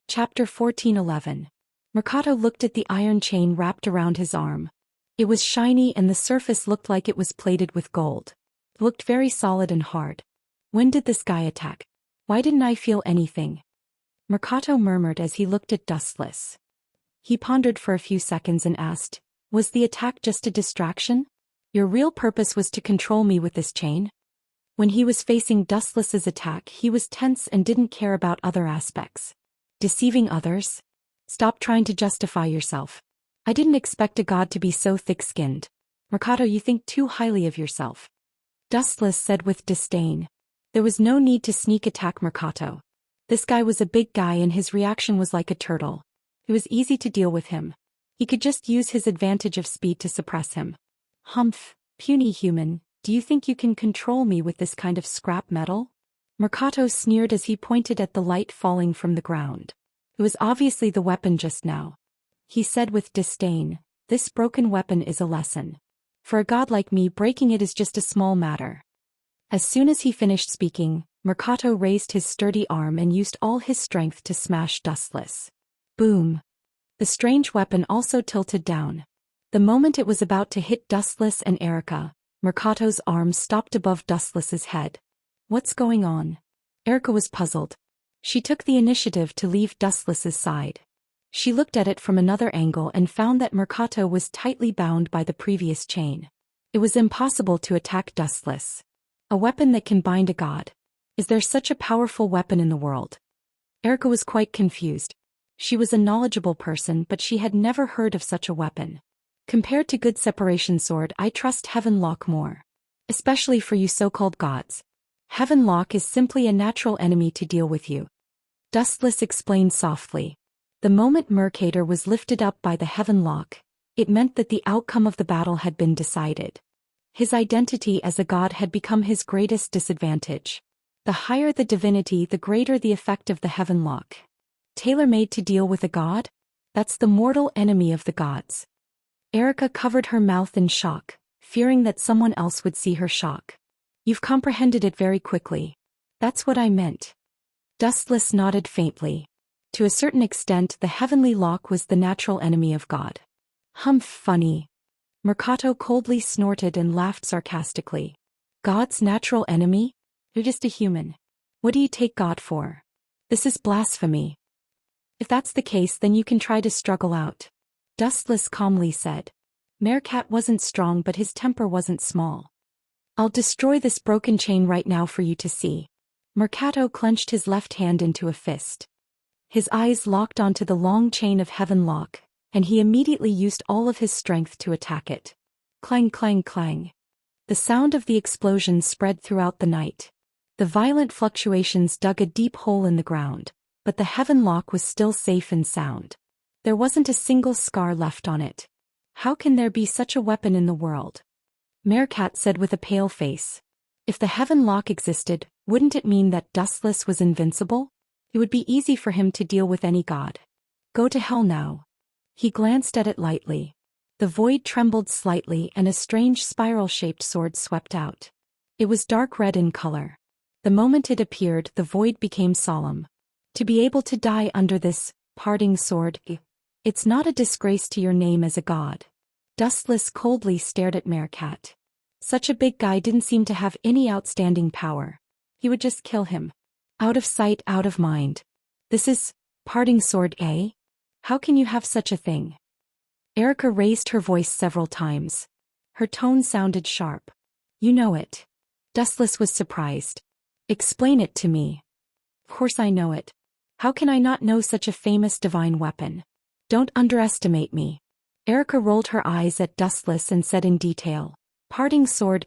Chapter 1411. Mercato looked at the iron chain wrapped around his arm. It was shiny and the surface looked like it was plated with gold. It looked very solid and hard. When did this guy attack? Why didn't I feel anything? Mercato murmured as he looked at Dustless. He pondered for a few seconds and asked, was the attack just a distraction? Your real purpose was to control me with this chain? When he was facing Dustless's attack, he was tense and didn't care about other aspects. Deceiving others? Stop trying to justify yourself. I didn't expect a god to be so thick-skinned. Mercato, you think too highly of yourself. Dustless said with disdain. There was no need to sneak attack Mercato. This guy was a big guy and his reaction was like a turtle. It was easy to deal with him. He could just use his advantage of speed to suppress him. Humph, puny human, do you think you can control me with this kind of scrap metal? Mercato sneered as he pointed at the light falling from the ground. It was obviously the weapon just now. He said with disdain, this broken weapon is a lesson. For a god like me, breaking it is just a small matter. As soon as he finished speaking, Mercato raised his sturdy arm and used all his strength to smash Dustless. Boom. The strange weapon also tilted down. The moment it was about to hit Dustless and Erica, Mercato's arm stopped above Dustless's head. What's going on? Erica was puzzled. She took the initiative to leave Dustless's side. She looked at it from another angle and found that Mercato was tightly bound by the previous chain. It was impossible to attack Dustless. A weapon that can bind a god. Is there such a powerful weapon in the world? Erica was quite confused. She was a knowledgeable person, but she had never heard of such a weapon. Compared to good separation sword, I trust Heaven Lock more. Especially for you so-called gods. Heaven Lock is simply a natural enemy to deal with you. Dustless explained softly. The moment Mercator was lifted up by the Heaven Lock, it meant that the outcome of the battle had been decided. His identity as a god had become his greatest disadvantage. The higher the divinity, the greater the effect of the Heaven Lock. Tailor-made to deal with a god? That's the mortal enemy of the gods. Erica covered her mouth in shock, fearing that someone else would see her shock. You've comprehended it very quickly. That's what I meant. Dustless nodded faintly. To a certain extent, the heavenly lock was the natural enemy of God. Humph, funny. Mercato coldly snorted and laughed sarcastically. God's natural enemy? You're just a human. What do you take God for? This is blasphemy. If that's the case, then you can try to struggle out. Dustless calmly said. Meerkat wasn't strong, but his temper wasn't small. I'll destroy this broken chain right now for you to see. Mercato clenched his left hand into a fist. His eyes locked onto the long chain of Heaven Lock, and he immediately used all of his strength to attack it. Clang, clang, clang. The sound of the explosion spread throughout the night. The violent fluctuations dug a deep hole in the ground, but the Heaven Lock was still safe and sound. There wasn't a single scar left on it. How can there be such a weapon in the world? Meerkat said with a pale face. If the Heaven Lock existed, wouldn't it mean that Dustless was invincible? It would be easy for him to deal with any god. Go to hell now. He glanced at it lightly. The void trembled slightly and a strange spiral-shaped sword swept out. It was dark red in color. The moment it appeared, the void became solemn. To be able to die under this parting sword, it's not a disgrace to your name as a god. Dustless coldly stared at Meerkat. Such a big guy didn't seem to have any outstanding power. He would just kill him. Out of sight, out of mind. This is parting sword, eh? How can you have such a thing? Erica raised her voice several times. Her tone sounded sharp. You know it. Dustless was surprised. Explain it to me. Of course I know it. How can I not know such a famous divine weapon? Don't underestimate me. Erica rolled her eyes at Dustless and said in detail. Parting sword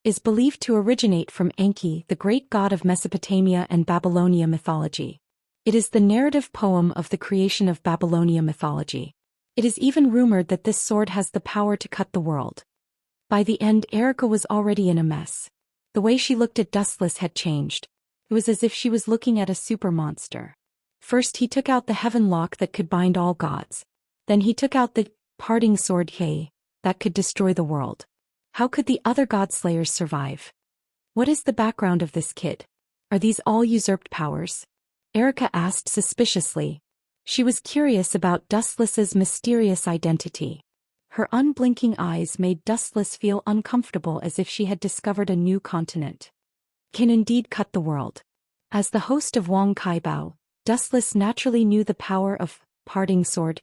is believed to originate from Enki, the great god of Mesopotamia and Babylonia mythology. It is the narrative poem of the creation of Babylonia mythology. It is even rumored that this sword has the power to cut the world. By the end, Erica was already in a mess. The way she looked at Dustless had changed. It was as if she was looking at a super monster. First he took out the Heaven Lock that could bind all gods. Then he took out the parting sword that could destroy the world. How could the other godslayers survive? What is the background of this kid? Are these all usurped powers? Erica asked suspiciously. She was curious about Dustless's mysterious identity. Her unblinking eyes made Dustless feel uncomfortable, as if she had discovered a new continent. Can indeed cut the world. As the host of Wang Kaibao, Dustless naturally knew the power of parting sword.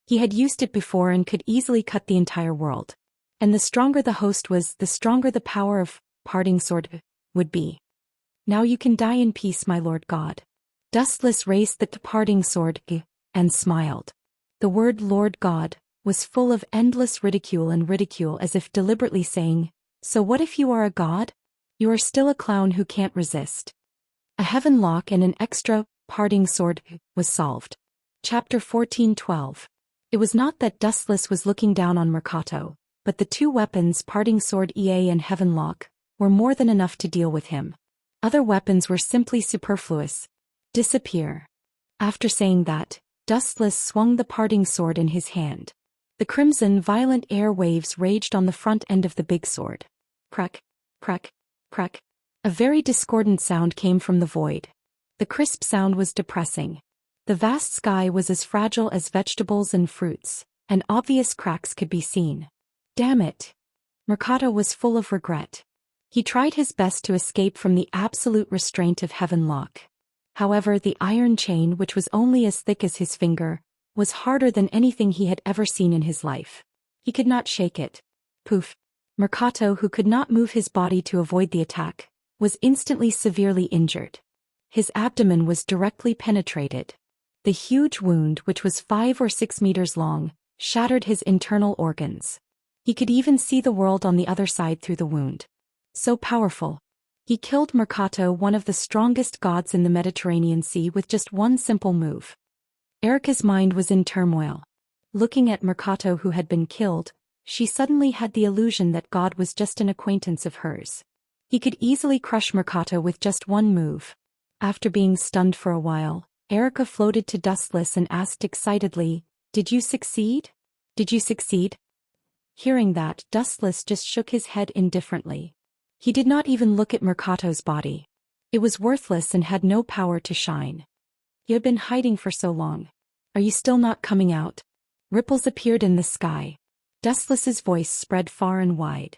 He had used it before and could easily cut the entire world. And the stronger the host was, the stronger the power of parting sword would be. Now you can die in peace, my Lord God. Dustless raised the parting sword and smiled. The word Lord God was full of endless ridicule, as if deliberately saying, so what if you are a god? You are still a clown who can't resist. A heaven lock and an extra parting sword was solved. Chapter 14:12. It was not that Dustless was looking down on Mercato, but the two weapons, parting sword EA and heaven lock, were more than enough to deal with him. Other weapons were simply superfluous. Disappear. After saying that, Dustless swung the parting sword in his hand. The crimson, violent air waves raged on the front end of the big sword. Crack, crack, crack. A very discordant sound came from the void. The crisp sound was depressing. The vast sky was as fragile as vegetables and fruits, and obvious cracks could be seen. Damn it. Mercato was full of regret. He tried his best to escape from the absolute restraint of heaven lock. However, the iron chain, which was only as thick as his finger, was harder than anything he had ever seen in his life. He could not shake it. Poof. Mercato, who could not move his body to avoid the attack, was instantly severely injured. His abdomen was directly penetrated. The huge wound, which was 5 or 6 meters long, shattered his internal organs. He could even see the world on the other side through the wound. So powerful. He killed Mercato, one of the strongest gods in the Mediterranean Sea, with just one simple move. Erica's mind was in turmoil. Looking at Mercato, who had been killed, she suddenly had the illusion that God was just an acquaintance of hers. He could easily crush Mercato with just one move. After being stunned for a while, Erica floated to Dustless and asked excitedly, "Did you succeed? Did you succeed?" Hearing that, Dustless just shook his head indifferently. He did not even look at Mercato's body. It was worthless and had no power to shine. You had been hiding for so long. Are you still not coming out? Ripples appeared in the sky. Dustless's voice spread far and wide.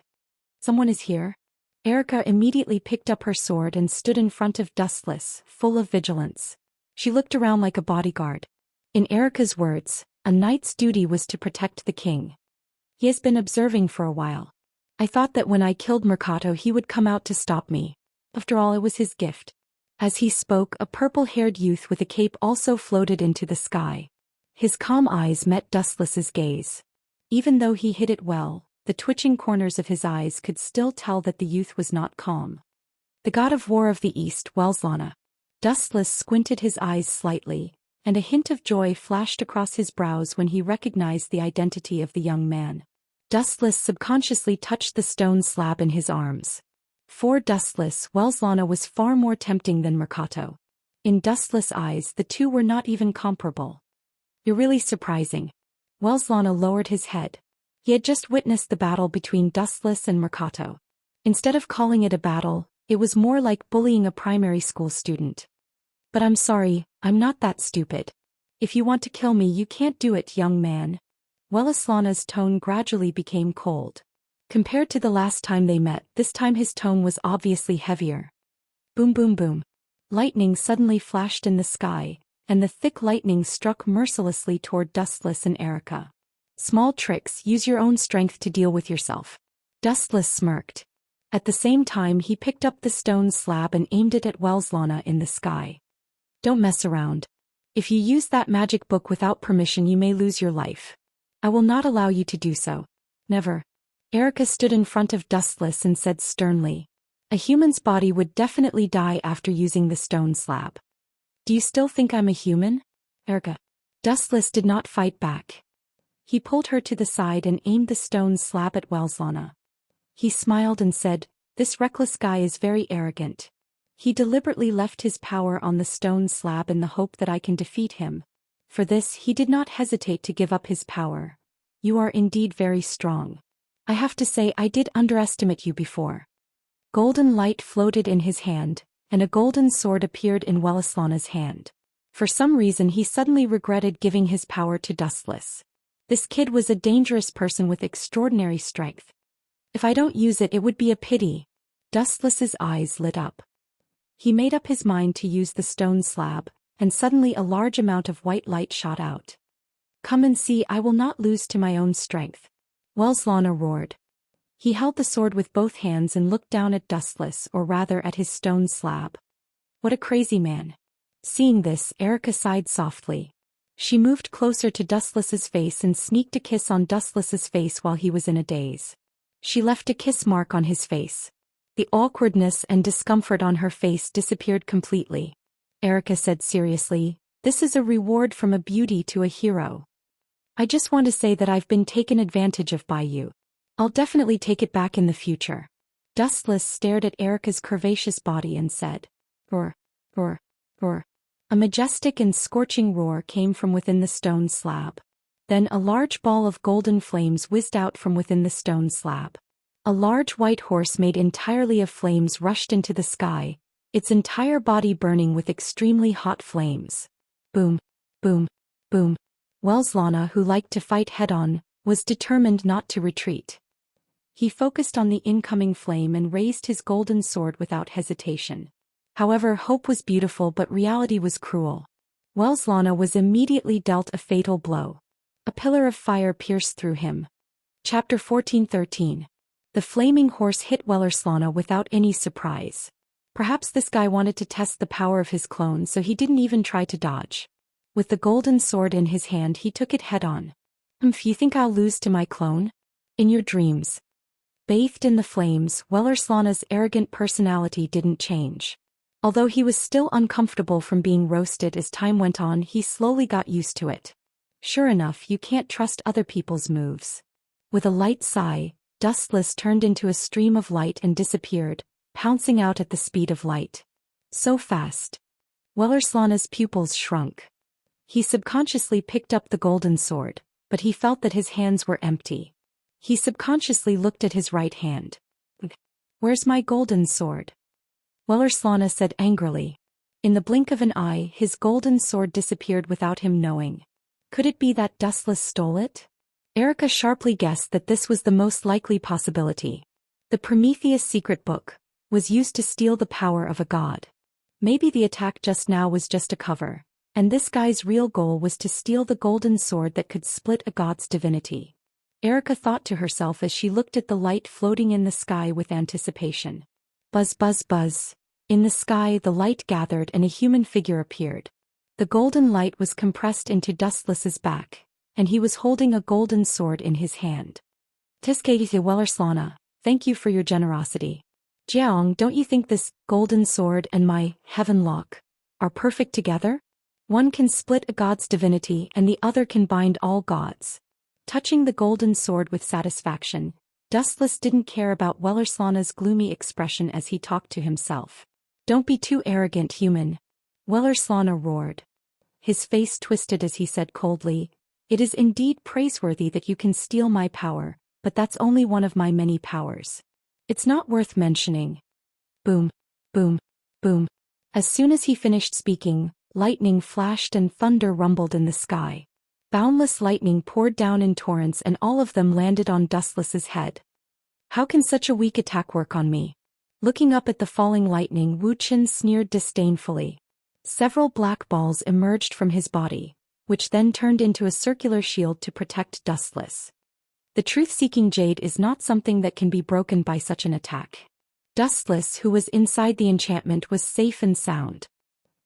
Someone is here? Erica immediately picked up her sword and stood in front of Dustless, full of vigilance. She looked around like a bodyguard. In Erica's words, a knight's duty was to protect the king. He has been observing for a while. I thought that when I killed Mercato he would come out to stop me. After all, it was his gift. As he spoke, a purple-haired youth with a cape also floated into the sky. His calm eyes met Dustless's gaze. Even though he hid it well, the twitching corners of his eyes could still tell that the youth was not calm. The god of war of the east, Welslana. Dustless squinted his eyes slightly, and a hint of joy flashed across his brows when he recognized the identity of the young man. Dustless subconsciously touched the stone slab in his arms. For Dustless, Welslana was far more tempting than Mercato. In Dustless' eyes, the two were not even comparable. You're really surprising. Welslana lowered his head. He had just witnessed the battle between Dustless and Mercato. Instead of calling it a battle, it was more like bullying a primary school student. But I'm sorry, I'm not that stupid. If you want to kill me, you can't do it, young man. Welslana's tone gradually became cold. Compared to the last time they met, this time his tone was obviously heavier. Boom boom boom. Lightning suddenly flashed in the sky, and the thick lightning struck mercilessly toward Dustless and Erica. Small tricks, use your own strength to deal with yourself. Dustless smirked. At the same time he picked up the stone slab and aimed it at Welslana in the sky. Don't mess around. If you use that magic book without permission you may lose your life. I will not allow you to do so. Never. Erica stood in front of Dustless and said sternly. A human's body would definitely die after using the stone slab. Do you still think I'm a human? Erica. Dustless did not fight back. He pulled her to the side and aimed the stone slab at Welslana. He smiled and said, "This reckless guy is very arrogant. He deliberately left his power on the stone slab in the hope that I can defeat him. For this he did not hesitate to give up his power. You are indeed very strong. I have to say I did underestimate you before." Golden light floated in his hand, and a golden sword appeared in Welslana's hand. For some reason he suddenly regretted giving his power to Dustless. This kid was a dangerous person with extraordinary strength. If I don't use it, it would be a pity. Dustless's eyes lit up. He made up his mind to use the stone slab, and suddenly a large amount of white light shot out. Come and see, I will not lose to my own strength. Welslana roared. He held the sword with both hands and looked down at Dustless, or rather at his stone slab. What a crazy man. Seeing this, Erica sighed softly. She moved closer to Dustless's face and sneaked a kiss on Dustless's face while he was in a daze. She left a kiss mark on his face. The awkwardness and discomfort on her face disappeared completely. Erica said seriously, "This is a reward from a beauty to a hero. I just want to say that I've been taken advantage of by you. I'll definitely take it back in the future." Dustless stared at Erica's curvaceous body and said, "Roar, roar, roar." A majestic and scorching roar came from within the stone slab. Then a large ball of golden flames whizzed out from within the stone slab. A large white horse made entirely of flames rushed into the sky, its entire body burning with extremely hot flames. Boom, boom, boom. Welslana, who liked to fight head-on, was determined not to retreat. He focused on the incoming flame and raised his golden sword without hesitation. However, hope was beautiful but reality was cruel. Welslana was immediately dealt a fatal blow. A pillar of fire pierced through him. Chapter 14:13. The flaming horse hit Welslana without any surprise. Perhaps this guy wanted to test the power of his clone, so he didn't even try to dodge. With the golden sword in his hand, he took it head-on. You think I'll lose to my clone? In your dreams." Bathed in the flames, Welslana's arrogant personality didn't change. Although he was still uncomfortable from being roasted as time went on, he slowly got used to it. Sure enough, you can't trust other people's moves. With a light sigh, Dustless turned into a stream of light and disappeared, pouncing out at the speed of light. So fast. Welslana's pupils shrunk. He subconsciously picked up the golden sword, but he felt that his hands were empty. He subconsciously looked at his right hand. "Where's my golden sword?" Welslana said angrily. In the blink of an eye, his golden sword disappeared without him knowing. Could it be that Dustless stole it? Erica sharply guessed that this was the most likely possibility. The Prometheus secret book was used to steal the power of a god. Maybe the attack just now was just a cover, and this guy's real goal was to steal the golden sword that could split a god's divinity. Erica thought to herself as she looked at the light floating in the sky with anticipation. Buzz, buzz, buzz. In the sky, the light gathered and a human figure appeared. The golden light was compressed into Dustless's back, and he was holding a golden sword in his hand. "Tiskete Welslana, thank you for your generosity. Jiang, don't you think this golden sword and my heaven lock are perfect together? One can split a god's divinity and the other can bind all gods." Touching the golden sword with satisfaction, Dustless didn't care about Welslana's gloomy expression as he talked to himself. "Don't be too arrogant, human." Welslana roared. His face twisted as he said coldly, "It is indeed praiseworthy that you can steal my power, but that's only one of my many powers. It's not worth mentioning." Boom, boom, boom. As soon as he finished speaking, lightning flashed and thunder rumbled in the sky. Boundless lightning poured down in torrents and all of them landed on Dustless's head. "How can such a weak attack work on me?" Looking up at the falling lightning, Wuxia sneered disdainfully. Several black balls emerged from his body, which then turned into a circular shield to protect Dustless. The truth-seeking jade is not something that can be broken by such an attack. Dustless, who was inside the enchantment, was safe and sound.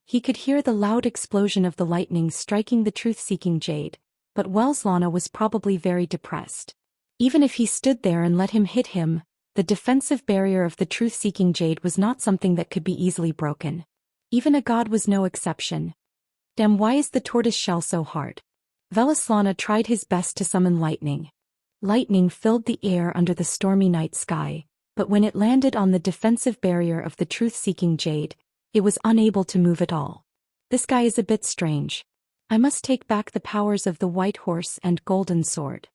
He could hear the loud explosion of the lightning striking the truth-seeking jade, but Welslana was probably very depressed. Even if he stood there and let him hit him, the defensive barrier of the truth-seeking jade was not something that could be easily broken. Even a god was no exception. Damn, why is the tortoise shell so hard? Welslana tried his best to summon lightning. Lightning filled the air under the stormy night sky, but when it landed on the defensive barrier of the truth-seeking jade, it was unable to move at all. This guy is a bit strange. I must take back the powers of the white horse and golden sword.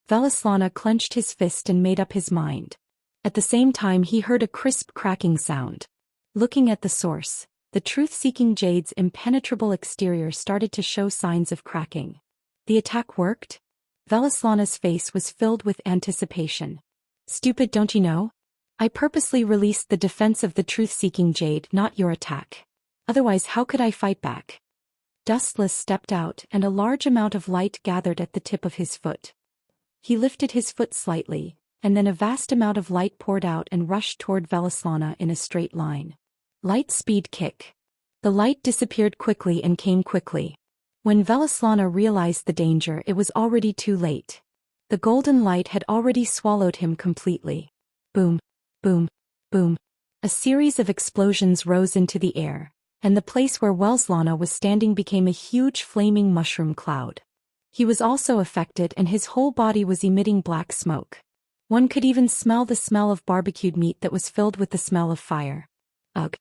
Welslana clenched his fist and made up his mind. At the same time he heard a crisp cracking sound. Looking at the source, The truth-seeking jade's impenetrable exterior started to show signs of cracking. The attack worked? Velaslana's face was filled with anticipation. Stupid, don't you know? I purposely released the defense of the truth-seeking jade, not your attack. Otherwise, how could I fight back? Dustless stepped out, and a large amount of light gathered at the tip of his foot. He lifted his foot slightly, and then a vast amount of light poured out and rushed toward Velaslana in a straight line. Light speed kick. The light disappeared quickly and came quickly. When Velaslana realized the danger, it was already too late. The golden light had already swallowed him completely. Boom, boom, boom. A series of explosions rose into the air, and the place where Velaslana was standing became a huge flaming mushroom cloud. He was also affected, and his whole body was emitting black smoke. One could even smell the smell of barbecued meat that was filled with the smell of fire. Ugh.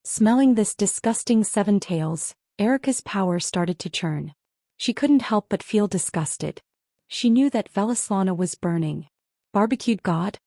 Smelling this disgusting seven tails, Erica's power started to churn. She couldn't help but feel disgusted. She knew that Velaslana was burning. Barbecued god?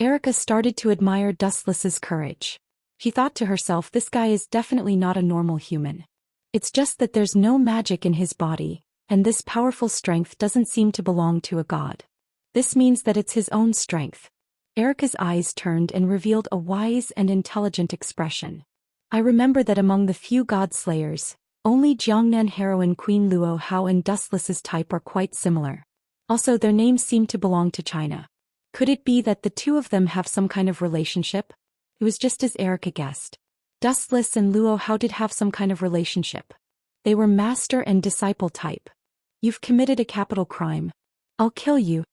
Erica started to admire Dustless's courage. She thought to herself, this guy is definitely not a normal human. It's just that there's no magic in his body, and this powerful strength doesn't seem to belong to a god. This means that it's his own strength. Erica's eyes turned and revealed a wise and intelligent expression. I remember that among the few god slayers, only Jiangnan heroine Queen Luo Hao and Dustless's type are quite similar. Also, their names seem to belong to China. Could it be that the two of them have some kind of relationship? It was just as Erica guessed. Dustless and Luo Hao did have some kind of relationship. They were master and disciple type. You've committed a capital crime. I'll kill you.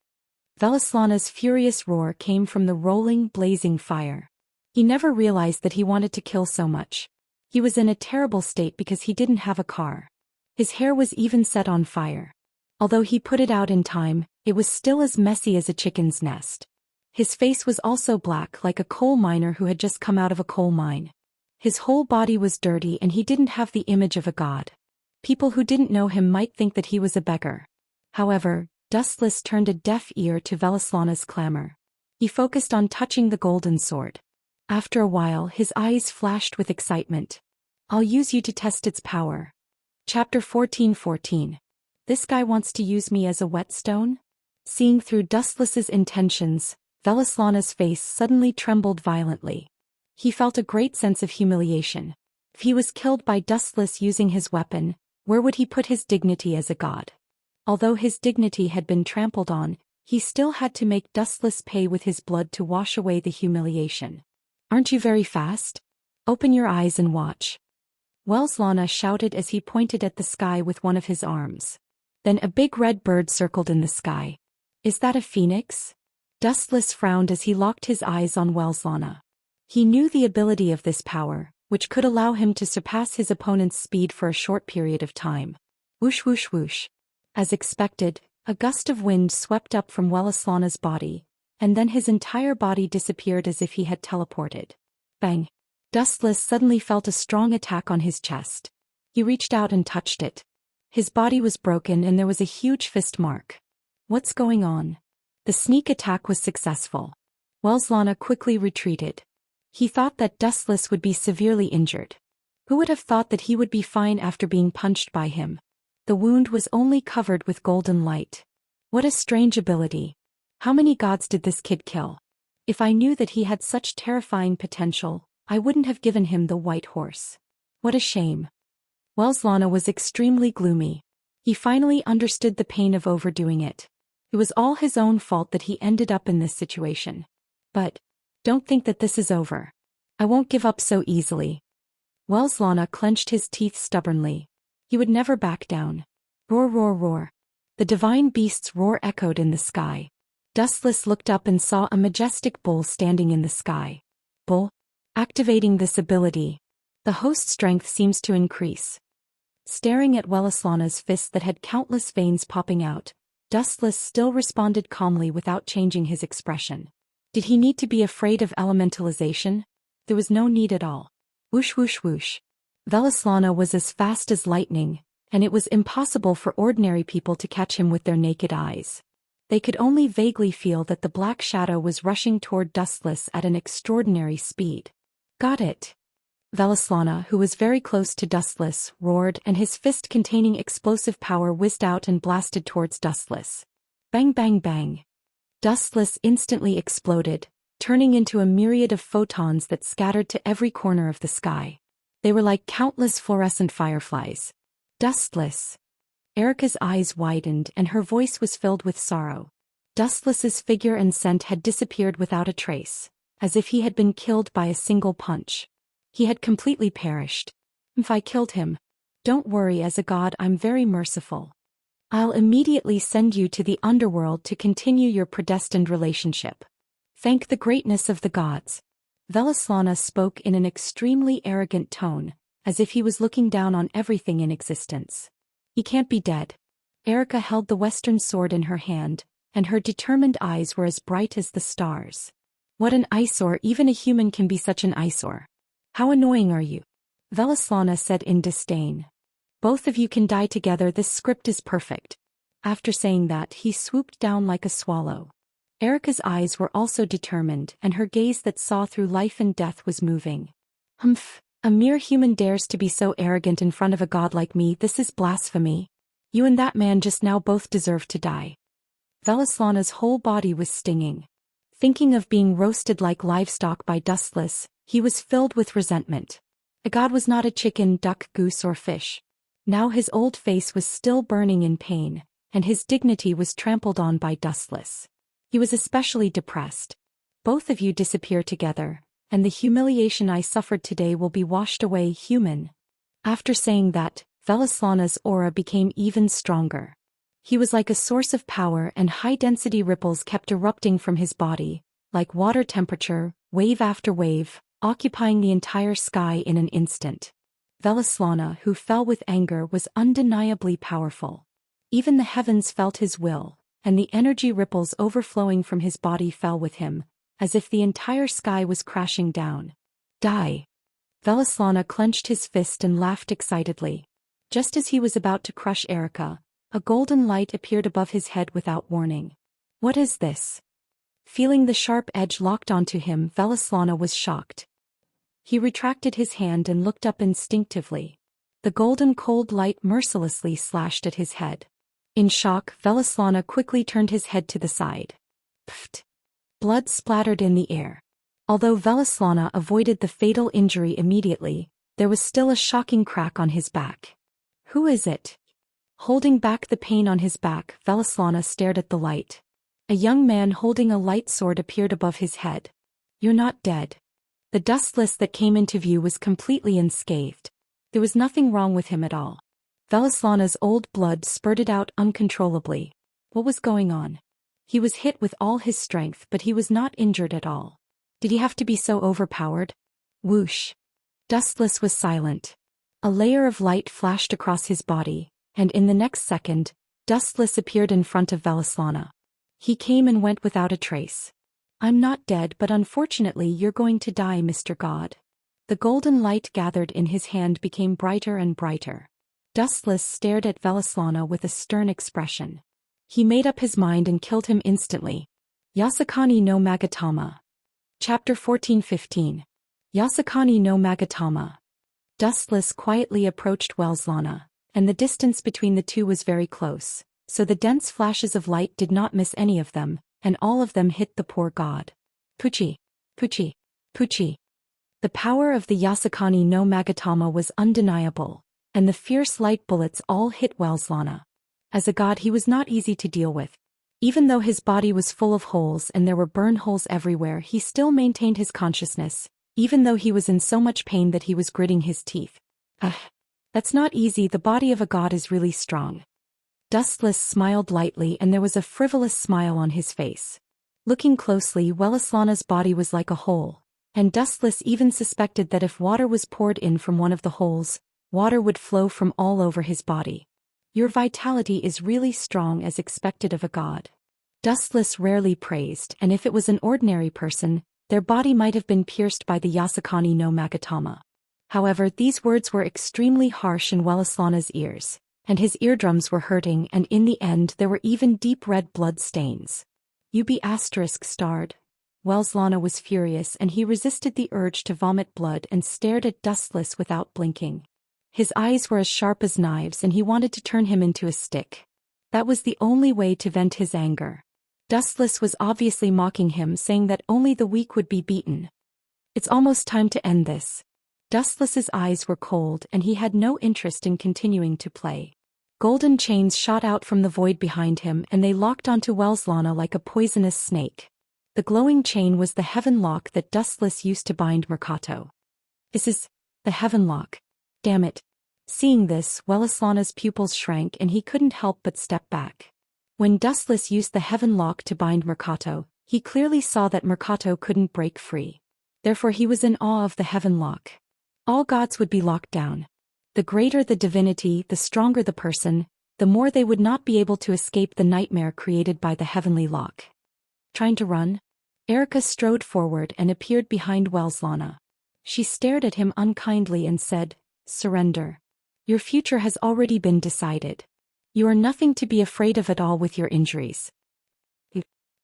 Velaslana's furious roar came from the rolling, blazing fire. He never realized that he wanted to kill so much. He was in a terrible state because he didn't have a car. His hair was even set on fire. Although he put it out in time, it was still as messy as a chicken's nest. His face was also black, like a coal miner who had just come out of a coal mine. His whole body was dirty, and he didn't have the image of a god. People who didn't know him might think that he was a beggar. However, Dustless turned a deaf ear to Velaslana's clamor. He focused on touching the golden sword. After a while, his eyes flashed with excitement. I'll use you to test its power. Chapter 14:14. This guy wants to use me as a whetstone? Seeing through Dustless's intentions, Velaslana's face suddenly trembled violently. He felt a great sense of humiliation. If he was killed by Dustless using his weapon, where would he put his dignity as a god? Although his dignity had been trampled on, he still had to make Dustless pay with his blood to wash away the humiliation. Aren't you very fast? Open your eyes and watch. Velaslana shouted as he pointed at the sky with one of his arms. Then a big red bird circled in the sky. Is that a phoenix? Dustless frowned as he locked his eyes on Velaslana. He knew the ability of this power, which could allow him to surpass his opponent's speed for a short period of time. Whoosh whoosh whoosh. As expected, a gust of wind swept up from Velaslana's body, and then his entire body disappeared as if he had teleported. Bang! Dustless suddenly felt a strong attack on his chest. He reached out and touched it. His body was broken and there was a huge fist mark. What's going on? The sneak attack was successful. Velaslana quickly retreated. He thought that Dustless would be severely injured. Who would have thought that he would be fine after being punched by him? The wound was only covered with golden light. What a strange ability. How many gods did this kid kill? If I knew that he had such terrifying potential, I wouldn't have given him the white horse. What a shame. Velaslana was extremely gloomy. He finally understood the pain of overdoing it. It was all his own fault that he ended up in this situation. But don't think that this is over. I won't give up so easily. Velaslana clenched his teeth stubbornly. He would never back down. Roar, roar, roar. The divine beast's roar echoed in the sky. Dustless looked up and saw a majestic bull standing in the sky. Bull? Activating this ability, the host strength seems to increase. Staring at Velaslana's fist that had countless veins popping out, Dustless still responded calmly without changing his expression. Did he need to be afraid of elementalization? There was no need at all. Whoosh whoosh whoosh. Velaslana was as fast as lightning, and it was impossible for ordinary people to catch him with their naked eyes. They could only vaguely feel that the black shadow was rushing toward Dustless at an extraordinary speed. Got it. Velaslana, who was very close to Dustless, roared, and his fist containing explosive power whizzed out and blasted towards Dustless. Bang bang bang. Dustless instantly exploded, turning into a myriad of photons that scattered to every corner of the sky. They were like countless fluorescent fireflies. Dustless. Erica's eyes widened and her voice was filled with sorrow. Dustless's figure and scent had disappeared without a trace, as if he had been killed by a single punch. He had completely perished. If I killed him, don't worry, as a god I'm very merciful. I'll immediately send you to the underworld to continue your predestined relationship. Thank the greatness of the gods. Velaslana spoke in an extremely arrogant tone, as if he was looking down on everything in existence. He can't be dead. Erica held the western sword in her hand, and her determined eyes were as bright as the stars. What an eyesore! Even a human can be such an eyesore. How annoying are you? Velaslana said in disdain. Both of you can die together, this script is perfect. After saying that, he swooped down like a swallow. Erica's eyes were also determined, and her gaze that saw through life and death was moving. Humph, a mere human dares to be so arrogant in front of a god like me, this is blasphemy. You and that man just now both deserve to die. Velaslana's whole body was stinging. Thinking of being roasted like livestock by Dustless, he was filled with resentment. A god was not a chicken, duck, goose or fish. Now his old face was still burning in pain, and his dignity was trampled on by Dustless. He was especially depressed. Both of you disappear together, and the humiliation I suffered today will be washed away, human. After saying that, Velaslana's aura became even stronger. He was like a source of power, and high-density ripples kept erupting from his body, like water temperature, wave after wave, occupying the entire sky in an instant. Velaslana, who fell with anger, was undeniably powerful. Even the heavens felt his will, and the energy ripples overflowing from his body fell with him, as if the entire sky was crashing down. Die! Velaslana clenched his fist and laughed excitedly. Just as he was about to crush Erica, a golden light appeared above his head without warning. What is this? Feeling the sharp edge locked onto him, Velaslana was shocked. He retracted his hand and looked up instinctively. The golden cold light mercilessly slashed at his head. In shock, Velaslana quickly turned his head to the side. Pfft! Blood splattered in the air. Although Velaslana avoided the fatal injury immediately, there was still a shocking crack on his back. Who is it? Holding back the pain on his back, Velaslana stared at the light. A young man holding a light sword appeared above his head. You're not dead. The Dustless that came into view was completely unscathed. There was nothing wrong with him at all. Velaslana's old blood spurted out uncontrollably. What was going on? He was hit with all his strength, but he was not injured at all. Did he have to be so overpowered? Whoosh! Dustless was silent. A layer of light flashed across his body, and in the next second, Dustless appeared in front of Velaslana. He came and went without a trace. I'm not dead, but unfortunately you're going to die, Mr. God. The golden light gathered in his hand became brighter and brighter. Dustless stared at Velaslana with a stern expression. He made up his mind and killed him instantly. Yasakani no Magatama. Chapter 14-15. Yasakani no Magatama. Dustless quietly approached Velaslana, and the distance between the two was very close, so the dense flashes of light did not miss any of them, and all of them hit the poor god. Puchi! Puchi! Puchi! The power of the Yasakani no Magatama was undeniable, and the fierce light bullets all hit Velaslana. As a god he was not easy to deal with. Even though his body was full of holes and there were burn holes everywhere, he still maintained his consciousness, even though he was in so much pain that he was gritting his teeth. That's not easy, the body of a god is really strong. Dustless smiled lightly and there was a frivolous smile on his face. Looking closely, Velaslana's body was like a hole, and Dustless even suspected that if water was poured in from one of the holes, water would flow from all over his body. Your vitality is really strong as expected of a god. Dustless rarely praised, and if it was an ordinary person, their body might have been pierced by the Yasakani no Magatama. However, these words were extremely harsh in Velaslana's ears, and his eardrums were hurting, and in the end there were even deep red blood stains. You be ******. Welslana was furious and he resisted the urge to vomit blood and stared at Dustless without blinking. His eyes were as sharp as knives and he wanted to turn him into a stick. That was the only way to vent his anger. Dustless was obviously mocking him, saying that only the weak would be beaten. It's almost time to end this. Dustless's eyes were cold and he had no interest in continuing to play. Golden chains shot out from the void behind him and they locked onto Welslana like a poisonous snake. The glowing chain was the heaven lock that Dustless used to bind Mercato. This is the heaven lock. Damn it. Seeing this, Welslana's pupils shrank and he couldn't help but step back. When Dustless used the heaven lock to bind Mercato, he clearly saw that Mercato couldn't break free. Therefore he was in awe of the heaven lock. All gods would be locked down. The greater the divinity, the stronger the person, the more they would not be able to escape the nightmare created by the heavenly lock. Trying to run? Erica strode forward and appeared behind Welslana. She stared at him unkindly and said, "Surrender. Your future has already been decided. You are nothing to be afraid of at all with your injuries."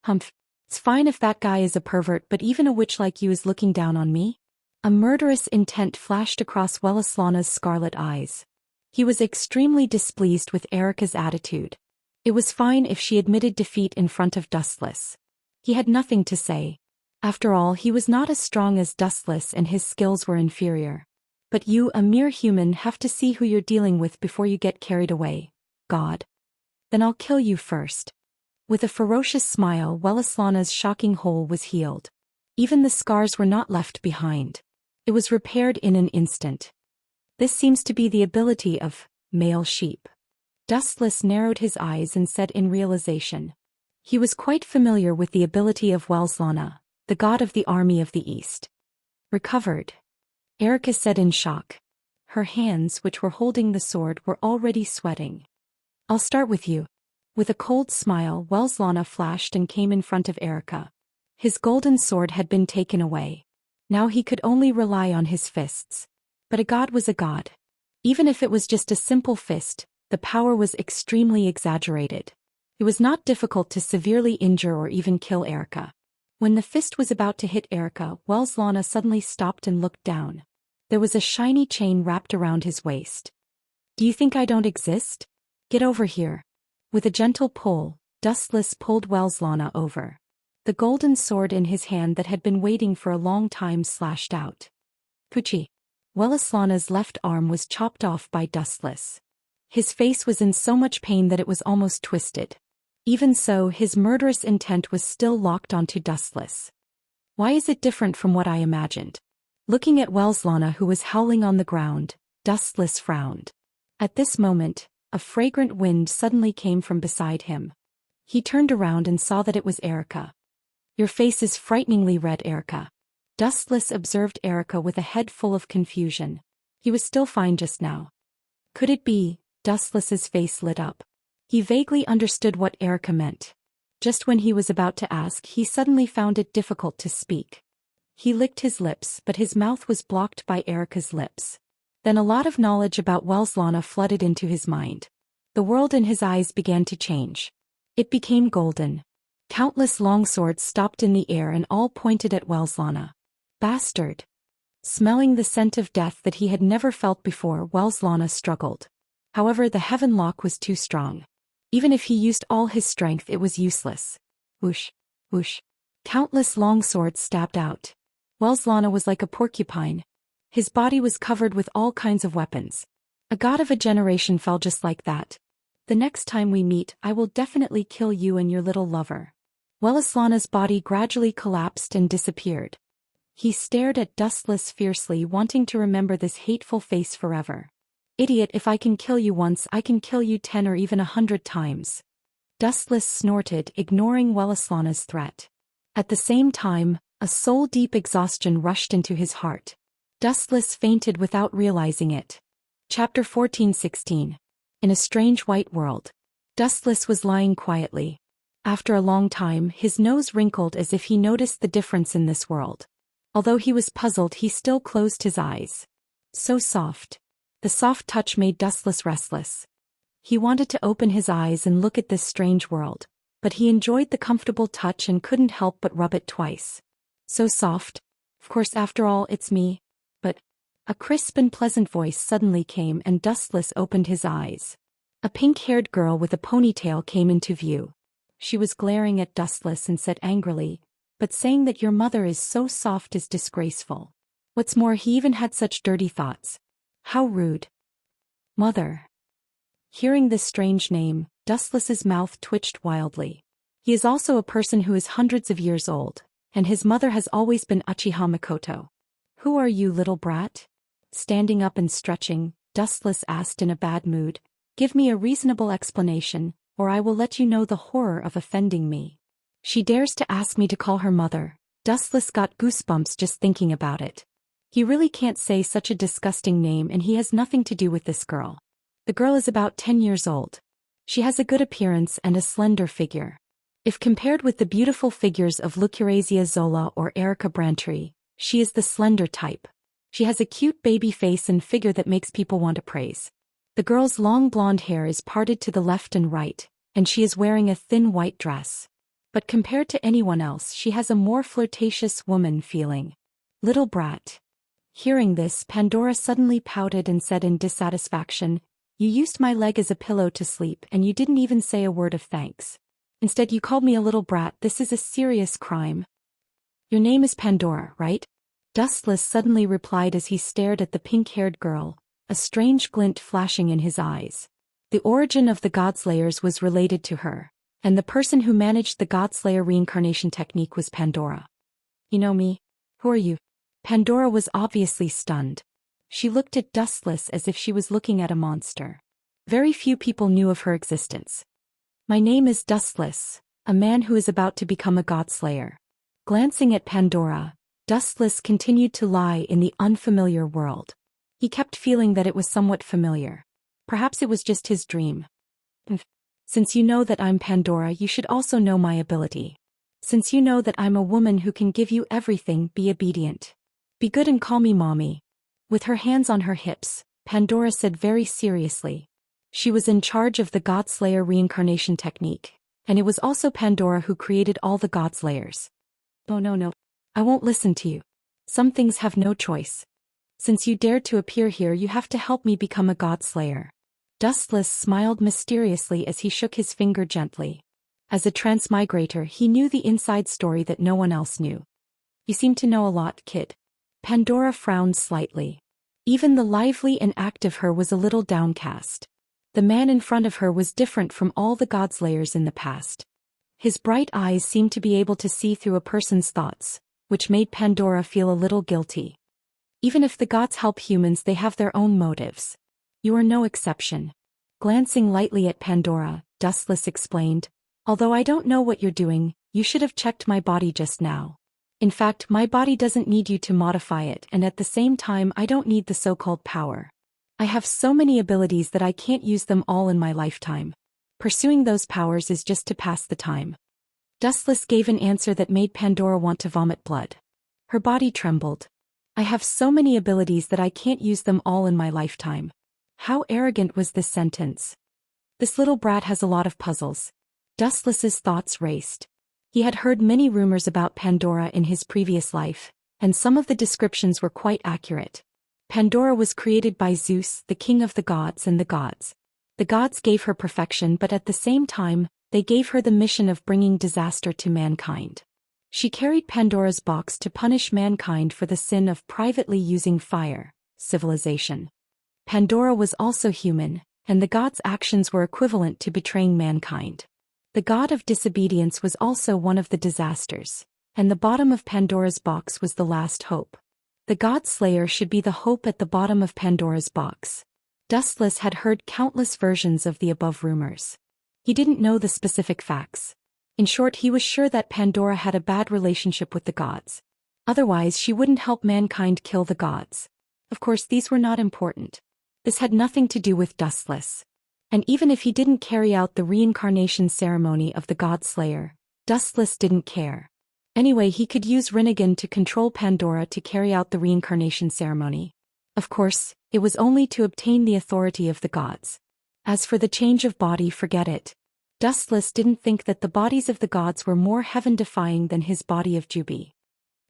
Humph. It's fine if that guy is a pervert, but even a witch like you is looking down on me? A murderous intent flashed across Welslana's scarlet eyes. He was extremely displeased with Erica's attitude. It was fine if she admitted defeat in front of Dustless. He had nothing to say. After all, he was not as strong as Dustless and his skills were inferior. But you, a mere human, have to see who you're dealing with before you get carried away. God. Then I'll kill you first. With a ferocious smile, Welslana's shocking hole was healed. Even the scars were not left behind. It was repaired in an instant. This seems to be the ability of male sheep. Dustless narrowed his eyes and said in realization. He was quite familiar with the ability of Welslana, the god of the army of the East. Recovered. Erica said in shock. Her hands, which were holding the sword, were already sweating. I'll start with you. With a cold smile, Welslana flashed and came in front of Erica. His golden sword had been taken away. Now he could only rely on his fists. But a god was a god. Even if it was just a simple fist, the power was extremely exaggerated. It was not difficult to severely injure or even kill Erica. When the fist was about to hit Erica, Welslana suddenly stopped and looked down. There was a shiny chain wrapped around his waist. Do you think I don't exist? Get over here. With a gentle pull, Dustless pulled Welslana over. The golden sword in his hand that had been waiting for a long time slashed out. Pucci. Welslana's left arm was chopped off by Dustless. His face was in so much pain that it was almost twisted. Even so, his murderous intent was still locked onto Dustless. Why is it different from what I imagined? Looking at Welslana, who was howling on the ground, Dustless frowned. At this moment, a fragrant wind suddenly came from beside him. He turned around and saw that it was Erica. Your face is frighteningly red, Erica. Dustless observed Erica with a head full of confusion. He was still fine just now. Could it be? Dustless's face lit up. He vaguely understood what Erica meant. Just when he was about to ask, he suddenly found it difficult to speak. He licked his lips, but his mouth was blocked by Erica's lips. Then a lot of knowledge about Welslana flooded into his mind. The world in his eyes began to change. It became golden. Countless longswords stopped in the air and all pointed at Welslana. Bastard. Smelling the scent of death that he had never felt before, Welslana struggled. However, the heaven lock was too strong. Even if he used all his strength, it was useless. Whoosh, whoosh. Countless longswords stabbed out. Welslana was like a porcupine. His body was covered with all kinds of weapons. A god of a generation fell just like that. The next time we meet, I will definitely kill you and your little lover. Welslana's body gradually collapsed and disappeared. He stared at Dustless fiercely, wanting to remember this hateful face forever. Idiot, if I can kill you once, I can kill you 10 or even 100 times. Dustless snorted, ignoring Welslana's threat. At the same time, a soul-deep exhaustion rushed into his heart. Dustless fainted without realizing it. Chapter 14:16. In a strange white world. Dustless was lying quietly. After a long time, his nose wrinkled as if he noticed the difference in this world. Although he was puzzled, he still closed his eyes. So soft. The soft touch made Dustless restless. He wanted to open his eyes and look at this strange world, but he enjoyed the comfortable touch and couldn't help but rub it twice. So soft. Of course, after all, it's me. But a crisp and pleasant voice suddenly came and Dustless opened his eyes. A pink-haired girl with a ponytail came into view. She was glaring at Dustless and said angrily, "But saying that your mother is so soft is disgraceful. What's more, he even had such dirty thoughts. How rude." Mother. Hearing this strange name, Dustless's mouth twitched wildly. He is also a person who is hundreds of years old, and his mother has always been Uchiha Makoto. "Who are you, little brat?" Standing up and stretching, Dustless asked in a bad mood, "Give me a reasonable explanation, or I will let you know the horror of offending me." She dares to ask me to call her mother. Dustless got goosebumps just thinking about it. He really can't say such a disgusting name, and he has nothing to do with this girl. The girl is about 10 years old. She has a good appearance and a slender figure. If compared with the beautiful figures of Lucrezia Zola or Erica Brantree, she is the slender type. She has a cute baby face and figure that makes people want to praise. The girl's long blonde hair is parted to the left and right, and she is wearing a thin white dress. But compared to anyone else, she has a more flirtatious woman feeling. "Little brat." Hearing this, Pandora suddenly pouted and said in dissatisfaction, "You used my leg as a pillow to sleep and you didn't even say a word of thanks. Instead you called me a little brat. This is a serious crime." "Your name is Pandora, right?" Dustless suddenly replied as he stared at the pink-haired girl, a strange glint flashing in his eyes. The origin of the Godslayers was related to her, and the person who managed the Godslayer reincarnation technique was Pandora. "You know me? Who are you?" Pandora was obviously stunned. She looked at Dustless as if she was looking at a monster. Very few people knew of her existence. "My name is Dustless, a man who is about to become a Godslayer." Glancing at Pandora, Dustless continued to lie in the unfamiliar world. He kept feeling that it was somewhat familiar. Perhaps it was just his dream. "Since you know that I'm Pandora, you should also know my ability. Since you know that I'm a woman who can give you everything, be obedient. Be good and call me mommy." With her hands on her hips, Pandora said very seriously. She was in charge of the Godslayer reincarnation technique, and it was also Pandora who created all the Godslayers. "Oh no, I won't listen to you. Some things have no choice. Since you dared to appear here, you have to help me become a Godslayer." Dustless smiled mysteriously as he shook his finger gently. As a transmigrator, he knew the inside story that no one else knew. "You seem to know a lot, kid." Pandora frowned slightly. Even the lively and active her was a little downcast. The man in front of her was different from all the Godslayers in the past. His bright eyes seemed to be able to see through a person's thoughts, which made Pandora feel a little guilty. Even if the gods help humans, they have their own motives. You are no exception. Glancing lightly at Pandora, Dustless explained, "Although I don't know what you're doing, you should have checked my body just now. In fact, my body doesn't need you to modify it, and at the same time I don't need the so-called power. I have so many abilities that I can't use them all in my lifetime. Pursuing those powers is just to pass the time." Dustless gave an answer that made Pandora want to vomit blood. Her body trembled. "I have so many abilities that I can't use them all in my lifetime." How arrogant was this sentence? This little brat has a lot of puzzles. Dustless's thoughts raced. He had heard many rumors about Pandora in his previous life, and some of the descriptions were quite accurate. Pandora was created by Zeus, the king of the gods and the gods. The gods gave her perfection, but at the same time, they gave her the mission of bringing disaster to mankind. She carried Pandora's box to punish mankind for the sin of privately using fire, civilization. Pandora was also human, and the gods' actions were equivalent to betraying mankind. The god of disobedience was also one of the disasters, and the bottom of Pandora's box was the last hope. The Godslayer should be the hope at the bottom of Pandora's box. Dustless had heard countless versions of the above rumors. He didn't know the specific facts. In short, he was sure that Pandora had a bad relationship with the gods. Otherwise, she wouldn't help mankind kill the gods. Of course, these were not important. This had nothing to do with Dustless. And even if he didn't carry out the reincarnation ceremony of the Godslayer, Dustless didn't care. Anyway, he could use Rinnegan to control Pandora to carry out the reincarnation ceremony. Of course, it was only to obtain the authority of the gods. As for the change of body, forget it. Dustless didn't think that the bodies of the gods were more heaven-defying than his body of Jubi.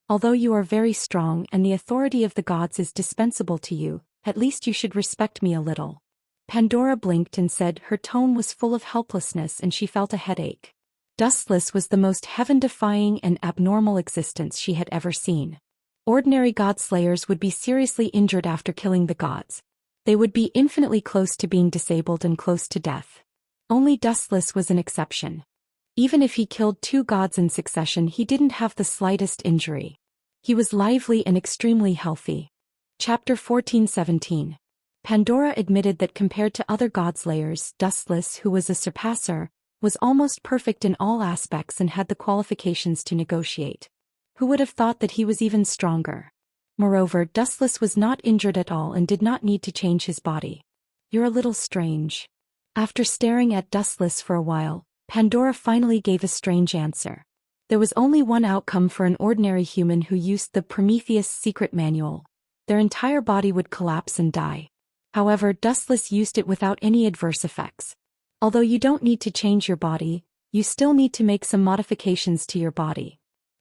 Although you are very strong and the authority of the gods is dispensable to you, at least you should respect me a little. Pandora blinked and said her tone was full of helplessness and she felt a headache. Dustless was the most heaven-defying and abnormal existence she had ever seen. Ordinary god-slayers would be seriously injured after killing the gods. They would be infinitely close to being disabled and close to death. Only Dustless was an exception. Even if he killed 2 gods in succession, he didn't have the slightest injury. He was lively and extremely healthy. Chapter 14:17. Pandora admitted that compared to other god-slayers, Dustless, who was a surpasser, was almost perfect in all aspects and had the qualifications to negotiate. Who would have thought that he was even stronger? Moreover, Dustless was not injured at all and did not need to change his body. You're a little strange. After staring at Dustless for a while, Pandora finally gave a strange answer. There was only one outcome for an ordinary human who used the Prometheus secret manual. Their entire body would collapse and die. However, Dustless used it without any adverse effects. Although you don't need to change your body, you still need to make some modifications to your body.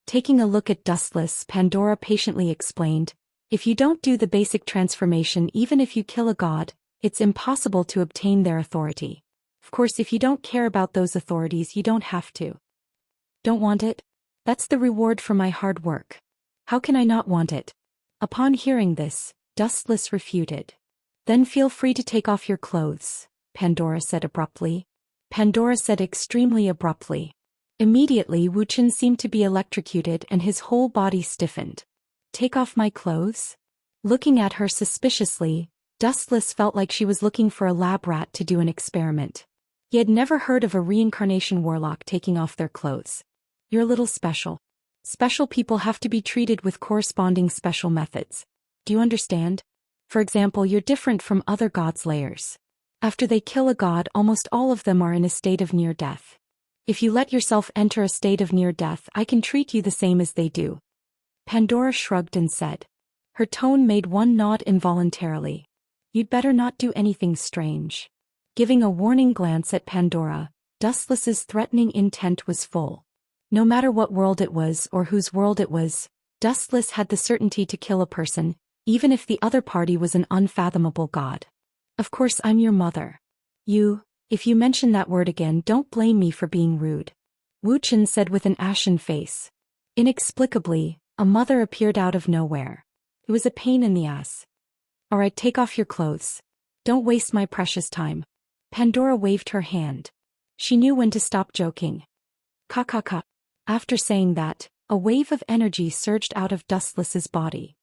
Taking a look at Dustless, Pandora patiently explained, if you don't do the basic transformation even if you kill a god, it's impossible to obtain their authority. Of course, if you don't care about those authorities, you don't have to. Don't want it? That's the reward for my hard work. How can I not want it? Upon hearing this, Dustless refuted. Then feel free to take off your clothes, Pandora said abruptly. Pandora said extremely abruptly. Immediately Wuxian seemed to be electrocuted and his whole body stiffened. Take off my clothes? Looking at her suspiciously, Dustless felt like she was looking for a lab rat to do an experiment. He had never heard of a reincarnation warlock taking off their clothes. You're a little special. Special people have to be treated with corresponding special methods. Do you understand? For example, you're different from other god-slayers. After they kill a god, almost all of them are in a state of near death. If you let yourself enter a state of near death, I can treat you the same as they do. Pandora shrugged and said. Her tone made one nod involuntarily. You'd better not do anything strange. Giving a warning glance at Pandora, Dustless's threatening intent was full. No matter what world it was or whose world it was, Dustless had the certainty to kill a person, even if the other party was an unfathomable god. Of course I'm your mother. If you mention that word again, don't blame me for being rude. Wuxian said with an ashen face. Inexplicably, a mother appeared out of nowhere. It was a pain in the ass. Alright, take off your clothes. Don't waste my precious time. Pandora waved her hand. She knew when to stop joking. Ka. After saying that, a wave of energy surged out of Dustless's body.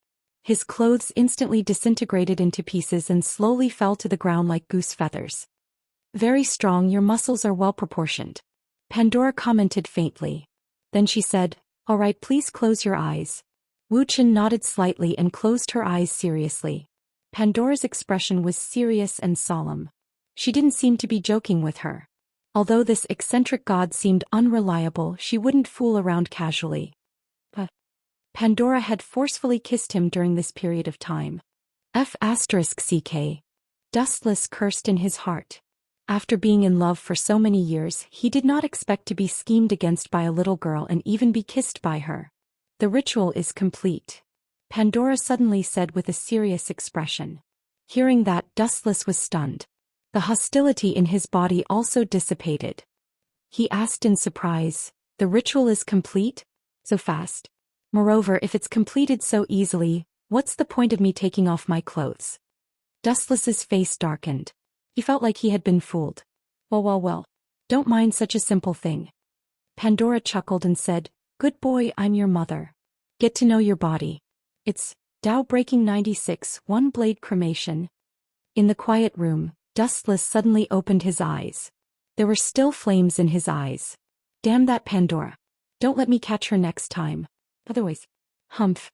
His clothes instantly disintegrated into pieces and slowly fell to the ground like goose feathers. Very strong, your muscles are well proportioned. Pandora commented faintly. Then she said, all right, please close your eyes. Wuxian nodded slightly and closed her eyes seriously. Pandora's expression was serious and solemn. She didn't seem to be joking with her. Although this eccentric god seemed unreliable, she wouldn't fool around casually. But Pandora had forcefully kissed him during this period of time. F***ck. Dustless cursed in his heart. After being in love for so many years, he did not expect to be schemed against by a little girl and even be kissed by her. The ritual is complete. Pandora suddenly said with a serious expression. Hearing that, Dustless was stunned. The hostility in his body also dissipated. He asked in surprise, the ritual is complete? So fast? Moreover, if it's completed so easily, what's the point of me taking off my clothes? Dustless's face darkened. He felt like he had been fooled. Well. Don't mind such a simple thing. Pandora chuckled and said, good boy, I'm your mother. Get to know your body. It's Dao Breaking 96, One Blade Cremation. In the quiet room, Dustless suddenly opened his eyes. There were still flames in his eyes. Damn that Pandora. Don't let me catch her next time. Otherwise, humph.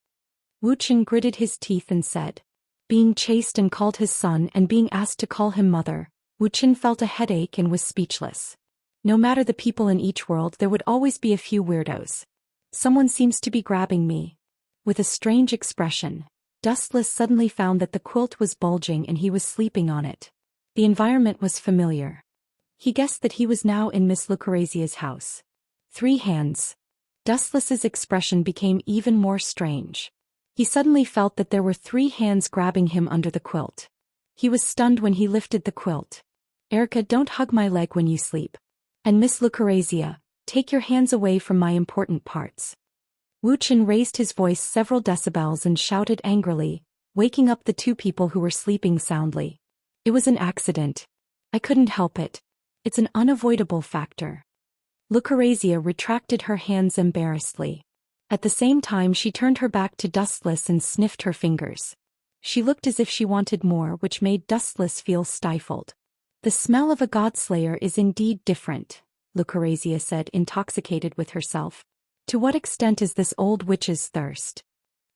Wuxian gritted his teeth and said. Being chased and called his son and being asked to call him mother, Wuxian felt a headache and was speechless. No matter the people in each world, there would always be a few weirdos. Someone seems to be grabbing me. With a strange expression, Dustless suddenly found that the quilt was bulging and he was sleeping on it. The environment was familiar. He guessed that he was now in Miss Lucrezia's house. 3 hands. Dustless's expression became even more strange. He suddenly felt that there were 3 hands grabbing him under the quilt. He was stunned when he lifted the quilt. Erica, don't hug my leg when you sleep. And Miss Lucrezia, take your hands away from my important parts. Wuxian raised his voice several decibels and shouted angrily, waking up the 2 people who were sleeping soundly. It was an accident. I couldn't help it. It's an unavoidable factor. Lucrezia retracted her hands embarrassedly. At the same time she turned her back to Dustless and sniffed her fingers. She looked as if she wanted more, which made Dustless feel stifled. The smell of a godslayer is indeed different, Lucrezia said, intoxicated with herself. To what extent is this old witch's thirst?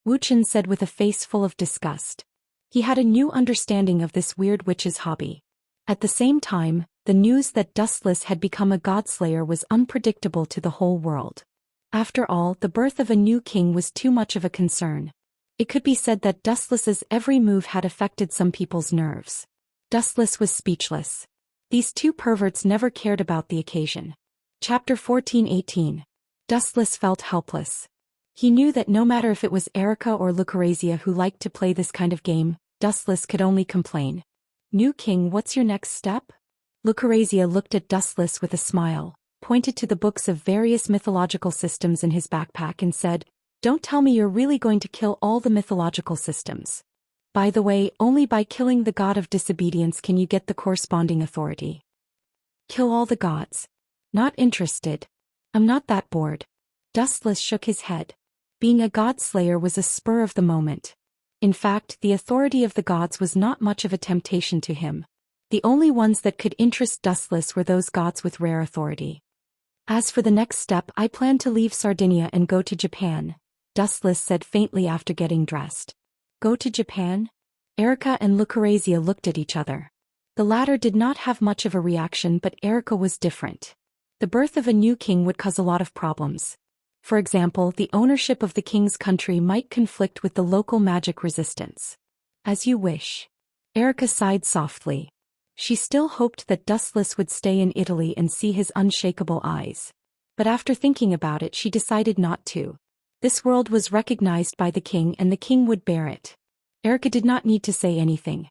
Wuxian said with a face full of disgust. He had a new understanding of this weird witch's hobby. At the same time, the news that Dustless had become a godslayer was unpredictable to the whole world. After all, the birth of a new king was too much of a concern. It could be said that Dustless's every move had affected some people's nerves. Dustless was speechless. These 2 perverts never cared about the occasion. Chapter 14:18. Dustless felt helpless. He knew that no matter if it was Erica or Lucrezia who liked to play this kind of game, Dustless could only complain. New king, what's your next step? Lucrezia looked at Dustless with a smile, pointed to the books of various mythological systems in his backpack and said, Don't tell me you're really going to kill all the mythological systems. By the way, only by killing the god of disobedience can you get the corresponding authority. Kill all the gods. Not interested. I'm not that bored. Dustless shook his head. Being a god-slayer was a spur of the moment. In fact, the authority of the gods was not much of a temptation to him. The only ones that could interest Dustless were those gods with rare authority. As for the next step, I plan to leave Sardinia and go to Japan, Dustless said faintly after getting dressed. Go to Japan? Erica and Lucrezia looked at each other. The latter did not have much of a reaction, but Erica was different. The birth of a new king would cause a lot of problems. For example, the ownership of the king's country might conflict with the local magic resistance. As you wish. Erica sighed softly. She still hoped that Dustless would stay in Italy and see his unshakable eyes. But after thinking about it, she decided not to. This world was recognized by the king and the king would bear it. Erica did not need to say anything.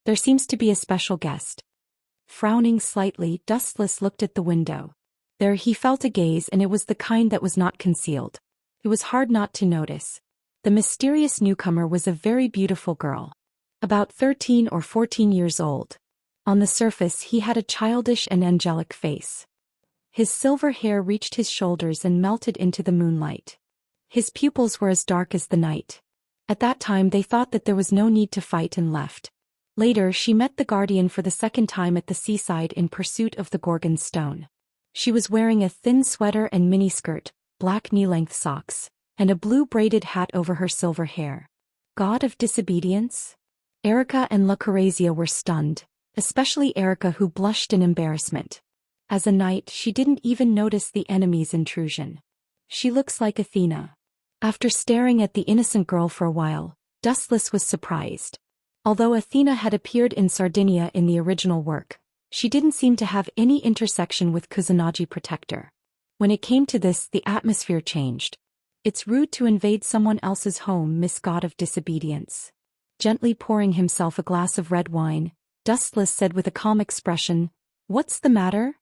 There seems to be a special guest. Frowning slightly, Dustless looked at the window. There he felt a gaze, and it was the kind that was not concealed. It was hard not to notice. The mysterious newcomer was a very beautiful girl. About 13 or 14 years old. On the surface he had a childish and angelic face. His silver hair reached his shoulders and melted into the moonlight. His pupils were as dark as the night. At that time they thought that there was no need to fight and left. Later she met the guardian for the second time at the seaside in pursuit of the Gorgon stone. She was wearing a thin sweater and miniskirt, black knee-length socks, and a blue braided hat over her silver hair. God of disobedience? Erica and Lucrezia were stunned, especially Erica, who blushed in embarrassment. As a knight, she didn't even notice the enemy's intrusion. She looks like Athena. After staring at the innocent girl for a while, Dustless was surprised. Although Athena had appeared in Sardinia in the original work, she didn't seem to have any intersection with Kusanagi Protector. When it came to this, the atmosphere changed. It's rude to invade someone else's home, Miss God of Disobedience. Gently pouring himself a glass of red wine, Dustless said with a calm expression, What's the matter?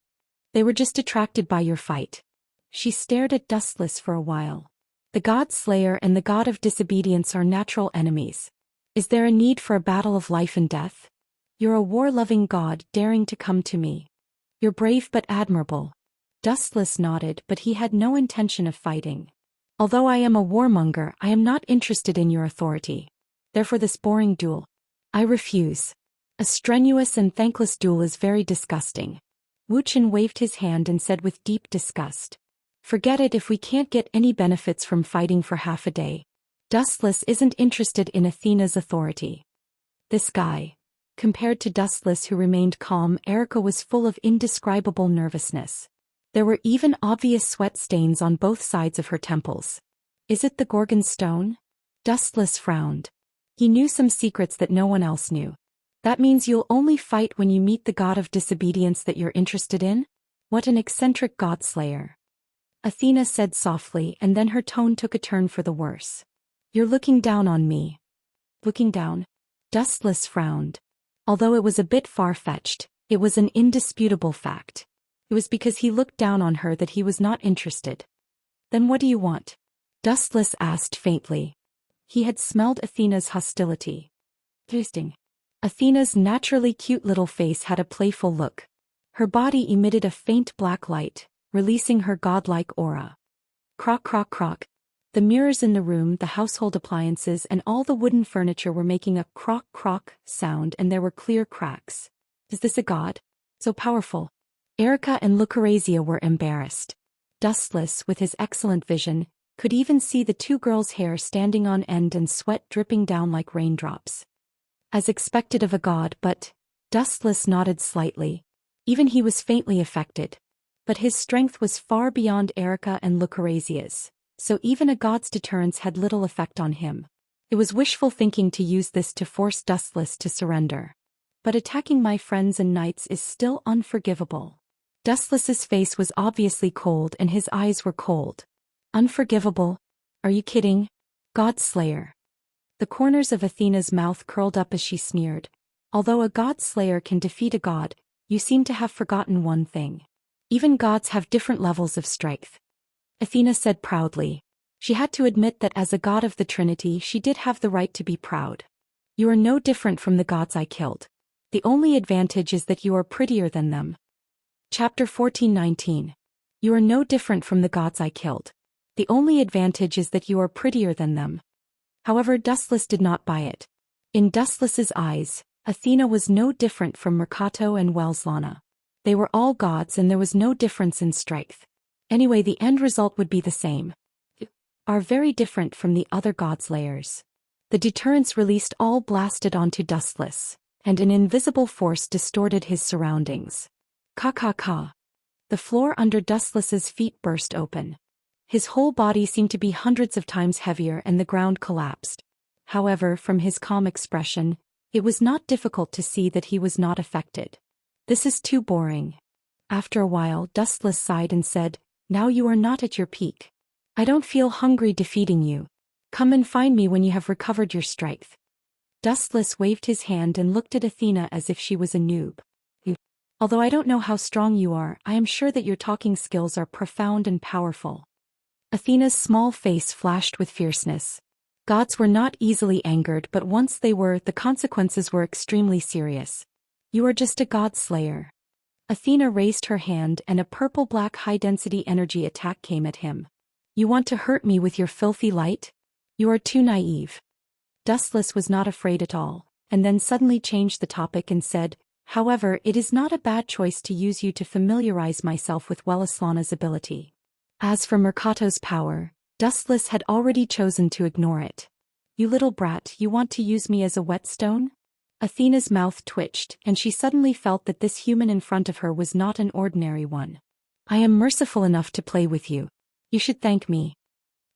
They were just attracted by your fight. She stared at Dustless for a while. The God Slayer and the God of Disobedience are natural enemies. Is there a need for a battle of life and death? You're a war-loving god daring to come to me. You're brave but admirable. Dustless nodded, but he had no intention of fighting. Although I am a warmonger, I am not interested in your authority. Therefore this boring duel. I refuse. A strenuous and thankless duel is very disgusting. Wuxian waved his hand and said with deep disgust. Forget it if we can't get any benefits from fighting for half a day. Dustless isn't interested in Athena's authority. This guy. Compared to Dustless, who remained calm, Erica was full of indescribable nervousness. There were even obvious sweat stains on both sides of her temples. Is it the Gorgon stone? Dustless frowned. He knew some secrets that no one else knew. That means you'll only fight when you meet the god of disobedience that you're interested in? What an eccentric god slayer. Athena said softly, and then her tone took a turn for the worse. You're looking down on me. Looking down? Dustless frowned. Although it was a bit far-fetched, it was an indisputable fact. It was because he looked down on her that he was not interested. Then what do you want? Dustless asked faintly. He had smelled Athena's hostility. Interesting. Athena's naturally cute little face had a playful look. Her body emitted a faint black light, releasing her godlike aura. Crock crock crock. The mirrors in the room, the household appliances, and all the wooden furniture were making a crock crock sound, and there were clear cracks. Is this a god? So powerful. Erica and Lucrezia were embarrassed. Dustless, with his excellent vision, could even see the two girls' hair standing on end and sweat dripping down like raindrops. As expected of a god, but Dustless nodded slightly. Even he was faintly affected. But his strength was far beyond Erica and Lucrezia's, so even a god's deterrence had little effect on him. It was wishful thinking to use this to force Dustless to surrender. But attacking my friends and knights is still unforgivable. Dustless's face was obviously cold and his eyes were cold. Unforgivable? Are you kidding? Godslayer. The corners of Athena's mouth curled up as she sneered. Although a godslayer can defeat a god, you seem to have forgotten one thing. Even gods have different levels of strength. Athena said proudly. She had to admit that as a god of the Trinity she did have the right to be proud. You are no different from the gods I killed. The only advantage is that you are prettier than them. Chapter 14:19. You are no different from the gods I killed. The only advantage is that you are prettier than them. However, Dustless did not buy it. In Dustless's eyes, Athena was no different from Mercato and Welslana. They were all gods and there was no difference in strength. Anyway, the end result would be the same. Are very different from the other godslayers. The deterrence released all blasted onto Dustless, and an invisible force distorted his surroundings. Ka. The floor under Dustless's feet burst open. His whole body seemed to be hundreds of times heavier and the ground collapsed. However, from his calm expression, it was not difficult to see that he was not affected. This is too boring. After a while, Dustless sighed and said, Now you are not at your peak. I don't feel hungry defeating you. Come and find me when you have recovered your strength. Dustless waved his hand and looked at Athena as if she was a noob. Although I don't know how strong you are, I am sure that your talking skills are profound and powerful. Athena's small face flashed with fierceness. Gods were not easily angered, but once they were, the consequences were extremely serious. You are just a god slayer. Athena raised her hand and a purple-black high-density energy attack came at him. You want to hurt me with your filthy light? You are too naive. Dustless was not afraid at all, and then suddenly changed the topic and said, However, it is not a bad choice to use you to familiarize myself with Welslana's ability. As for Mercato's power, Dustless had already chosen to ignore it. You little brat, you want to use me as a whetstone? Athena's mouth twitched, and she suddenly felt that this human in front of her was not an ordinary one. I am merciful enough to play with you. You should thank me.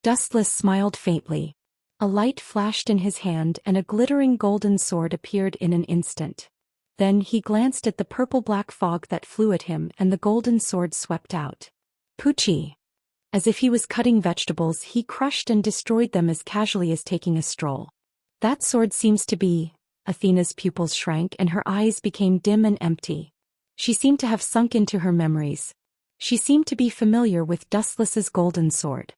Dustless smiled faintly. A light flashed in his hand and a glittering golden sword appeared in an instant. Then he glanced at the purple-black fog that flew at him and the golden sword swept out. Poochie. As if he was cutting vegetables, he crushed and destroyed them as casually as taking a stroll. That sword seems to be... Athena's pupils shrank and her eyes became dim and empty. She seemed to have sunk into her memories. She seemed to be familiar with Dustless's golden sword.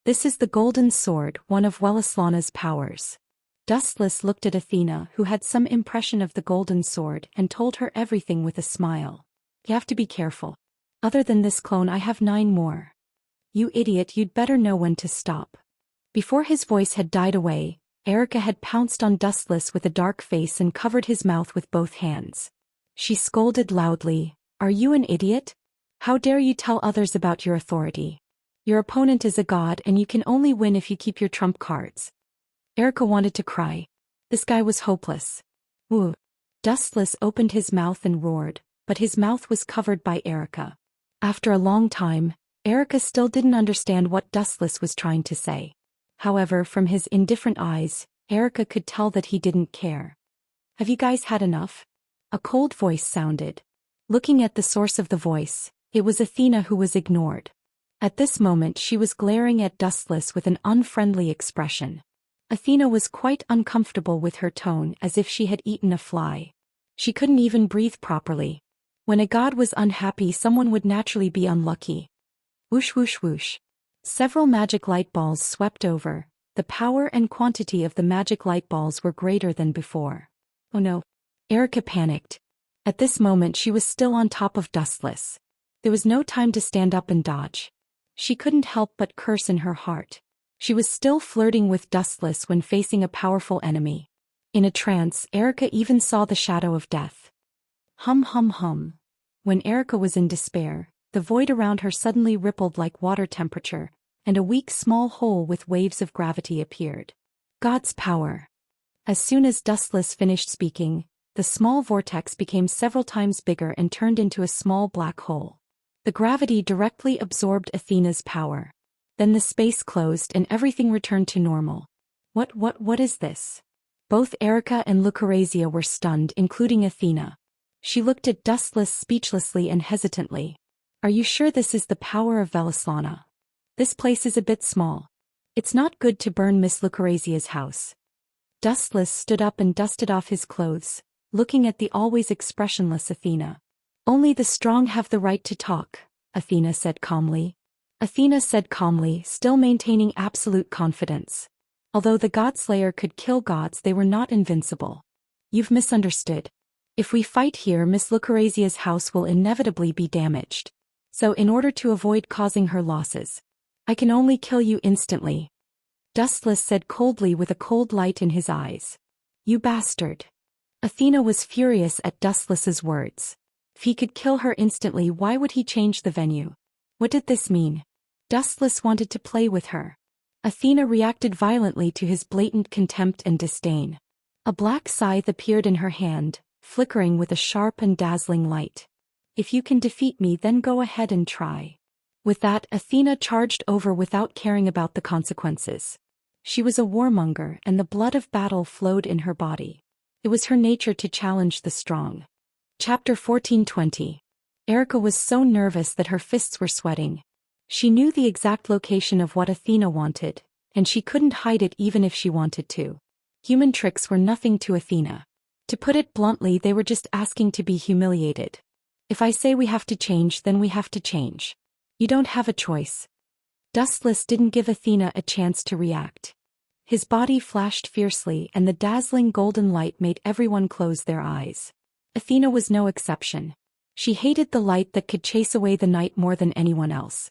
This is the golden sword, one of Welslana's powers. Dustless looked at Athena, who had some impression of the golden sword, and told her everything with a smile. You have to be careful. Other than this clone, I have 9 more. You idiot, you'd better know when to stop. Before his voice had died away, Erica had pounced on Dustless with a dark face and covered his mouth with both hands. She scolded loudly, Are you an idiot? How dare you tell others about your authority? Your opponent is a god and you can only win if you keep your trump cards. Erica wanted to cry. This guy was hopeless. Woo. Dustless opened his mouth and roared, but his mouth was covered by Erica. After a long time, Erica still didn't understand what Dustless was trying to say. However, from his indifferent eyes, Erica could tell that he didn't care. Have you guys had enough? A cold voice sounded. Looking at the source of the voice, it was Athena who was ignored. At this moment she was glaring at Dustless with an unfriendly expression. Athena was quite uncomfortable with her tone, as if she had eaten a fly. She couldn't even breathe properly. When a god was unhappy, someone would naturally be unlucky. Whoosh whoosh whoosh. Several magic light balls swept over. The power and quantity of the magic light balls were greater than before. Oh no. Erica panicked. At this moment she was still on top of Dustless. There was no time to stand up and dodge. She couldn't help but curse in her heart. She was still flirting with Dustless when facing a powerful enemy. In a trance, Erica even saw the shadow of death. Hum hum hum. When Erica was in despair, the void around her suddenly rippled like water temperature, and a weak small hole with waves of gravity appeared. God's power. As soon as Dustless finished speaking, the small vortex became several times bigger and turned into a small black hole. The gravity directly absorbed Athena's power. Then the space closed and everything returned to normal. What is this? Both Erica and Lucrezia were stunned, including Athena. She looked at Dustless speechlessly and hesitantly. Are you sure this is the power of Velaslana? This place is a bit small. It's not good to burn Miss Lucrezia's house. Dustless stood up and dusted off his clothes, looking at the always expressionless Athena. Only the strong have the right to talk, Athena said calmly. Athena said calmly, still maintaining absolute confidence. Although the Godslayer could kill gods, they were not invincible. You've misunderstood. If we fight here, Miss Lucrezia's house will inevitably be damaged. So in order to avoid causing her losses, I can only kill you instantly. Dustless said coldly with a cold light in his eyes. You bastard. Athena was furious at Dustless's words. If he could kill her instantly, why would he change the venue? What did this mean? Dustless wanted to play with her. Athena reacted violently to his blatant contempt and disdain. A black scythe appeared in her hand, flickering with a sharp and dazzling light. If you can defeat me, then go ahead and try. With that, Athena charged over without caring about the consequences. She was a warmonger, and the blood of battle flowed in her body. It was her nature to challenge the strong. Chapter 14:20. Erica was so nervous that her fists were sweating. She knew the exact location of what Athena wanted, and she couldn't hide it even if she wanted to. Human tricks were nothing to Athena. To put it bluntly, they were just asking to be humiliated. If I say we have to change, then we have to change. You don't have a choice. Dustless didn't give Athena a chance to react. His body flashed fiercely, and the dazzling golden light made everyone close their eyes. Athena was no exception. She hated the light that could chase away the night more than anyone else.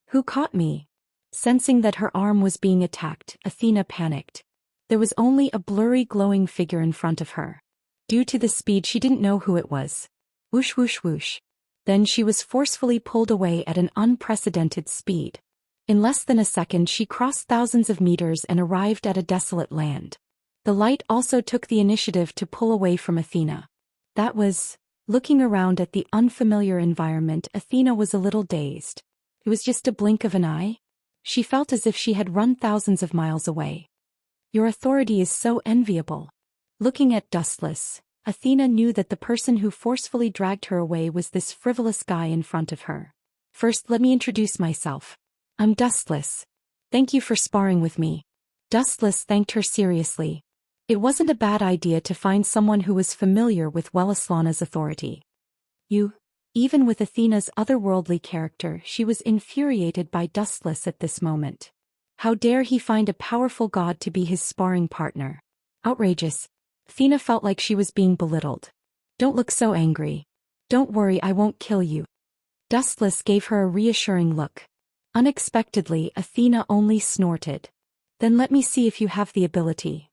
Who caught me? Sensing that her arm was being attacked, Athena panicked. There was only a blurry glowing figure in front of her. Due to the speed, she didn't know who it was. Whoosh whoosh whoosh. Then she was forcefully pulled away at an unprecedented speed. In less than a second she crossed thousands of meters and arrived at a desolate land. The light also took the initiative to pull away from Athena. That was... Looking around at the unfamiliar environment, Athena was a little dazed. It was just a blink of an eye. She felt as if she had run thousands of miles away. Your authority is so enviable. Looking at Dustless, Athena knew that the person who forcefully dragged her away was this frivolous guy in front of her. First, let me introduce myself. I'm Dustless. Thank you for sparring with me. Dustless thanked her seriously. It wasn't a bad idea to find someone who was familiar with Velaslana's authority. Even with Athena's otherworldly character, she was infuriated by Dustless at this moment. How dare he find a powerful god to be his sparring partner? Outrageous. Athena felt like she was being belittled. Don't look so angry. Don't worry, I won't kill you. Dustless gave her a reassuring look. Unexpectedly, Athena only snorted. Then let me see if you have the ability.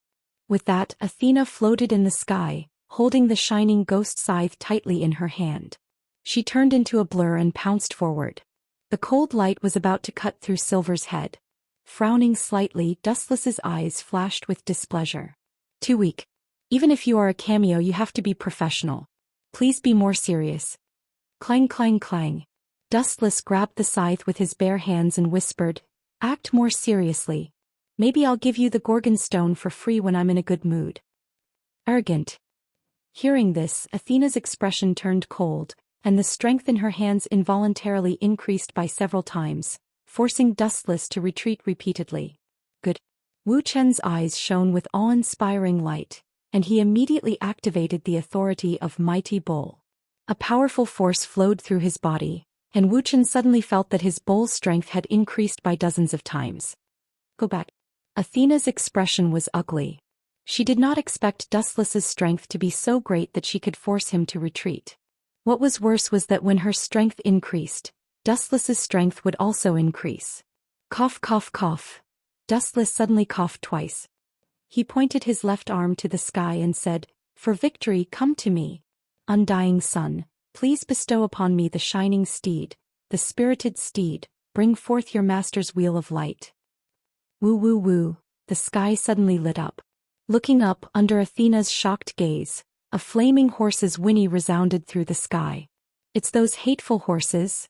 With that, Athena floated in the sky, holding the shining ghost scythe tightly in her hand. She turned into a blur and pounced forward. The cold light was about to cut through Silver's head. Frowning slightly, Dustless's eyes flashed with displeasure. Too weak. Even if you are a cameo, you have to be professional. Please be more serious. Clang clang clang. Dustless grabbed the scythe with his bare hands and whispered, Act more seriously. Maybe I'll give you the Gorgon Stone for free when I'm in a good mood. Arrogant. Hearing this, Athena's expression turned cold, and the strength in her hands involuntarily increased by several times, forcing Dustless to retreat repeatedly. Good. Wu Chen's eyes shone with awe-inspiring light, and he immediately activated the authority of Mighty Bull. A powerful force flowed through his body, and Wu Chen suddenly felt that his bull's strength had increased by dozens of times. Go back. Athena's expression was ugly. She did not expect Dustless's strength to be so great that she could force him to retreat. What was worse was that when her strength increased, Dustless's strength would also increase. Cough, cough, cough. Dustless suddenly coughed twice. He pointed his left arm to the sky and said, "For victory, come to me. Undying sun, please bestow upon me the shining steed, the spirited steed, bring forth your master's wheel of light." Woo woo woo, the sky suddenly lit up. Looking up under Athena's shocked gaze, a flaming horse's whinny resounded through the sky. "It's those hateful horses,"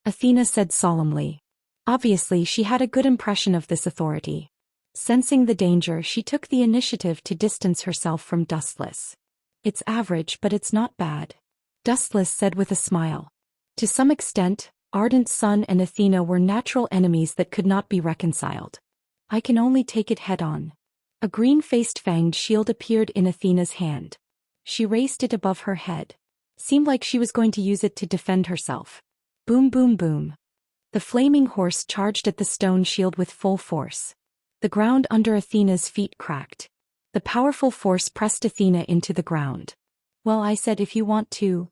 Athena said solemnly. Obviously she had a good impression of this authority. Sensing the danger, she took the initiative to distance herself from Dustless. "It's average, but it's not bad," Dustless said with a smile. To some extent, Ardent Sun and Athena were natural enemies that could not be reconciled. "I can only take it head-on." A green-faced fanged shield appeared in Athena's hand. She raised it above her head. Seemed like she was going to use it to defend herself. Boom boom boom. The flaming horse charged at the stone shield with full force. The ground under Athena's feet cracked. The powerful force pressed Athena into the ground. "Well, I said if you want to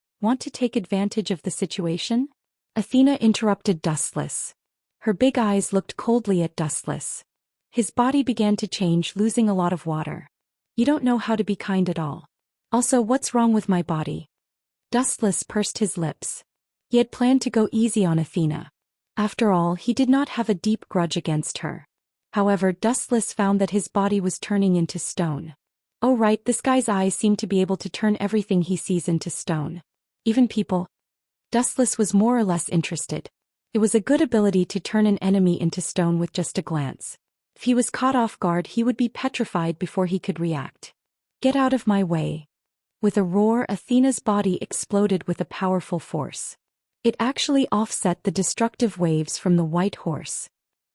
take advantage of the situation?" Athena interrupted Dustless. Her big eyes looked coldly at Dustless. His body began to change, losing a lot of water. "You don't know how to be kind at all. Also, what's wrong with my body?" Dustless pursed his lips. He had planned to go easy on Athena. After all, he did not have a deep grudge against her. However, Dustless found that his body was turning into stone. Oh right, this guy's eyes seem to be able to turn everything he sees into stone. Even people. Dustless was more or less interested. It was a good ability to turn an enemy into stone with just a glance. If he was caught off guard, he would be petrified before he could react. "Get out of my way." With a roar, Athena's body exploded with a powerful force. It actually offset the destructive waves from the white horse.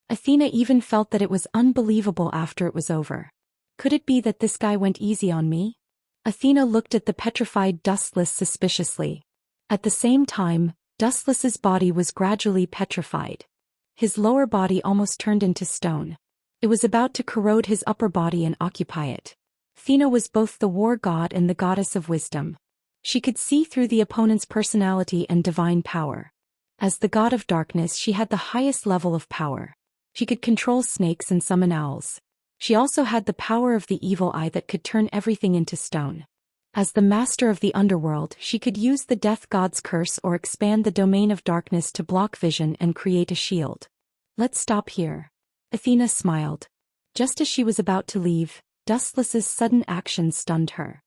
Athena even felt that it was unbelievable after it was over. Could it be that this guy went easy on me? Athena looked at the petrified Dustless suspiciously. At the same time, Dustless's body was gradually petrified. His lower body almost turned into stone. It was about to corrode his upper body and occupy it. Athena was both the war god and the goddess of wisdom. She could see through the opponent's personality and divine power. As the god of darkness, she had the highest level of power. She could control snakes and summon owls. She also had the power of the evil eye that could turn everything into stone. As the master of the underworld, she could use the death god's curse or expand the domain of darkness to block vision and create a shield. "Let's stop here." Athena smiled. Just as she was about to leave, Dustless's sudden action stunned her.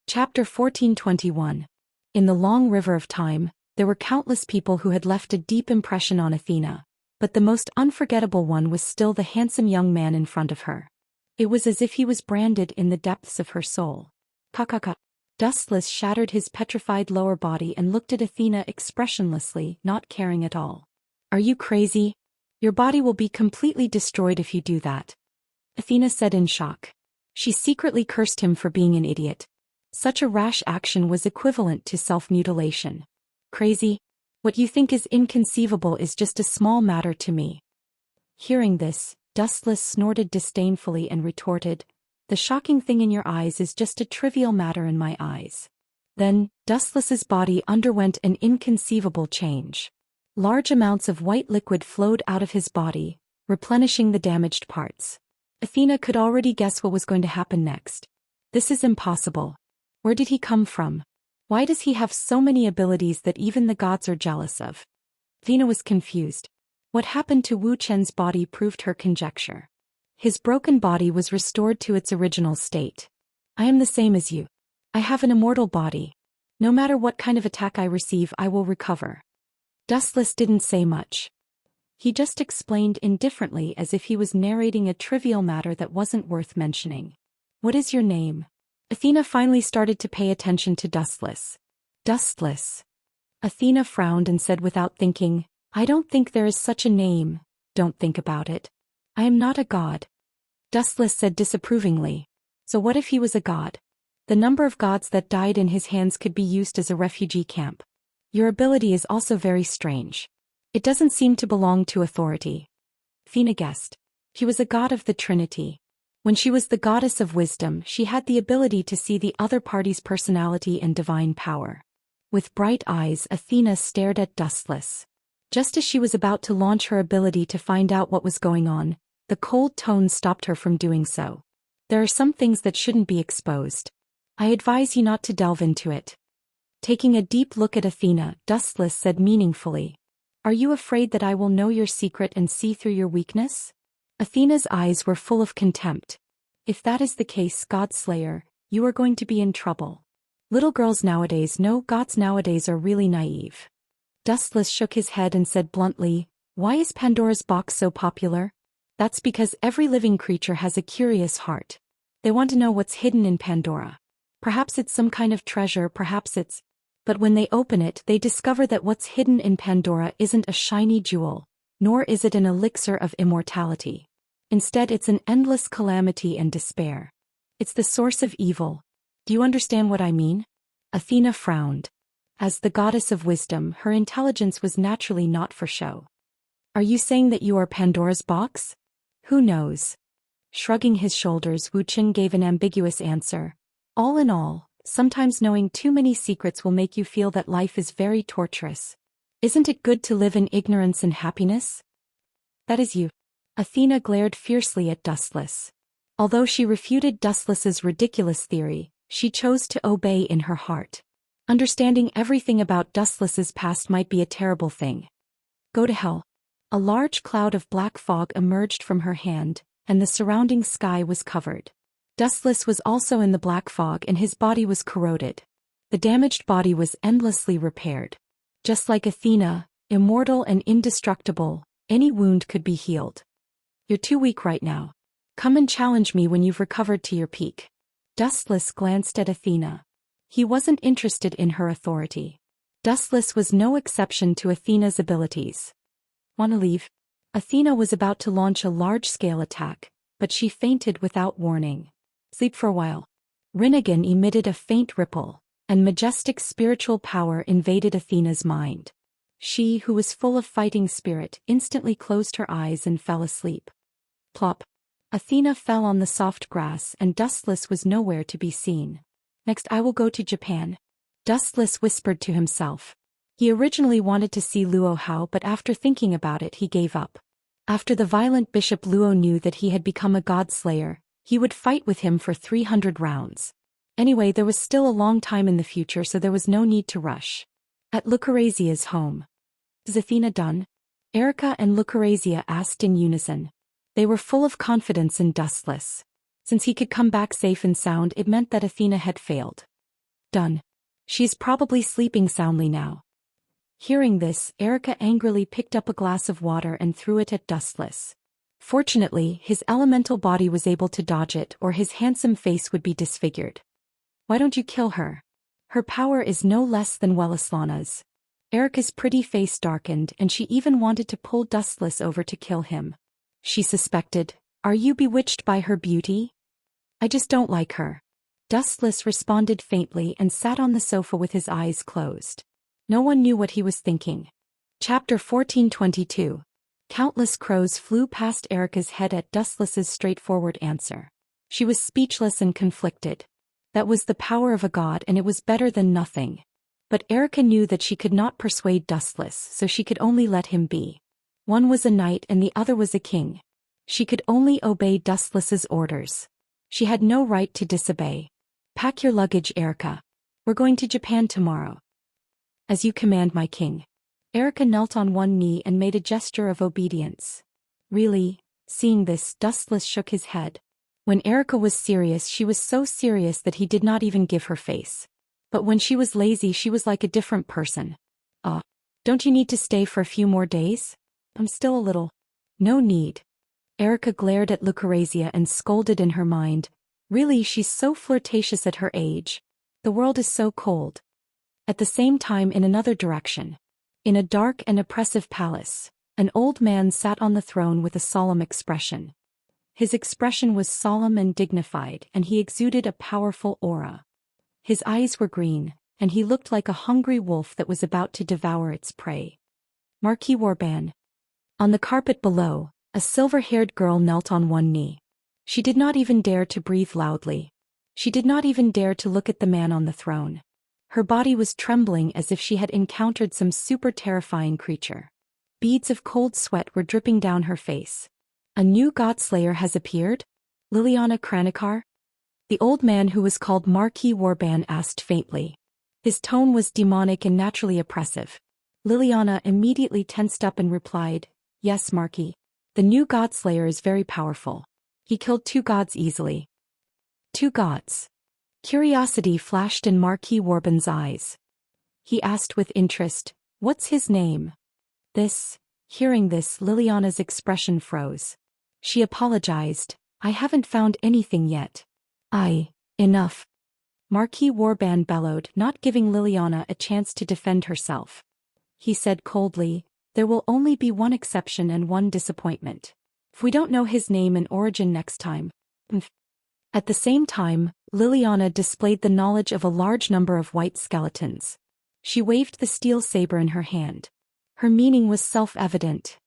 Chapter 1421. In the long river of time, there were countless people who had left a deep impression on Athena, but the most unforgettable one was still the handsome young man in front of her. It was as if he was branded in the depths of her soul. Kakaka. Dustless shattered his petrified lower body and looked at Athena expressionlessly, not caring at all. "Are you crazy? Your body will be completely destroyed if you do that," Athena said in shock. She secretly cursed him for being an idiot. Such a rash action was equivalent to self-mutilation. "Crazy? What you think is inconceivable is just a small matter to me." Hearing this, Dustless snorted disdainfully and retorted, "The shocking thing in your eyes is just a trivial matter in my eyes." Then, Dustless's body underwent an inconceivable change. Large amounts of white liquid flowed out of his body, replenishing the damaged parts. Athena could already guess what was going to happen next. This is impossible. Where did he come from? Why does he have so many abilities that even the gods are jealous of? Athena was confused. What happened to Wu Chen's body proved her conjecture. His broken body was restored to its original state. "I am the same as you. I have an immortal body. No matter what kind of attack I receive, I will recover." Dustless didn't say much. He just explained indifferently as if he was narrating a trivial matter that wasn't worth mentioning. "What is your name?" Athena finally started to pay attention to Dustless. "Dustless." Athena frowned and said without thinking, "I don't think there is such a name. don't think about it. I am not a god. Dustless said disapprovingly. So what if he was a god? The number of gods that died in his hands could be used as a refugee camp. Your ability is also very strange. It doesn't seem to belong to authority. Athena guessed. He was a god of the Trinity. When she was the goddess of wisdom, she had the ability to see the other party's personality and divine power. With bright eyes, Athena stared at Dustless. Just as she was about to launch her ability to find out what was going on, the cold tone stopped her from doing so. There are some things that shouldn't be exposed. I advise you not to delve into it. Taking a deep look at Athena, Dustless said meaningfully. Are you afraid that I will know your secret and see through your weakness? Athena's eyes were full of contempt. If that is the case, Godslayer, you are going to be in trouble. Little girls nowadays know gods nowadays are really naive. Dustless shook his head and said bluntly, why is Pandora's box so popular? That's because every living creature has a curious heart. They want to know what's hidden in Pandora. Perhaps it's some kind of treasure, perhaps it's... But when they open it, they discover that what's hidden in Pandora isn't a shiny jewel, nor is it an elixir of immortality. Instead, it's an endless calamity and despair. It's the source of evil. Do you understand what I mean? Athena frowned. As the goddess of wisdom, her intelligence was naturally not for show. Are you saying that you are Pandora's box? Who knows? Shrugging his shoulders, Wuxia gave an ambiguous answer. All in all, sometimes knowing too many secrets will make you feel that life is very torturous. Isn't it good to live in ignorance and happiness? That is you. Athena glared fiercely at Dustless. Although she refuted Dustless's ridiculous theory, she chose to obey in her heart. Understanding everything about Dustless's past might be a terrible thing. Go to hell. A large cloud of black fog emerged from her hand, and the surrounding sky was covered. Dustless was also in the black fog and his body was corroded. The damaged body was endlessly repaired. Just like Athena, immortal and indestructible, any wound could be healed. You're too weak right now. Come and challenge me when you've recovered to your peak. Dustless glanced at Athena. He wasn't interested in her authority. Dustless was no exception to Athena's abilities. Want to leave? Athena was about to launch a large-scale attack, but she fainted without warning. Sleep for a while. Rinnegan emitted a faint ripple, and majestic spiritual power invaded Athena's mind. She, who was full of fighting spirit, instantly closed her eyes and fell asleep. Plop. Athena fell on the soft grass and Dustless was nowhere to be seen. Next I will go to Japan. Dustless whispered to himself. He originally wanted to see Luo Hao, but after thinking about it he gave up. After the violent Bishop Luo knew that he had become a godslayer, he would fight with him for 300 rounds. Anyway, there was still a long time in the future, so there was no need to rush. At Lucrezia's home. Is Athena done? Erica and Lucrezia asked in unison. They were full of confidence in Dustless. Since he could come back safe and sound, it meant that Athena had failed. Done. She's probably sleeping soundly now. Hearing this, Erica angrily picked up a glass of water and threw it at Dustless. Fortunately, his elemental body was able to dodge it, or his handsome face would be disfigured. Why don't you kill her? Her power is no less than Welaslana's. Erica's pretty face darkened and she even wanted to pull Dustless over to kill him. She suspected, are you bewitched by her beauty? I just don't like her. Dustless responded faintly and sat on the sofa with his eyes closed. No one knew what he was thinking. Chapter 1422. Countless crows flew past Erica's head at Dustless's straightforward answer. She was speechless and conflicted. That was the power of a god and it was better than nothing. But Erica knew that she could not persuade Dustless, so she could only let him be. One was a knight and the other was a king. She could only obey Dustless's orders. She had no right to disobey. Pack your luggage, Erica. We're going to Japan tomorrow. As you command, my king. Erica knelt on one knee and made a gesture of obedience. Really? Seeing this, Dustless shook his head. When Erica was serious, she was so serious that he did not even give her face. But when she was lazy, she was like a different person. Don't you need to stay for a few more days? I'm still a little... No need. Erica glared at Lucrezia and scolded in her mind. Really, she's so flirtatious at her age. The world is so cold. At the same time, in another direction. In a dark and oppressive palace, An old man sat on the throne with a solemn expression. His expression was solemn and dignified, and he exuded a powerful aura. His eyes were green, and he looked like a hungry wolf that was about to devour its prey. Marquis Warban. On the carpet below, a silver-haired girl knelt on one knee. She did not even dare to breathe loudly. She did not even dare to look at the man on the throne. Her body was trembling as if she had encountered some super terrifying creature. Beads of cold sweat were dripping down her face. A new godslayer has appeared? Liliana Kranikar? The old man who was called Marquis Warban asked faintly. His tone was demonic and naturally oppressive. Liliana immediately tensed up and replied, "Yes, Marquis. The new godslayer is very powerful. He killed 2 gods easily." 2 gods. Curiosity flashed in Marquis Warban's eyes. He asked with interest, "What's his name?" Hearing this, Liliana's expression froze. She apologized, "I haven't found anything yet." Enough. Marquis Warban bellowed, not giving Liliana a chance to defend herself. He said coldly, "There will only be one exception and one disappointment. If we don't know his name and origin next time." At the same time, Liliana displayed the knowledge of a large number of white skeletons. She waved the steel saber in her hand. Her meaning was self-evident.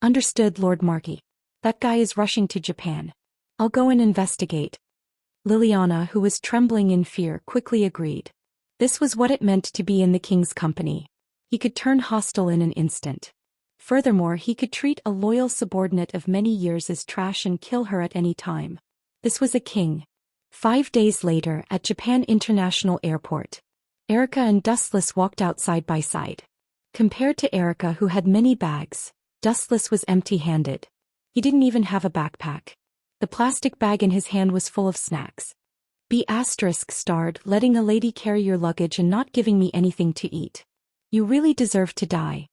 "Understood, Lord Marquis. That guy is rushing to Japan. I'll go and investigate." Liliana, who was trembling in fear, quickly agreed. This was what it meant to be in the king's company. He could turn hostile in an instant. Furthermore, he could treat a loyal subordinate of many years as trash and kill her at any time. This was a king. 5 days later, at Japan International Airport, Erica and Dustless walked out side by side. Compared to Erica, who had many bags, Dustless was empty-handed. He didn't even have a backpack. The plastic bag in his hand was full of snacks. ***, letting a lady carry your luggage and not giving me anything to eat. You really deserve to die."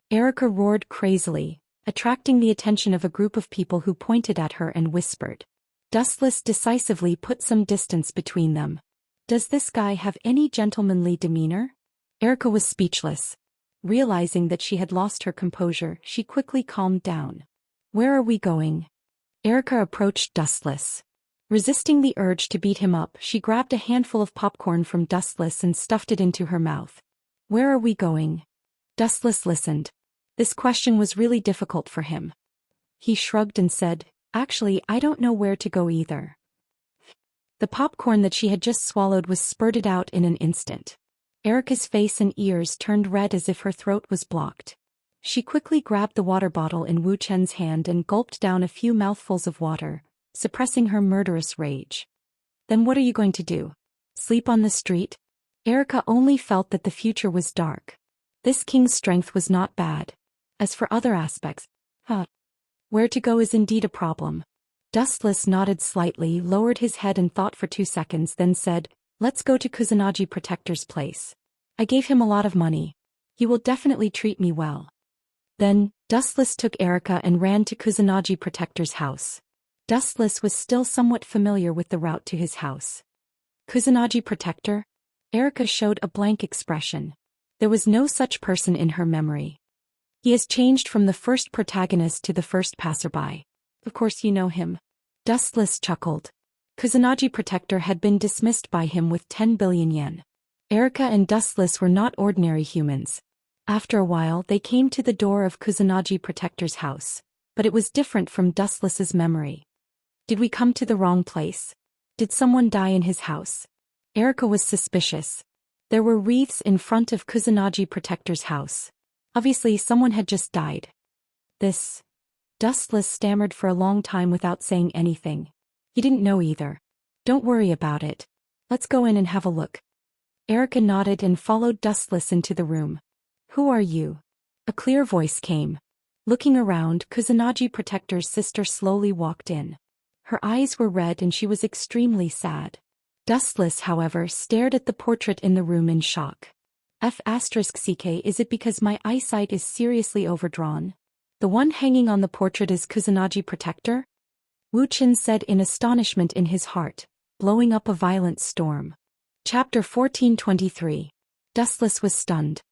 Erica roared crazily, attracting the attention of a group of people who pointed at her and whispered. Dustless decisively put some distance between them. "Does this guy have any gentlemanly demeanor?" Erica was speechless. Realizing that she had lost her composure, she quickly calmed down. "Where are we going?" Erica approached Dustless. Resisting the urge to beat him up, she grabbed a handful of popcorn from Dustless and stuffed it into her mouth. "Where are we going?" Dustless listened. This question was really difficult for him. He shrugged and said, "Actually, I don't know where to go either." The popcorn that she had just swallowed was spurted out in an instant. Erica's face and ears turned red as if her throat was blocked. She quickly grabbed the water bottle in Wu Chen's hand and gulped down a few mouthfuls of water, suppressing her murderous rage. "Then what are you going to do? Sleep on the street?" Erica only felt that the future was dark. This king's strength was not bad. As for other aspects, where to go is indeed a problem. Dustless nodded slightly, lowered his head and thought for 2 seconds, then said, "Let's go to Kusanagi Protector's place. I gave him a lot of money. He will definitely treat me well." Then, Dustless took Erica and ran to Kusanagi Protector's house. Dustless was still somewhat familiar with the route to his house. Kusanagi Protector? Erica showed a blank expression. There was no such person in her memory. He has changed from the first protagonist to the first passerby. Of course you know him. Dustless chuckled. Kusanagi Protector had been dismissed by him with 10 billion yen. Erica and Dustless were not ordinary humans. After a while they came to the door of Kusanagi Protector's house, but it was different from Dustless's memory. Did we come to the wrong place? Did someone die in his house? Erica was suspicious. There were wreaths in front of Kusanagi Protector's house. Obviously someone had just died. Dustless stammered for a long time without saying anything. He didn't know either. Don't worry about it. Let's go in and have a look. Erica nodded and followed Dustless into the room. Who are you? A clear voice came. Looking around, Kusanagi Protector's sister slowly walked in. Her eyes were red and she was extremely sad. Dustless, however, stared at the portrait in the room in shock. F***ck, is it because my eyesight is seriously overdrawn? The one hanging on the portrait is Kusanagi Protector? Wu Chen said in astonishment in his heart, blowing up a violent storm. Chapter 1423. Dustless was stunned.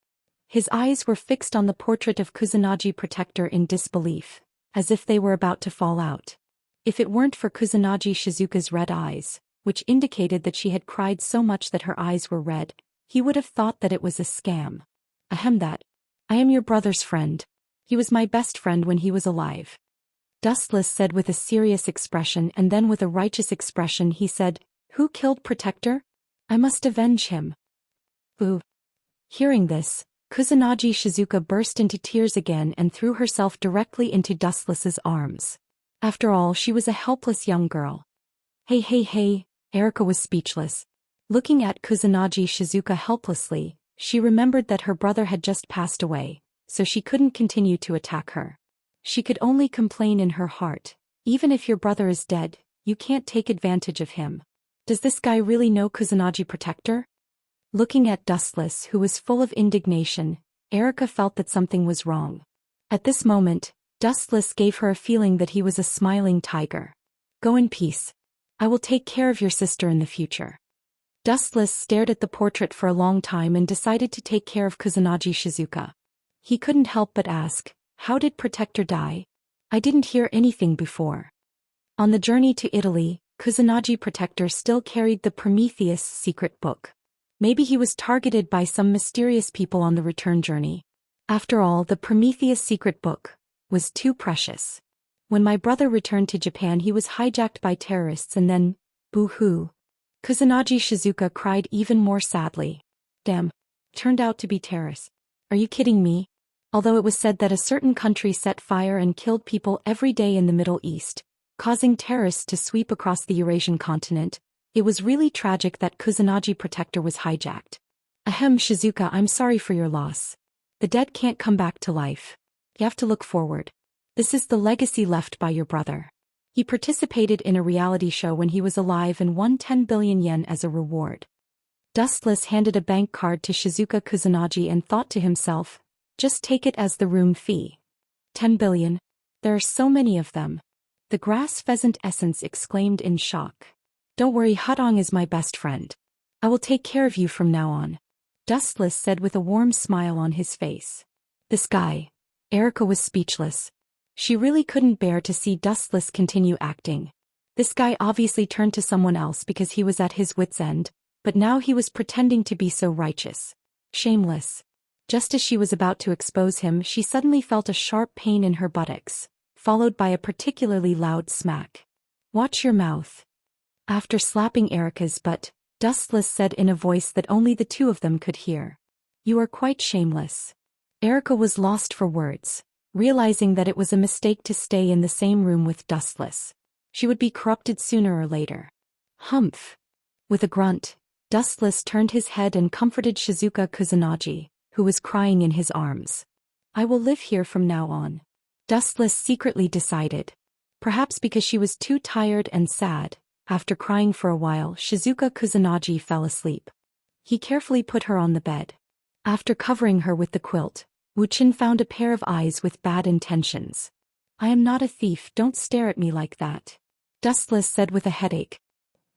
His eyes were fixed on the portrait of Kusanagi Protector in disbelief, as if they were about to fall out. If it weren't for Kusanagi Shizuka's red eyes, which indicated that she had cried so much that her eyes were red, he would have thought that it was a scam. Ahem, that. I am your brother's friend. He was my best friend when he was alive. Dustless said with a serious expression, and then with a righteous expression he said, Who killed Protector? I must avenge him. Boo. Hearing this, Kusanagi Shizuka burst into tears again and threw herself directly into Dustless's arms. After all, she was a helpless young girl. Hey, Erika was speechless. Looking at Kusanagi Shizuka helplessly, she remembered that her brother had just passed away, so she couldn't continue to attack her. She could only complain in her heart, even if your brother is dead, you can't take advantage of him. Does this guy really know Kusanagi Protector? Looking at Dustless, who was full of indignation, Erika felt that something was wrong. At this moment, Dustless gave her a feeling that he was a smiling tiger. Go in peace. I will take care of your sister in the future. Dustless stared at the portrait for a long time and decided to take care of Kusanagi Shizuka. He couldn't help but ask, How did Protector die? I didn't hear anything before. On the journey to Italy, Kusanagi Protector still carried the Prometheus secret book. Maybe he was targeted by some mysterious people on the return journey. After all, the Prometheus secret book was too precious. When my brother returned to Japan, he was hijacked by terrorists and then, boo-hoo. Kusanagi Shizuka cried even more sadly. Damn. Turned out to be terrorists. Are you kidding me? Although it was said that a certain country set fire and killed people every day in the Middle East, causing terrorists to sweep across the Eurasian continent, it was really tragic that Kusanagi Protector was hijacked. Ahem, Shizuka, I'm sorry for your loss. The dead can't come back to life. You have to look forward. This is the legacy left by your brother. He participated in a reality show when he was alive and won 10 billion yen as a reward. Dustless handed a bank card to Shizuka Kusanagi and thought to himself, just take it as the room fee. 10 billion? There are so many of them. The grass pheasant essence exclaimed in shock. Don't worry, Hutong is my best friend. I will take care of you from now on. Dustless said with a warm smile on his face. This guy. Erika was speechless. She really couldn't bear to see Dustless continue acting. This guy obviously turned to someone else because he was at his wit's end, but now he was pretending to be so righteous. Shameless. Just as she was about to expose him, she suddenly felt a sharp pain in her buttocks, followed by a particularly loud smack. Watch your mouth. After slapping Erika's butt, Dustless said in a voice that only the two of them could hear. You are quite shameless. Erika was lost for words, realizing that it was a mistake to stay in the same room with Dustless. She would be corrupted sooner or later. Humph. With a grunt, Dustless turned his head and comforted Shizuka Kusanagi, who was crying in his arms. I will live here from now on. Dustless secretly decided. Perhaps because she was too tired and sad, after crying for a while, Shizuka Kusanagi fell asleep. He carefully put her on the bed. After covering her with the quilt, Wuxia found a pair of eyes with bad intentions. I am not a thief, don't stare at me like that. Dustless said with a headache.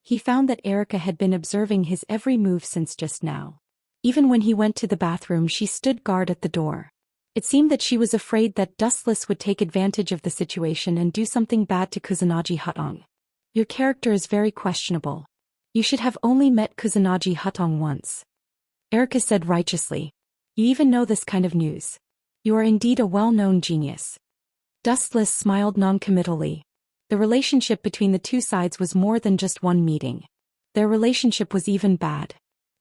He found that Erika had been observing his every move since just now. Even when he went to the bathroom, she stood guard at the door. It seemed that she was afraid that Dustless would take advantage of the situation and do something bad to Kusanagi Hutong. Your character is very questionable. You should have only met Kusanagi Hutong once. Erika said righteously. You even know this kind of news. You are indeed a well-known genius. Dustless smiled non-committally. The relationship between the two sides was more than just one meeting. Their relationship was even bad.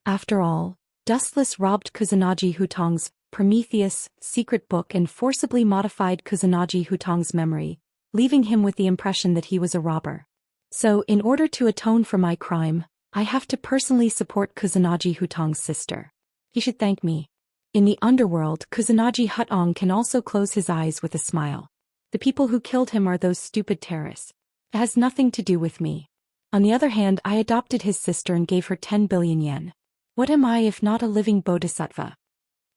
After all, Dustless robbed Kusanagi Hutong's Prometheus secret book and forcibly modified Kusanagi Hutong's memory, leaving him with the impression that he was a robber. So, in order to atone for my crime, I have to personally support Kusanagi Hutong's sister. He should thank me. In the underworld, Kusanagi Hutong can also close his eyes with a smile. The people who killed him are those stupid terrorists. It has nothing to do with me. On the other hand, I adopted his sister and gave her 10 billion yen. What am I if not a living bodhisattva?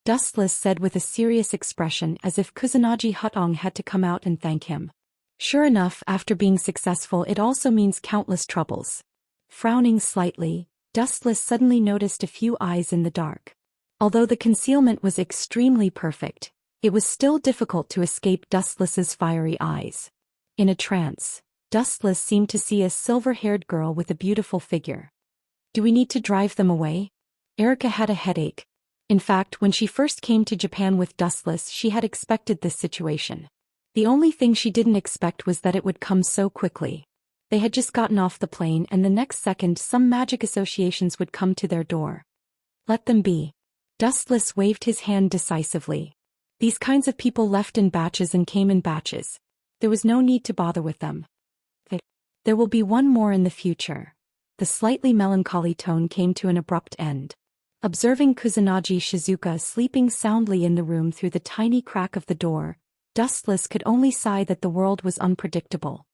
Dustless said with a serious expression, as if Kusanagi Hutong had to come out and thank him. Sure enough, after being successful, it also means countless troubles. Frowning slightly, Dustless suddenly noticed a few eyes in the dark. Although the concealment was extremely perfect, it was still difficult to escape Dustless's fiery eyes. In a trance, Dustless seemed to see a silver-haired girl with a beautiful figure. Do we need to drive them away? Erica had a headache. In fact, when she first came to Japan with Dustless, she had expected this situation. The only thing she didn't expect was that it would come so quickly. They had just gotten off the plane and the next second some magic associations would come to their door. Let them be. Dustless waved his hand decisively. These kinds of people left in batches and came in batches. There was no need to bother with them. There will be one more in the future. The slightly melancholy tone came to an abrupt end. Observing Kusanagi Shizuka sleeping soundly in the room through the tiny crack of the door, Dustless could only sigh that the world was unpredictable.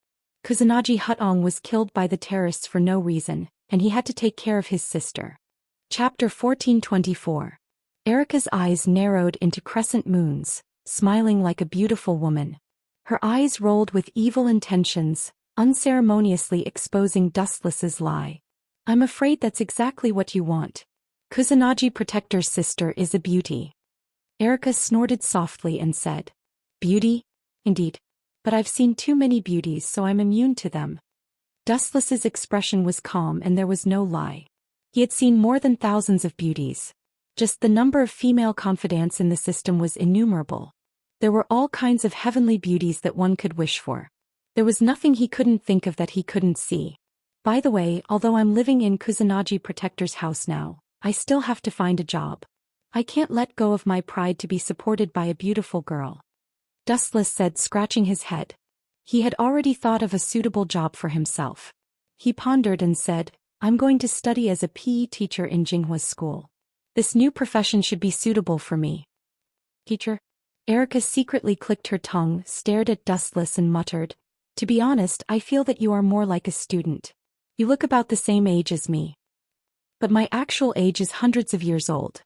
Kusanagi Hutong was killed by the terrorists for no reason, and he had to take care of his sister. Chapter 1424. Erica's eyes narrowed into crescent moons, smiling like a beautiful woman. Her eyes rolled with evil intentions, unceremoniously exposing Dustless's lie. I'm afraid that's exactly what you want. Kusanagi Protector's sister is a beauty. Erica snorted softly and said, Beauty? Indeed. But I've seen too many beauties, so I'm immune to them. Dustless's expression was calm and there was no lie. He had seen more than thousands of beauties. Just the number of female confidants in the system was innumerable. There were all kinds of heavenly beauties that one could wish for. There was nothing he couldn't think of that he couldn't see. By the way, although I'm living in Kusanagi Protector's house now, I still have to find a job. I can't let go of my pride to be supported by a beautiful girl. Dustless said, scratching his head. He had already thought of a suitable job for himself. He pondered and said, I'm going to study as a PE teacher in Jinghua's school. This new profession should be suitable for me. Teacher? Erica secretly clicked her tongue, stared at Dustless and muttered, To be honest, I feel that you are more like a student. You look about the same age as me. But my actual age is hundreds of years old.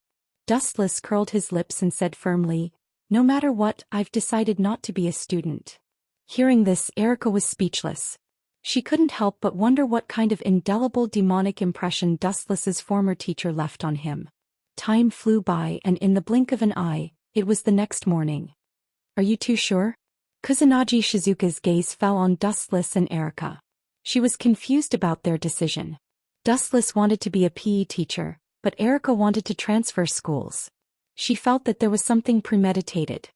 Dustless curled his lips and said firmly, No matter what, I've decided not to be a student. Hearing this, Erica was speechless. She couldn't help but wonder what kind of indelible demonic impression Dustless's former teacher left on him. Time flew by and in the blink of an eye, it was the next morning. Are you too sure? Kusanagi Shizuka's gaze fell on Dustless and Erica. She was confused about their decision. Dustless wanted to be a PE teacher, but Erica wanted to transfer schools. She felt that there was something premeditated.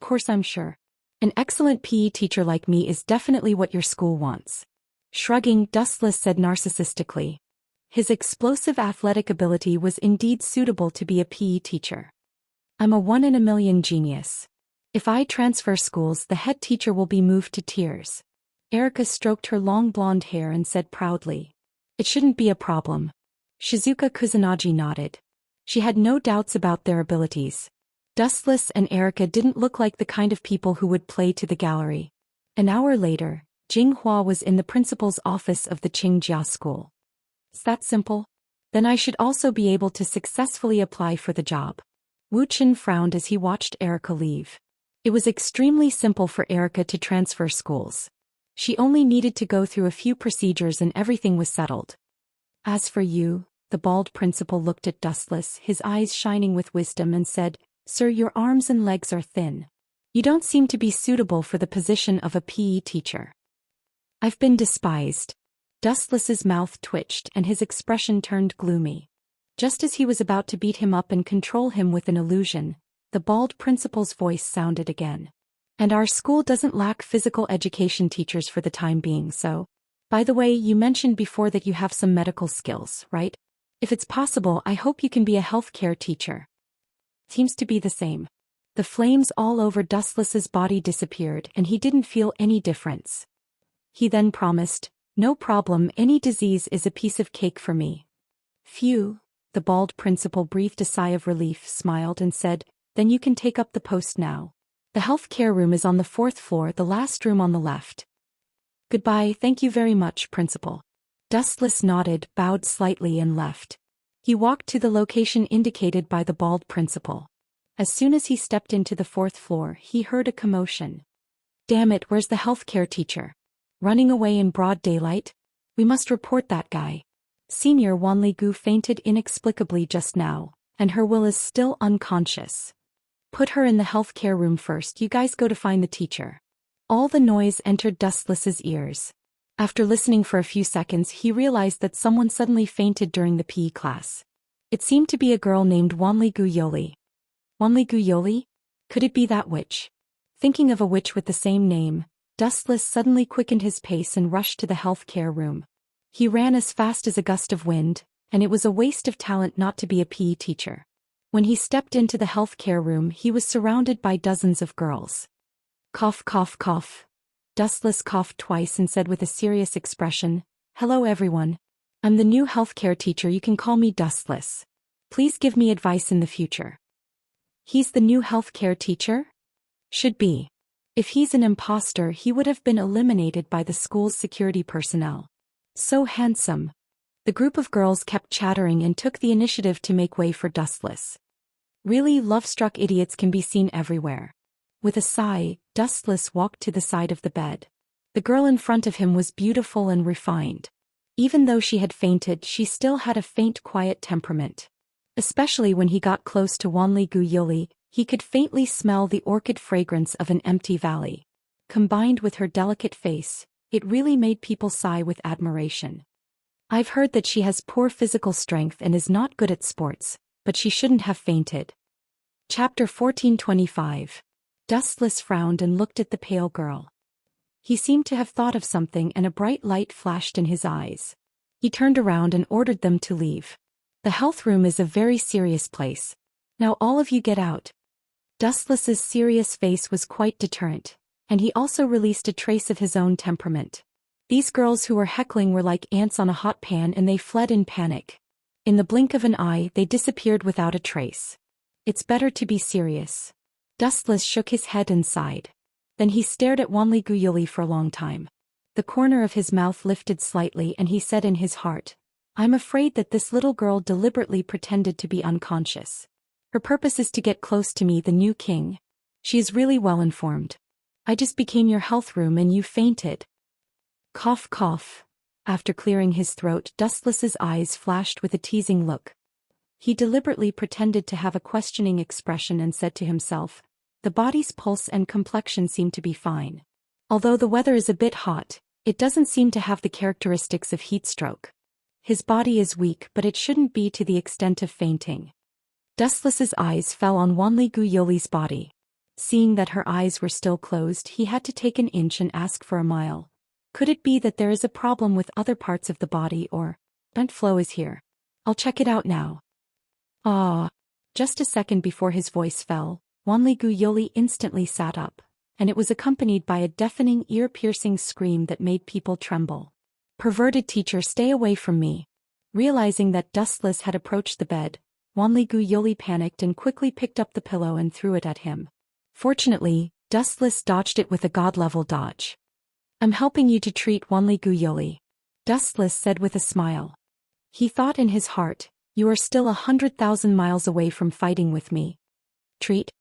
Of course I'm sure. An excellent PE teacher like me is definitely what your school wants. Shrugging, Dustless said narcissistically. His explosive athletic ability was indeed suitable to be a PE teacher. I'm a 1 in a million genius. If I transfer schools, the head teacher will be moved to tears. Erica stroked her long blonde hair and said proudly. It shouldn't be a problem. Shizuka Kusanagi nodded. She had no doubts about their abilities. Dustless and Erica didn't look like the kind of people who would play to the gallery. An hour later, Jinghua was in the principal's office of the Qingjia school. Is that simple? Then I should also be able to successfully apply for the job. Wu Chen frowned as he watched Erica leave. It was extremely simple for Erica to transfer schools. She only needed to go through a few procedures and everything was settled. As for you, the bald principal looked at Dustless, his eyes shining with wisdom, and said, Sir, your arms and legs are thin. You don't seem to be suitable for the position of a PE teacher. I've been despised. Dustless's mouth twitched and his expression turned gloomy. Just as he was about to beat him up and control him with an illusion, the bald principal's voice sounded again. And our school doesn't lack physical education teachers for the time being, so. By the way, you mentioned before that you have some medical skills, right? If it's possible, I hope you can be a healthcare teacher. Seems to be the same. The flames all over Dustless's body disappeared and he didn't feel any difference. He then promised, No problem, any disease is a piece of cake for me. Phew, the bald principal breathed a sigh of relief, smiled and said, Then you can take up the post now. The healthcare room is on the 4th floor, the last room on the left. Goodbye, thank you very much, principal. Dustless nodded, bowed slightly and left. He walked to the location indicated by the bald principal. As soon as he stepped into the 4th floor, he heard a commotion. Damn it, where's the healthcare teacher? Running away in broad daylight? We must report that guy. Senior Wanli Gu fainted inexplicably just now, and her will is still unconscious. Put her in the healthcare room first, you guys go to find the teacher. All the noise entered Dustless's ears. After listening for a few seconds, he realized that someone suddenly fainted during the PE class. It seemed to be a girl named Wanli Guyoli. Wanli Guyoli? Could it be that witch? Thinking of a witch with the same name, Dustless suddenly quickened his pace and rushed to the healthcare room. He ran as fast as a gust of wind, and it was a waste of talent not to be a PE teacher. When he stepped into the healthcare room, he was surrounded by dozens of girls. Cough, cough, cough. Dustless coughed twice and said with a serious expression, "Hello everyone. I'm the new healthcare teacher, you can call me Dustless. Please give me advice in the future." He's the new healthcare teacher? Should be. If he's an imposter, he would have been eliminated by the school's security personnel. So handsome. The group of girls kept chattering and took the initiative to make way for Dustless. Really, love-struck idiots can be seen everywhere. With a sigh, Dustless walked to the side of the bed. The girl in front of him was beautiful and refined. Even though she had fainted, she still had a faint, quiet temperament. Especially when he got close to Wanli Guyoli, he could faintly smell the orchid fragrance of an empty valley. Combined with her delicate face, it really made people sigh with admiration. I've heard that she has poor physical strength and is not good at sports, but she shouldn't have fainted. Chapter 1425. Dustless frowned and looked at the pale girl. He seemed to have thought of something and a bright light flashed in his eyes. He turned around and ordered them to leave. The health room is a very serious place. Now all of you get out. Dustless's serious face was quite deterrent, and he also released a trace of his own temperament. These girls who were heckling were like ants on a hot pan and they fled in panic. In the blink of an eye, they disappeared without a trace. It's better to be serious. Dustless shook his head and sighed. Then he stared at Wanli Guyoli for a long time. The corner of his mouth lifted slightly and he said in his heart, "I'm afraid that this little girl deliberately pretended to be unconscious. Her purpose is to get close to me, the new king. She is really well informed. I just became your health room and you fainted." Cough, cough. After clearing his throat, Dustless's eyes flashed with a teasing look. He deliberately pretended to have a questioning expression and said to himself, "The body's pulse and complexion seem to be fine. Although the weather is a bit hot, it doesn't seem to have the characteristics of heat stroke. His body is weak, but it shouldn't be to the extent of fainting." Dustless's eyes fell on Wanli Guyoli's body. Seeing that her eyes were still closed, he had to take an inch and ask for a mile. Could it be that there is a problem with other parts of the body, or blood flow is here? I'll check it out now. Ah. Just a second before his voice fell, Wanli Guyoli instantly sat up, and it was accompanied by a deafening, ear-piercing scream that made people tremble. "Perverted teacher, stay away from me." Realizing that Dustless had approached the bed, Wanli Guyoli panicked and quickly picked up the pillow and threw it at him. Fortunately, Dustless dodged it with a god-level dodge. "I'm helping you to treat Wanli Guyoli," Dustless said with a smile. He thought in his heart, "You are still 100,000 miles away from fighting with me." Treat?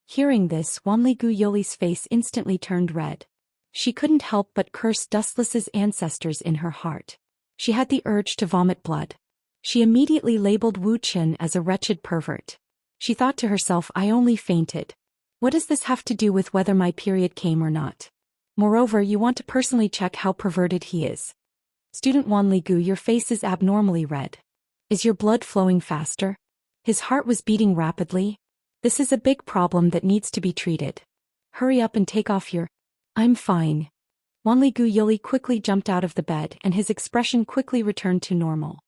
Hearing this, Wanli Guyoli's face instantly turned red. She couldn't help but curse Dustless's ancestors in her heart. She had the urge to vomit blood. She immediately labeled Wuxia as a wretched pervert. She thought to herself, "I only fainted. What does this have to do with whether my period came or not? Moreover, you want to personally check how perverted he is. Student Wanli Gu, your face is abnormally red. Is your blood flowing faster?" His heart was beating rapidly. "This is a big problem that needs to be treated. Hurry up and take off your—" "I'm fine." Wanli Guyoli quickly jumped out of the bed and his expression quickly returned to normal.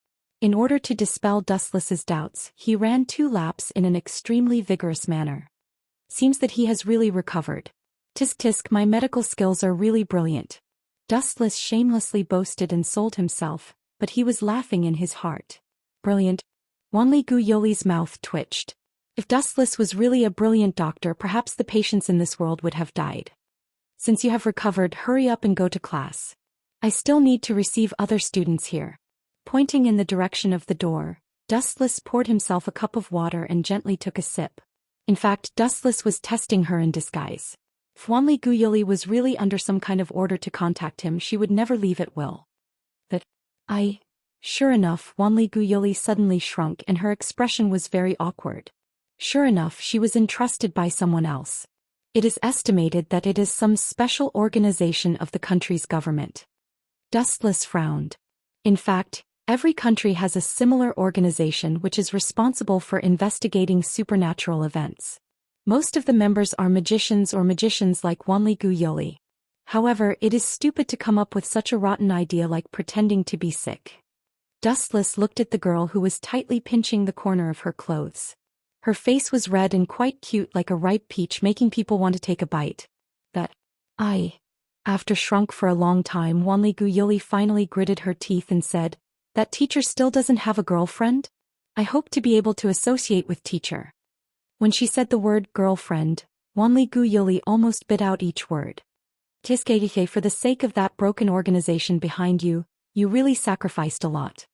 In order to dispel Dustless's doubts, he ran 2 laps in an extremely vigorous manner. "Seems that he has really recovered. Tisk tisk, my medical skills are really brilliant." Dustless shamelessly boasted and sold himself, but he was laughing in his heart. "Brilliant?" Wanli Guyoli's mouth twitched. If Dustless was really a brilliant doctor, perhaps the patients in this world would have died. "Since you have recovered, hurry up and go to class. I still need to receive other students here." Pointing in the direction of the door, Dustless poured himself a cup of water and gently took a sip. In fact, Dustless was testing her in disguise. If Wanli Guyoli was really under some kind of order to contact him, she would never leave at will. "But Sure enough, Wanli Guyuli suddenly shrunk and her expression was very awkward. Sure enough, she was entrusted by someone else. It is estimated that it is some special organization of the country's government. Dustless frowned. In fact, every country has a similar organization which is responsible for investigating supernatural events. Most of the members are magicians or magicians like Wanli Guyuli. However, it is stupid to come up with such a rotten idea like pretending to be sick. Dustless looked at the girl who was tightly pinching the corner of her clothes. Her face was red and quite cute like a ripe peach, making people want to take a bite. After shrunk for a long time, Wanli Guyuli finally gritted her teeth and said, "That teacher still doesn't have a girlfriend? I hope to be able to associate with teacher." When she said the word girlfriend, Wanli Guyuli almost bit out each word. "Tiskeihe, for the sake of that broken organization behind you, you really sacrificed a lot."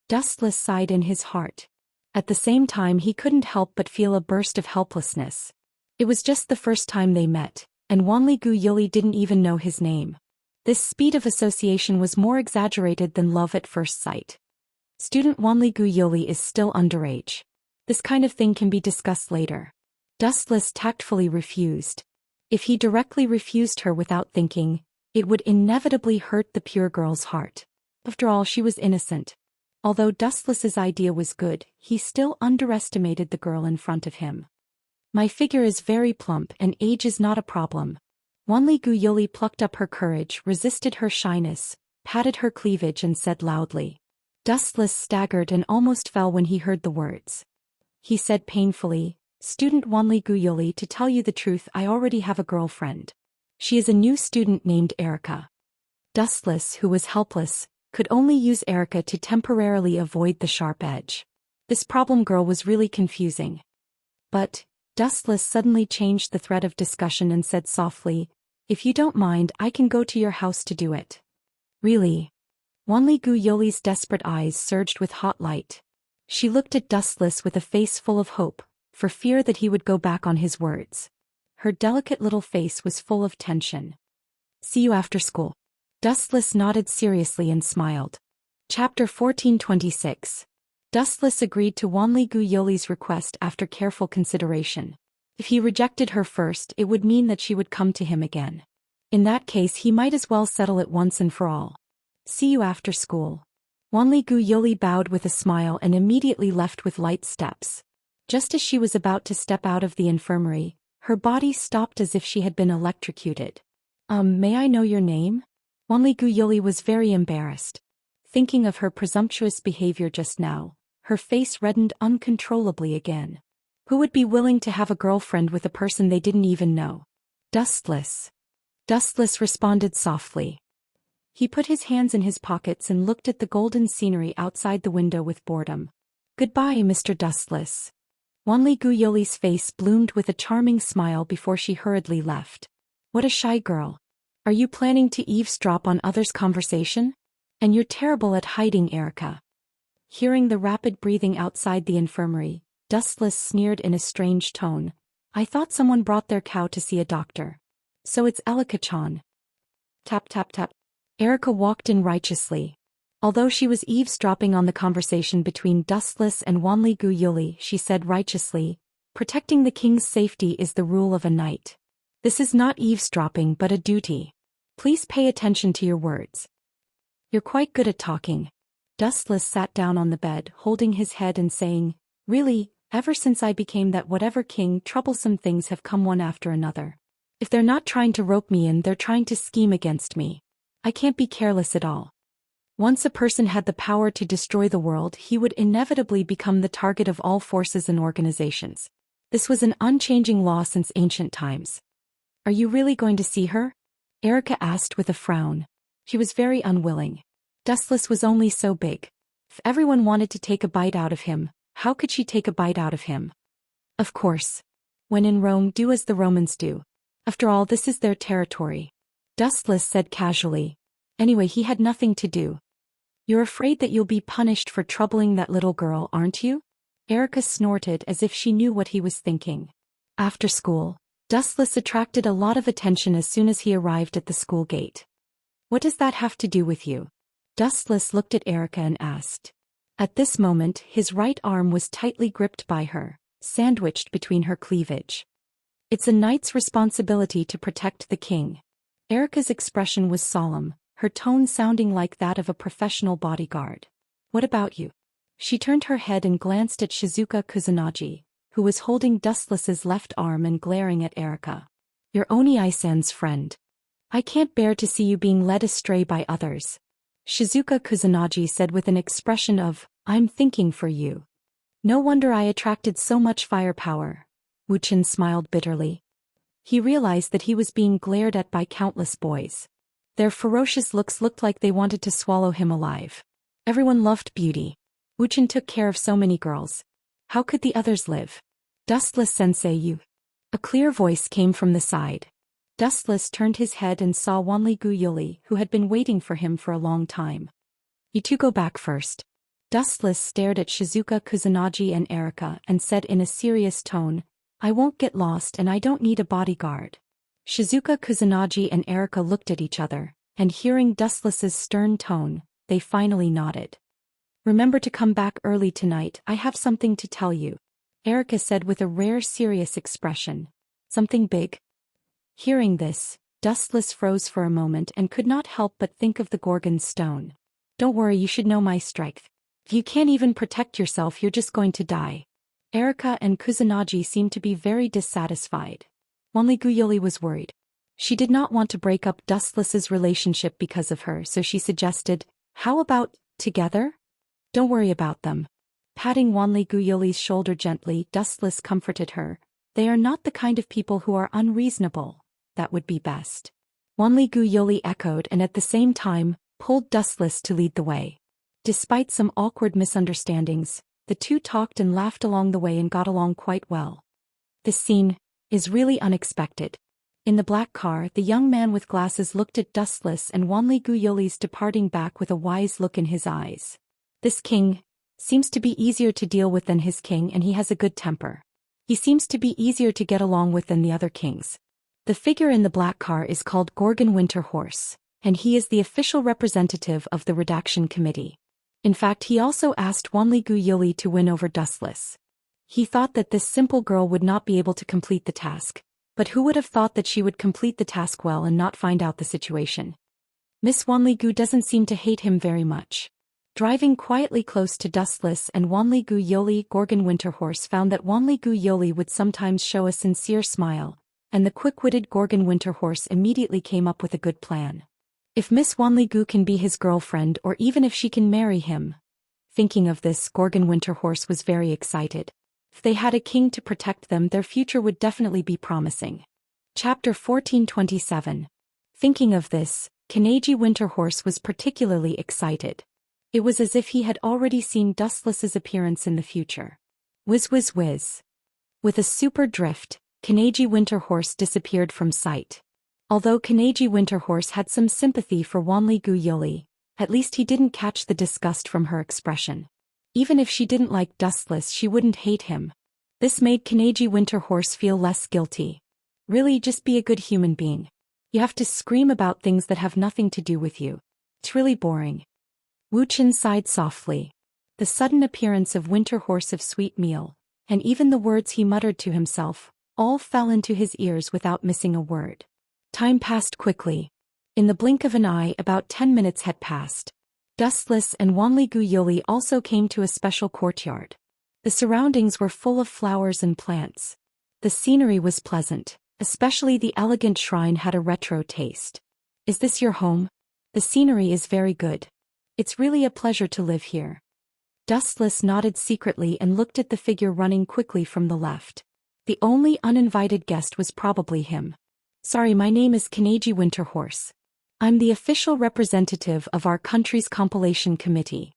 Dustless sighed in his heart. At the same time he couldn't help but feel a burst of helplessness. It was just the first time they met, and Wanli Guyuli didn't even know his name. This speed of association was more exaggerated than love at first sight. Student Wanli Guyuli is still underage. This kind of thing can be discussed later. Dustless tactfully refused. If he directly refused her without thinking, it would inevitably hurt the pure girl's heart. After all, she was innocent. Although Dustless's idea was good, he still underestimated the girl in front of him. "My figure is very plump and age is not a problem." Wanli Guyuli plucked up her courage, resisted her shyness, patted her cleavage and said loudly. Dustless staggered and almost fell when he heard the words. He said painfully, "Student Wanli Guyuli, to tell you the truth, I already have a girlfriend. She is a new student named Erica." Dustless, who was helpless, could only use Erica to temporarily avoid the sharp edge. This problem girl was really confusing. But Dustless suddenly changed the thread of discussion and said softly, "If you don't mind, I can go to your house to do it." "Really?" Wanli Guyuli's desperate eyes surged with hot light. She looked at Dustless with a face full of hope, for fear that he would go back on his words. Her delicate little face was full of tension. "See you after school." Dustless nodded seriously and smiled. Chapter 1426. Dustless agreed to Wanli Guyuli's request after careful consideration. If he rejected her first, it would mean that she would come to him again. In that case, he might as well settle it once and for all. "See you after school." Wanli Guyuli bowed with a smile and immediately left with light steps. Just as she was about to step out of the infirmary, her body stopped as if she had been electrocuted. May I know your name?" Wanli Guyuli was very embarrassed. Thinking of her presumptuous behavior just now, her face reddened uncontrollably again. Who would be willing to have a girlfriend with a person they didn't even know? Dustless. Dustless responded softly. He put his hands in his pockets and looked at the golden scenery outside the window with boredom. "Goodbye, Mr. Dustless." Wanli Guyuli's face bloomed with a charming smile before she hurriedly left. "What a shy girl. Are you planning to eavesdrop on others' conversation? And you're terrible at hiding, Erica." Hearing the rapid breathing outside the infirmary, Dustless sneered in a strange tone. "I thought someone brought their cow to see a doctor. So it's Elika-chan." Tap tap tap. Erica walked in righteously. Although she was eavesdropping on the conversation between Dustless and Wanli Guyuli, she said righteously, "Protecting the king's safety is the rule of a knight. This is not eavesdropping but a duty. Please pay attention to your words." "You're quite good at talking." Dustless sat down on the bed, holding his head and saying, "Really, ever since I became that whatever king, troublesome things have come one after another. If they're not trying to rope me in, they're trying to scheme against me. I can't be careless at all." Once a person had the power to destroy the world, he would inevitably become the target of all forces and organizations. This was an unchanging law since ancient times. "Are you really going to see her?" Erica asked with a frown. She was very unwilling. Dustless was only so big. If everyone wanted to take a bite out of him, how could she take a bite out of him? Of course. When in Rome, do as the Romans do. After all, this is their territory. Dustless said casually. Anyway, he had nothing to do. "You're afraid that you'll be punished for troubling that little girl, aren't you?" Erica snorted as if she knew what he was thinking. After school, Dustless attracted a lot of attention as soon as he arrived at the school gate. "What does that have to do with you?" Dustless looked at Erica and asked. At this moment, his right arm was tightly gripped by her, sandwiched between her cleavage. It's a knight's responsibility to protect the king. Erica's expression was solemn, her tone sounding like that of a professional bodyguard. What about you? She turned her head and glanced at Shizuka Kusanagi, who was holding Dustless's left arm and glaring at Erica. You're Oni-san's friend. I can't bear to see you being led astray by others. Shizuka Kusanagi said with an expression of, I'm thinking for you. No wonder I attracted so much firepower. Wuxian smiled bitterly. He realized that he was being glared at by countless boys. Their ferocious looks looked like they wanted to swallow him alive. Everyone loved beauty. Wuxian took care of so many girls. How could the others live? Dustless sensei, you. A clear voice came from the side. Dustless turned his head and saw Wanli-gu Yuli, who had been waiting for him for a long time. You two go back first. Dustless stared at Shizuka Kusanagi and Erica and said in a serious tone, I won't get lost and I don't need a bodyguard. Shizuka Kusanagi and Erica looked at each other, and hearing Dustless's stern tone, they finally nodded. Remember to come back early tonight, I have something to tell you. Erica said with a rare serious expression. Something big? Hearing this, Dustless froze for a moment and could not help but think of the Gorgon's stone. Don't worry, you should know my strength. If you can't even protect yourself, you're just going to die. Erica and Kusanagi seemed to be very dissatisfied. Wanli-gu Yuli was worried. She did not want to break up Dustless's relationship because of her, so she suggested, how about, together? Don't worry about them. Patting Wanli-gu Yuli's shoulder gently, Dustless comforted her. They are not the kind of people who are unreasonable. That would be best. Wanli-gu Yuli echoed and at the same time, pulled Dustless to lead the way. Despite some awkward misunderstandings, the two talked and laughed along the way and got along quite well. This scene is really unexpected. In the black car, the young man with glasses looked at Dustless and Wanli-gu Yuli's departing back with a wise look in his eyes. This king seems to be easier to deal with than his king, and he has a good temper. He seems to be easier to get along with than the other kings. The figure in the black car is called Gorgon Winterhorse, and he is the official representative of the redaction committee. In fact, he also asked Wanli-gu Yuli to win over Dustless. He thought that this simple girl would not be able to complete the task, but who would have thought that she would complete the task well and not find out the situation? Miss Wanli-gu doesn't seem to hate him very much. Driving quietly close to Dustless and Wanli-gu Yuli, Gorgon Winterhorse found that Wanli-gu Yuli would sometimes show a sincere smile, and the quick-witted Gorgon Winterhorse immediately came up with a good plan. If Miss Wanli-gu can be his girlfriend or even if she can marry him. Thinking of this, Gorgon Winterhorse was very excited. If they had a king to protect them, their future would definitely be promising. Chapter 1427. Thinking of this, Kanegi Winterhorse was particularly excited. It was as if he had already seen Dustless's appearance in the future. Whiz whiz whiz. With a super drift, Kanegi Winterhorse disappeared from sight. Although Kanegi Winterhorse had some sympathy for Wanli-gu Yuli, at least he didn't catch the disgust from her expression. Even if she didn't like Dustless, she wouldn't hate him. This made Kanegi Winterhorse feel less guilty. Really, just be a good human being. You have to scream about things that have nothing to do with you. It's really boring. Wuxian sighed softly. The sudden appearance of Winterhorse of sweet meal, and even the words he muttered to himself, all fell into his ears without missing a word. Time passed quickly. In the blink of an eye, about 10 minutes had passed. Dustless and Wanli-gu Yuli also came to a special courtyard. The surroundings were full of flowers and plants. The scenery was pleasant, especially the elegant shrine had a retro taste. Is this your home? The scenery is very good. It's really a pleasure to live here. Dustless nodded secretly and looked at the figure running quickly from the left. The only uninvited guest was probably him. Sorry, my name is Kanegi Winterhorse. I'm the official representative of our country's compilation committee.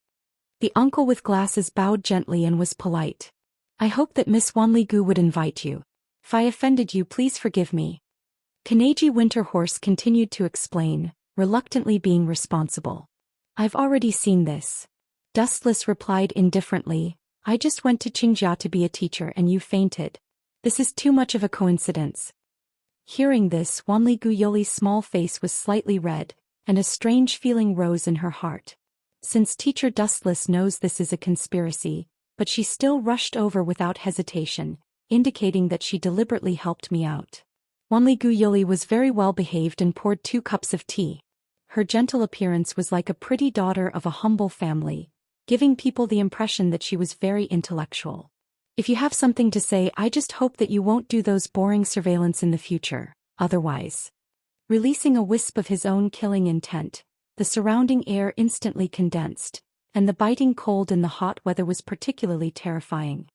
The uncle with glasses bowed gently and was polite. I hope that Miss Wanli-gu would invite you. If I offended you, please forgive me. Kanegi Winterhorse continued to explain, reluctantly being responsible. I've already seen this. Dustless replied indifferently, I just went to Xianxia to be a teacher and you fainted. This is too much of a coincidence. Hearing this, Wanli-gu Yuli's small face was slightly red, and a strange feeling rose in her heart. since Teacher Dustless knows this is a conspiracy, but she still rushed over without hesitation, indicating that she deliberately helped me out. Wanli Guyoli was very well behaved and poured 2 cups of tea. Her gentle appearance was like a pretty daughter of a humble family, giving people the impression that she was very intellectual. If you have something to say, I just hope that you won't do those boring surveillance in the future, otherwise. Releasing a wisp of his own killing intent, the surrounding air instantly condensed, and the biting cold in the hot weather was particularly terrifying.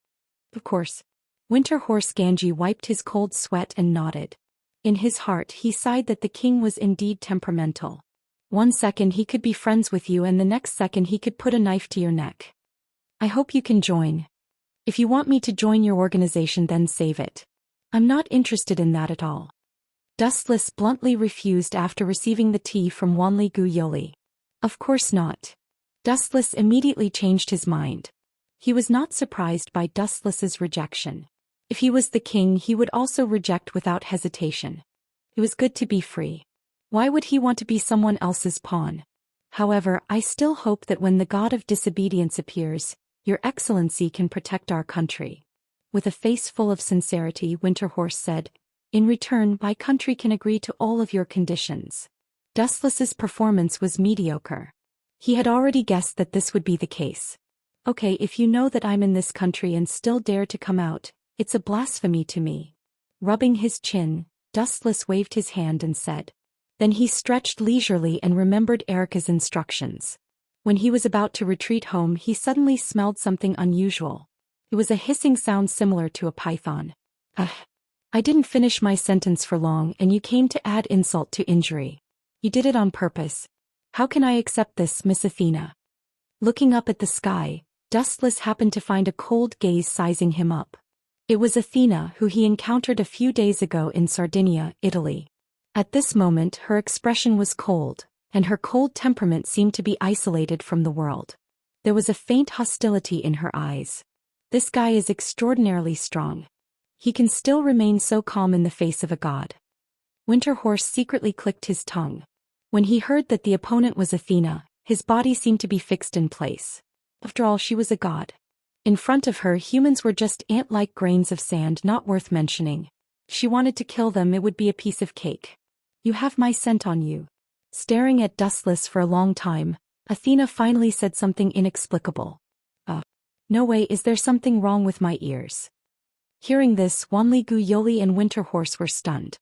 Of course. Winter Horse Ganji wiped his cold sweat and nodded. In his heart he sighed that the king was indeed temperamental. One second he could be friends with you and the next second he could put a knife to your neck. I hope you can join. If you want me to join your organization, then save it. I'm not interested in that at all. Dustless bluntly refused after receiving the tea from Wanli Guyoli. Of course not. Dustless immediately changed his mind. He was not surprised by Dustless's rejection. If he was the king, he would also reject without hesitation. It was good to be free. Why would he want to be someone else's pawn? However, I still hope that when the god of disobedience appears, Your Excellency can protect our country. With a face full of sincerity, Winterhorse said, in return, my country can agree to all of your conditions. Dustless's performance was mediocre. He had already guessed that this would be the case. Okay, if you know that I'm in this country and still dare to come out, it's a blasphemy to me. Rubbing his chin, Dustless waved his hand and said. Then he stretched leisurely and remembered Erica's instructions. When he was about to retreat home, he suddenly smelled something unusual. It was a hissing sound similar to a python. I didn't finish my sentence for long and you came to add insult to injury. You did it on purpose. How can I accept this, Miss Athena? Looking up at the sky, Dustless happened to find a cold gaze sizing him up. It was Athena, who he encountered a few days ago in Sardinia, Italy. At this moment her expression was cold, and her cold temperament seemed to be isolated from the world. There was a faint hostility in her eyes. This guy is extraordinarily strong. He can still remain so calm in the face of a god. Winterhorse secretly clicked his tongue. When he heard that the opponent was Athena, his body seemed to be fixed in place. After all, she was a god. In front of her, humans were just ant-like grains of sand not worth mentioning. If she wanted to kill them, it would be a piece of cake. You have my scent on you. Staring at Dustless for a long time, Athena finally said something inexplicable. No way, is there something wrong with my ears? Hearing this, Wanli Guyoli and Winterhorse were stunned.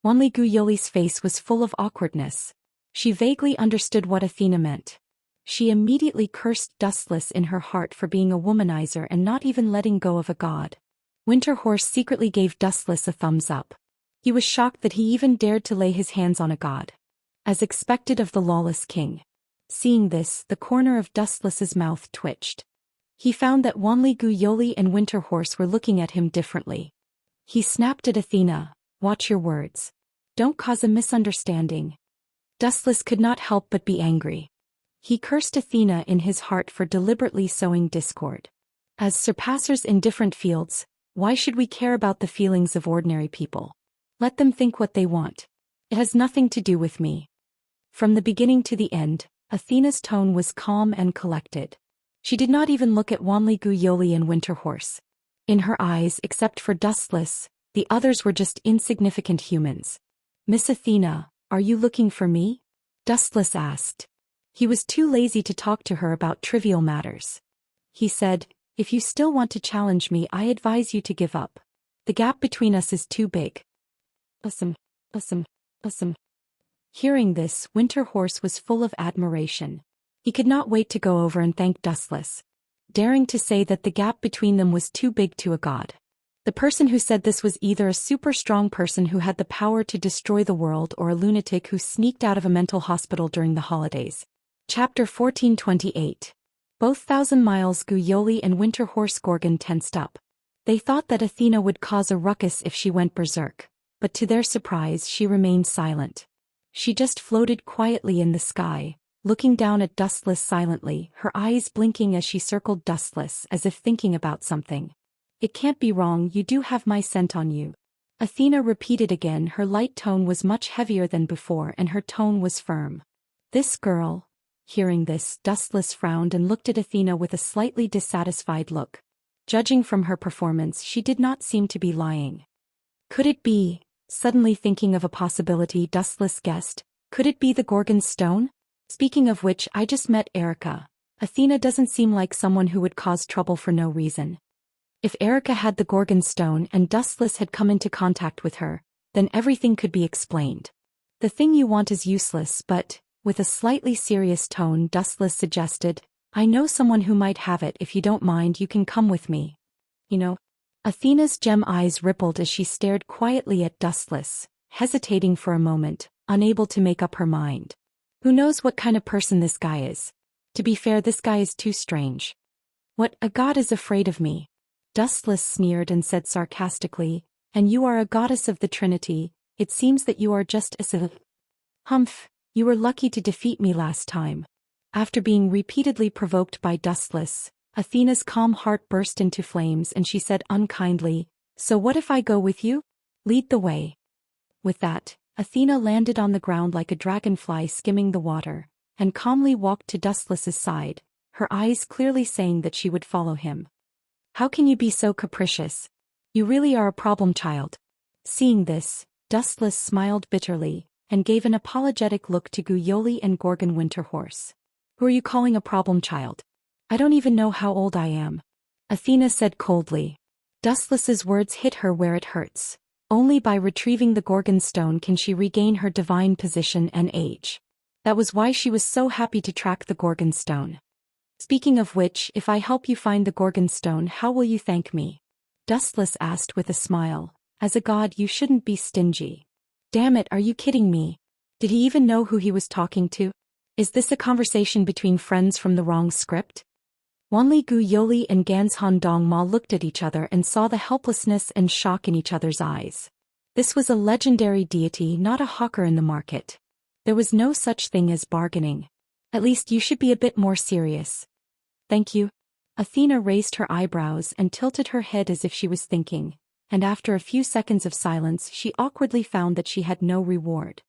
Wanli Guyoli's face was full of awkwardness. She vaguely understood what Athena meant. She immediately cursed Dustless in her heart for being a womanizer and not even letting go of a god. Winterhorse secretly gave Dustless a thumbs up. He was shocked that he even dared to lay his hands on a god. As expected of the lawless king. Seeing this, the corner of Dustless's mouth twitched. He found that Wanli Guyoli and Winterhorse were looking at him differently. He snapped at Athena, watch your words. Don't cause a misunderstanding. Dustless could not help but be angry. He cursed Athena in his heart for deliberately sowing discord. As surpassers in different fields, why should we care about the feelings of ordinary people? Let them think what they want. It has nothing to do with me. From the beginning to the end, Athena's tone was calm and collected. She did not even look at Wanli Guyoli and Winterhorse. In her eyes, except for Dustless, the others were just insignificant humans. Miss Athena, are you looking for me? Dustless asked. He was too lazy to talk to her about trivial matters. He said, if you still want to challenge me, I advise you to give up. The gap between us is too big. Awesome. Hearing this, Winterhorse was full of admiration. He could not wait to go over and thank Dustless, daring to say that the gap between them was too big to a god. The person who said this was either a super strong person who had the power to destroy the world or a lunatic who sneaked out of a mental hospital during the holidays. Chapter 1428. Both 1,000 Miles Guyoli and Winterhorse Gorgon tensed up. They thought that Athena would cause a ruckus if she went berserk, but to their surprise she remained silent. She just floated quietly in the sky, looking down at Dustless silently, her eyes blinking as she circled Dustless as if thinking about something. It can't be wrong, you do have my scent on you. Athena repeated again, her light tone was much heavier than before and her tone was firm. This girl. Hearing this, Dustless frowned and looked at Athena with a slightly dissatisfied look. Judging from her performance, she did not seem to be lying. Could it be, suddenly thinking of a possibility, Dustless guessed, could it be the Gorgon's stone? Speaking of which, I just met Erica. Athena doesn't seem like someone who would cause trouble for no reason. If Erica had the Gorgon's stone and Dustless had come into contact with her, then everything could be explained. The thing you want is useless, but, with a slightly serious tone, Dustless suggested, I know someone who might have it. If you don't mind, you can come with me. You know? Athena's gem eyes rippled as she stared quietly at Dustless, hesitating for a moment, unable to make up her mind. Who knows what kind of person this guy is? To be fair, this guy is too strange. What, a god is afraid of me? Dustless sneered and said sarcastically, and you are a goddess of the Trinity, it seems that you are just as a... Humph, you were lucky to defeat me last time. After being repeatedly provoked by Dustless, Athena's calm heart burst into flames and she said unkindly, so what if I go with you? Lead the way. With that, Athena landed on the ground like a dragonfly skimming the water, and calmly walked to Dustless's side, her eyes clearly saying that she would follow him. How can you be so capricious? You really are a problem child. Seeing this, Dustless smiled bitterly, and gave an apologetic look to Guyoli and Gorgon Winterhorse. Who are you calling a problem child? I don't even know how old I am. Athena said coldly. Dustless's words hit her where it hurts. Only by retrieving the Gorgon stone can she regain her divine position and age. That was why she was so happy to track the Gorgon stone. Speaking of which, if I help you find the Gorgon stone, how will you thank me? Dustless asked with a smile. As a god, you shouldn't be stingy. Damn it, are you kidding me? Did he even know who he was talking to? Is this a conversation between friends from the wrong script? Wanli Guyoli and Ganshan Dongma looked at each other and saw the helplessness and shock in each other's eyes. This was a legendary deity, not a hawker in the market. There was no such thing as bargaining. At least you should be a bit more serious. Thank you. Athena raised her eyebrows and tilted her head as if she was thinking, and after a few seconds of silence she awkwardly found that she had no reward.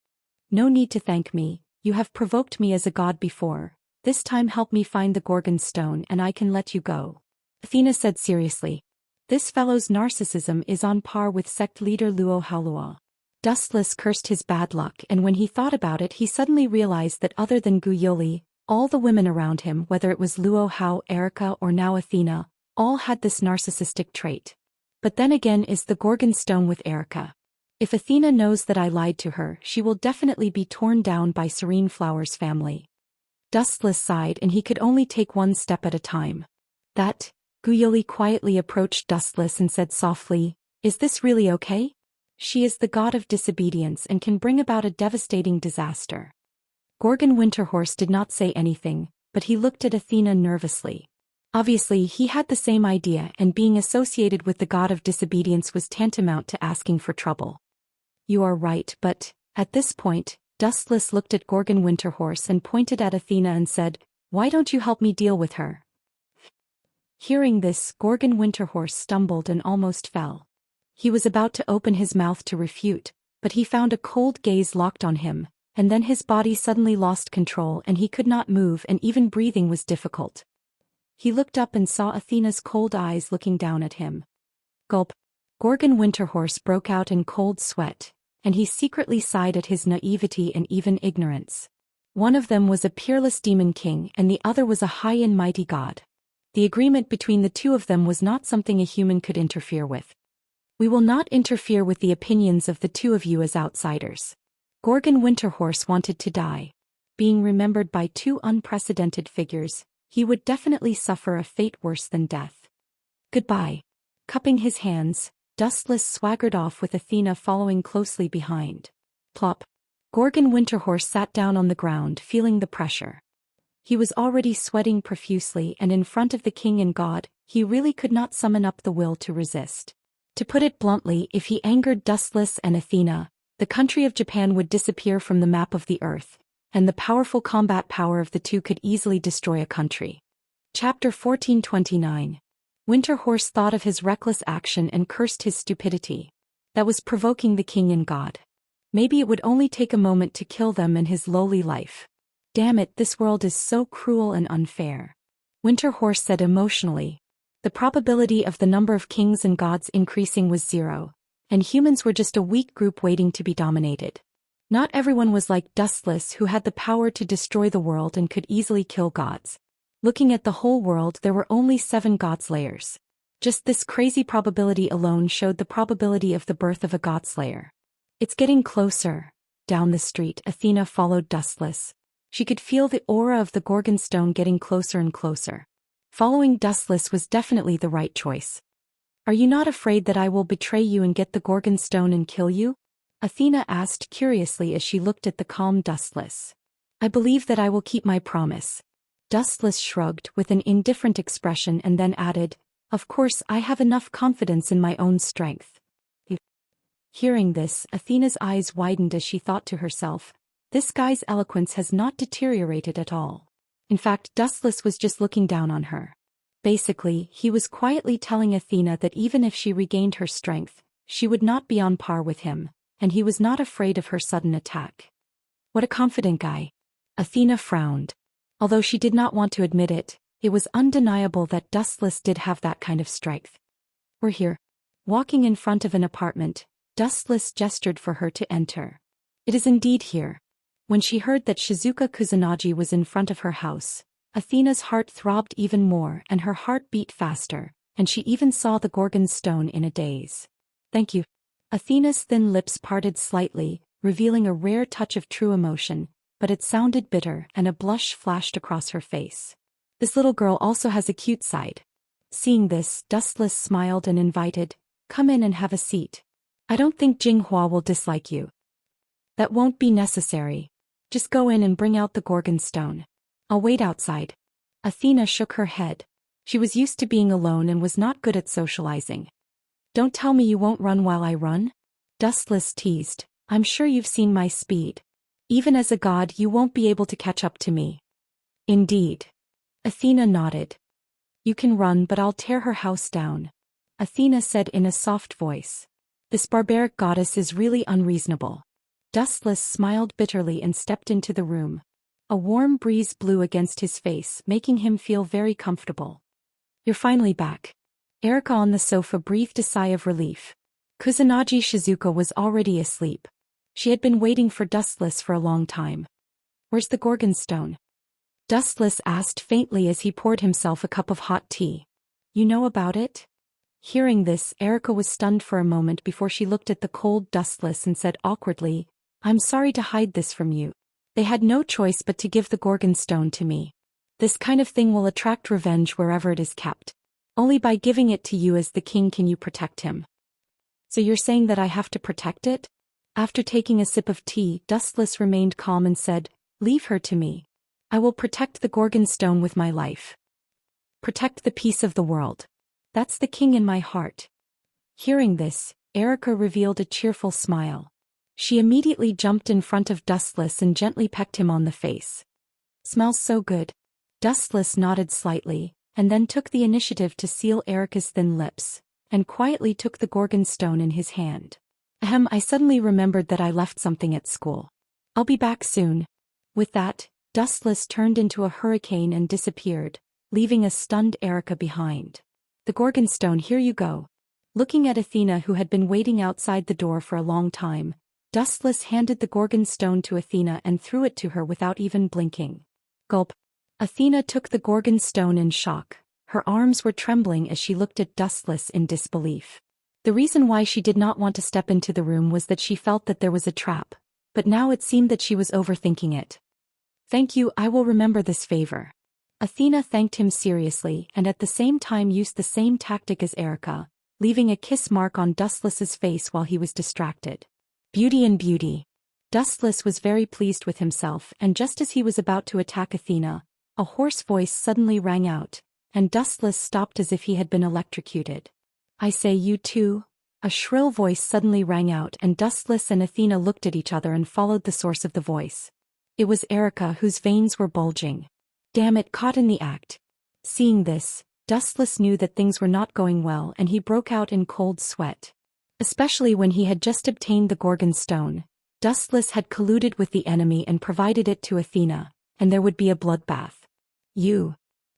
No need to thank me, you have provoked me as a god before. This time help me find the Gorgon stone and I can let you go. Athena said seriously. This fellow's narcissism is on par with sect leader Luo Haolua. Dustless cursed his bad luck, and when he thought about it he suddenly realized that other than Guyoli, all the women around him, whether it was Luo Hao, Erica or now Athena, all had this narcissistic trait. But then again, is the Gorgon stone with Erica? If Athena knows that I lied to her, she will definitely be torn down by Serene Flower's family. Dustless sighed, and he could only take one step at a time. That, Guyoli quietly approached Dustless and said softly, is this really okay? She is the god of disobedience and can bring about a devastating disaster. Gorgon Winterhorse did not say anything, but he looked at Athena nervously. Obviously he had the same idea, and being associated with the god of disobedience was tantamount to asking for trouble. You are right, but, at this point, Dustless looked at Gorgon Winterhorse and pointed at Athena and said, why don't you help me deal with her? Hearing this, Gorgon Winterhorse stumbled and almost fell. He was about to open his mouth to refute, but he found a cold gaze locked on him, and then his body suddenly lost control and he could not move, and even breathing was difficult. He looked up and saw Athena's cold eyes looking down at him. Gulp. Gorgon Winterhorse broke out in cold sweat, and he secretly sighed at his naivety and even ignorance. One of them was a peerless demon king and the other was a high and mighty god. The agreement between the two of them was not something a human could interfere with. We will not interfere with the opinions of the two of you as outsiders. Gorgon Winterhorse wanted to die. Being remembered by two unprecedented figures, he would definitely suffer a fate worse than death. Goodbye. Cupping his hands, Dustless swaggered off with Athena following closely behind. Plop. Gorgon Winterhorse sat down on the ground, feeling the pressure. He was already sweating profusely, and in front of the king and god, he really could not summon up the will to resist. To put it bluntly, if he angered Dustless and Athena, the country of Japan would disappear from the map of the earth, and the powerful combat power of the two could easily destroy a country. Chapter 1429. Winterhorse thought of his reckless action and cursed his stupidity. That was provoking the king and god. Maybe it would only take a moment to kill them and his lowly life. Damn it, this world is so cruel and unfair. Winter Horse said emotionally. The probability of the number of kings and gods increasing was 0, and humans were just a weak group waiting to be dominated. Not everyone was like Dustless, who had the power to destroy the world and could easily kill gods. Looking at the whole world, there were only 7 godslayers. Just this crazy probability alone showed the probability of the birth of a godslayer. It's getting closer. Down the street, Athena followed Dustless. She could feel the aura of the Gorgon stone getting closer and closer. Following Dustless was definitely the right choice. Are you not afraid that I will betray you and get the Gorgon stone and kill you? Athena asked curiously as she looked at the calm Dustless. I believe that I will keep my promise. Dustless shrugged with an indifferent expression and then added, of course I have enough confidence in my own strength. Hearing this, Athena's eyes widened as she thought to herself, this guy's eloquence has not deteriorated at all. In fact, Dustless was just looking down on her. Basically, he was quietly telling Athena that even if she regained her strength, she would not be on par with him, and he was not afraid of her sudden attack. What a confident guy. Athena frowned. Although she did not want to admit it, it was undeniable that Dustless did have that kind of strength. We're here. Walking in front of an apartment, Dustless gestured for her to enter. It is indeed here. When she heard that Shizuka Kusanagi was in front of her house, Athena's heart throbbed even more and her heart beat faster, and she even saw the Gorgon stone in a daze. Thank you. Athena's thin lips parted slightly, revealing a rare touch of true emotion, but it sounded bitter and a blush flashed across her face. This little girl also has a cute side. Seeing this, Dustless smiled and invited, come in and have a seat. I don't think Jinghua will dislike you. That won't be necessary. Just go in and bring out the Gorgon stone. I'll wait outside. Athena shook her head. She was used to being alone and was not good at socializing. Don't tell me you won't run while I run? Dustless teased. I'm sure you've seen my speed. Even as a god, you won't be able to catch up to me. Indeed. Athena nodded. You can run, but I'll tear her house down. Athena said in a soft voice. This barbaric goddess is really unreasonable. Dustless smiled bitterly and stepped into the room. A warm breeze blew against his face, making him feel very comfortable. You're finally back. Erika on the sofa breathed a sigh of relief. Kusanagi Shizuka was already asleep. She had been waiting for Dustless for a long time. Where's the Gorgon stone? Dustless asked faintly as he poured himself a cup of hot tea. You know about it? Hearing this, Erika was stunned for a moment before she looked at the cold Dustless and said awkwardly, I'm sorry to hide this from you. They had no choice but to give the Gorgon stone to me. This kind of thing will attract revenge wherever it is kept. Only by giving it to you as the king can you protect him. So you're saying that I have to protect it? After taking a sip of tea, Dustless remained calm and said, leave her to me. I will protect the Gorgon stone with my life. Protect the peace of the world. That's the king in my heart. Hearing this, Erika revealed a cheerful smile. She immediately jumped in front of Dustless and gently pecked him on the face. Smells so good. Dustless nodded slightly, and then took the initiative to seal Erika's thin lips, and quietly took the Gorgon stone in his hand. I suddenly remembered that I left something at school. I'll be back soon. With that, Dustless turned into a hurricane and disappeared, leaving a stunned Erika behind. The Gorgon stone, here you go. Looking at Athena, who had been waiting outside the door for a long time, Dustless handed the Gorgon stone to Athena and threw it to her without even blinking. Gulp. Athena took the Gorgon stone in shock. Her arms were trembling as she looked at Dustless in disbelief. The reason why she did not want to step into the room was that she felt that there was a trap, but now it seemed that she was overthinking it. Thank you, I will remember this favor. Athena thanked him seriously and at the same time used the same tactic as Erika, leaving a kiss mark on Dustless's face while he was distracted. Beauty and beauty. Dustless was very pleased with himself, and just as he was about to attack Athena, a hoarse voice suddenly rang out, and Dustless stopped as if he had been electrocuted. I say, you too? A shrill voice suddenly rang out, and Dustless and Athena looked at each other and followed the source of the voice. It was Erika, whose veins were bulging. Damn it, caught in the act. Seeing this, Dustless knew that things were not going well and he broke out in cold sweat. Especially when he had just obtained the Gorgon stone, Dustless had colluded with the enemy and provided it to Athena, and there would be a bloodbath. You.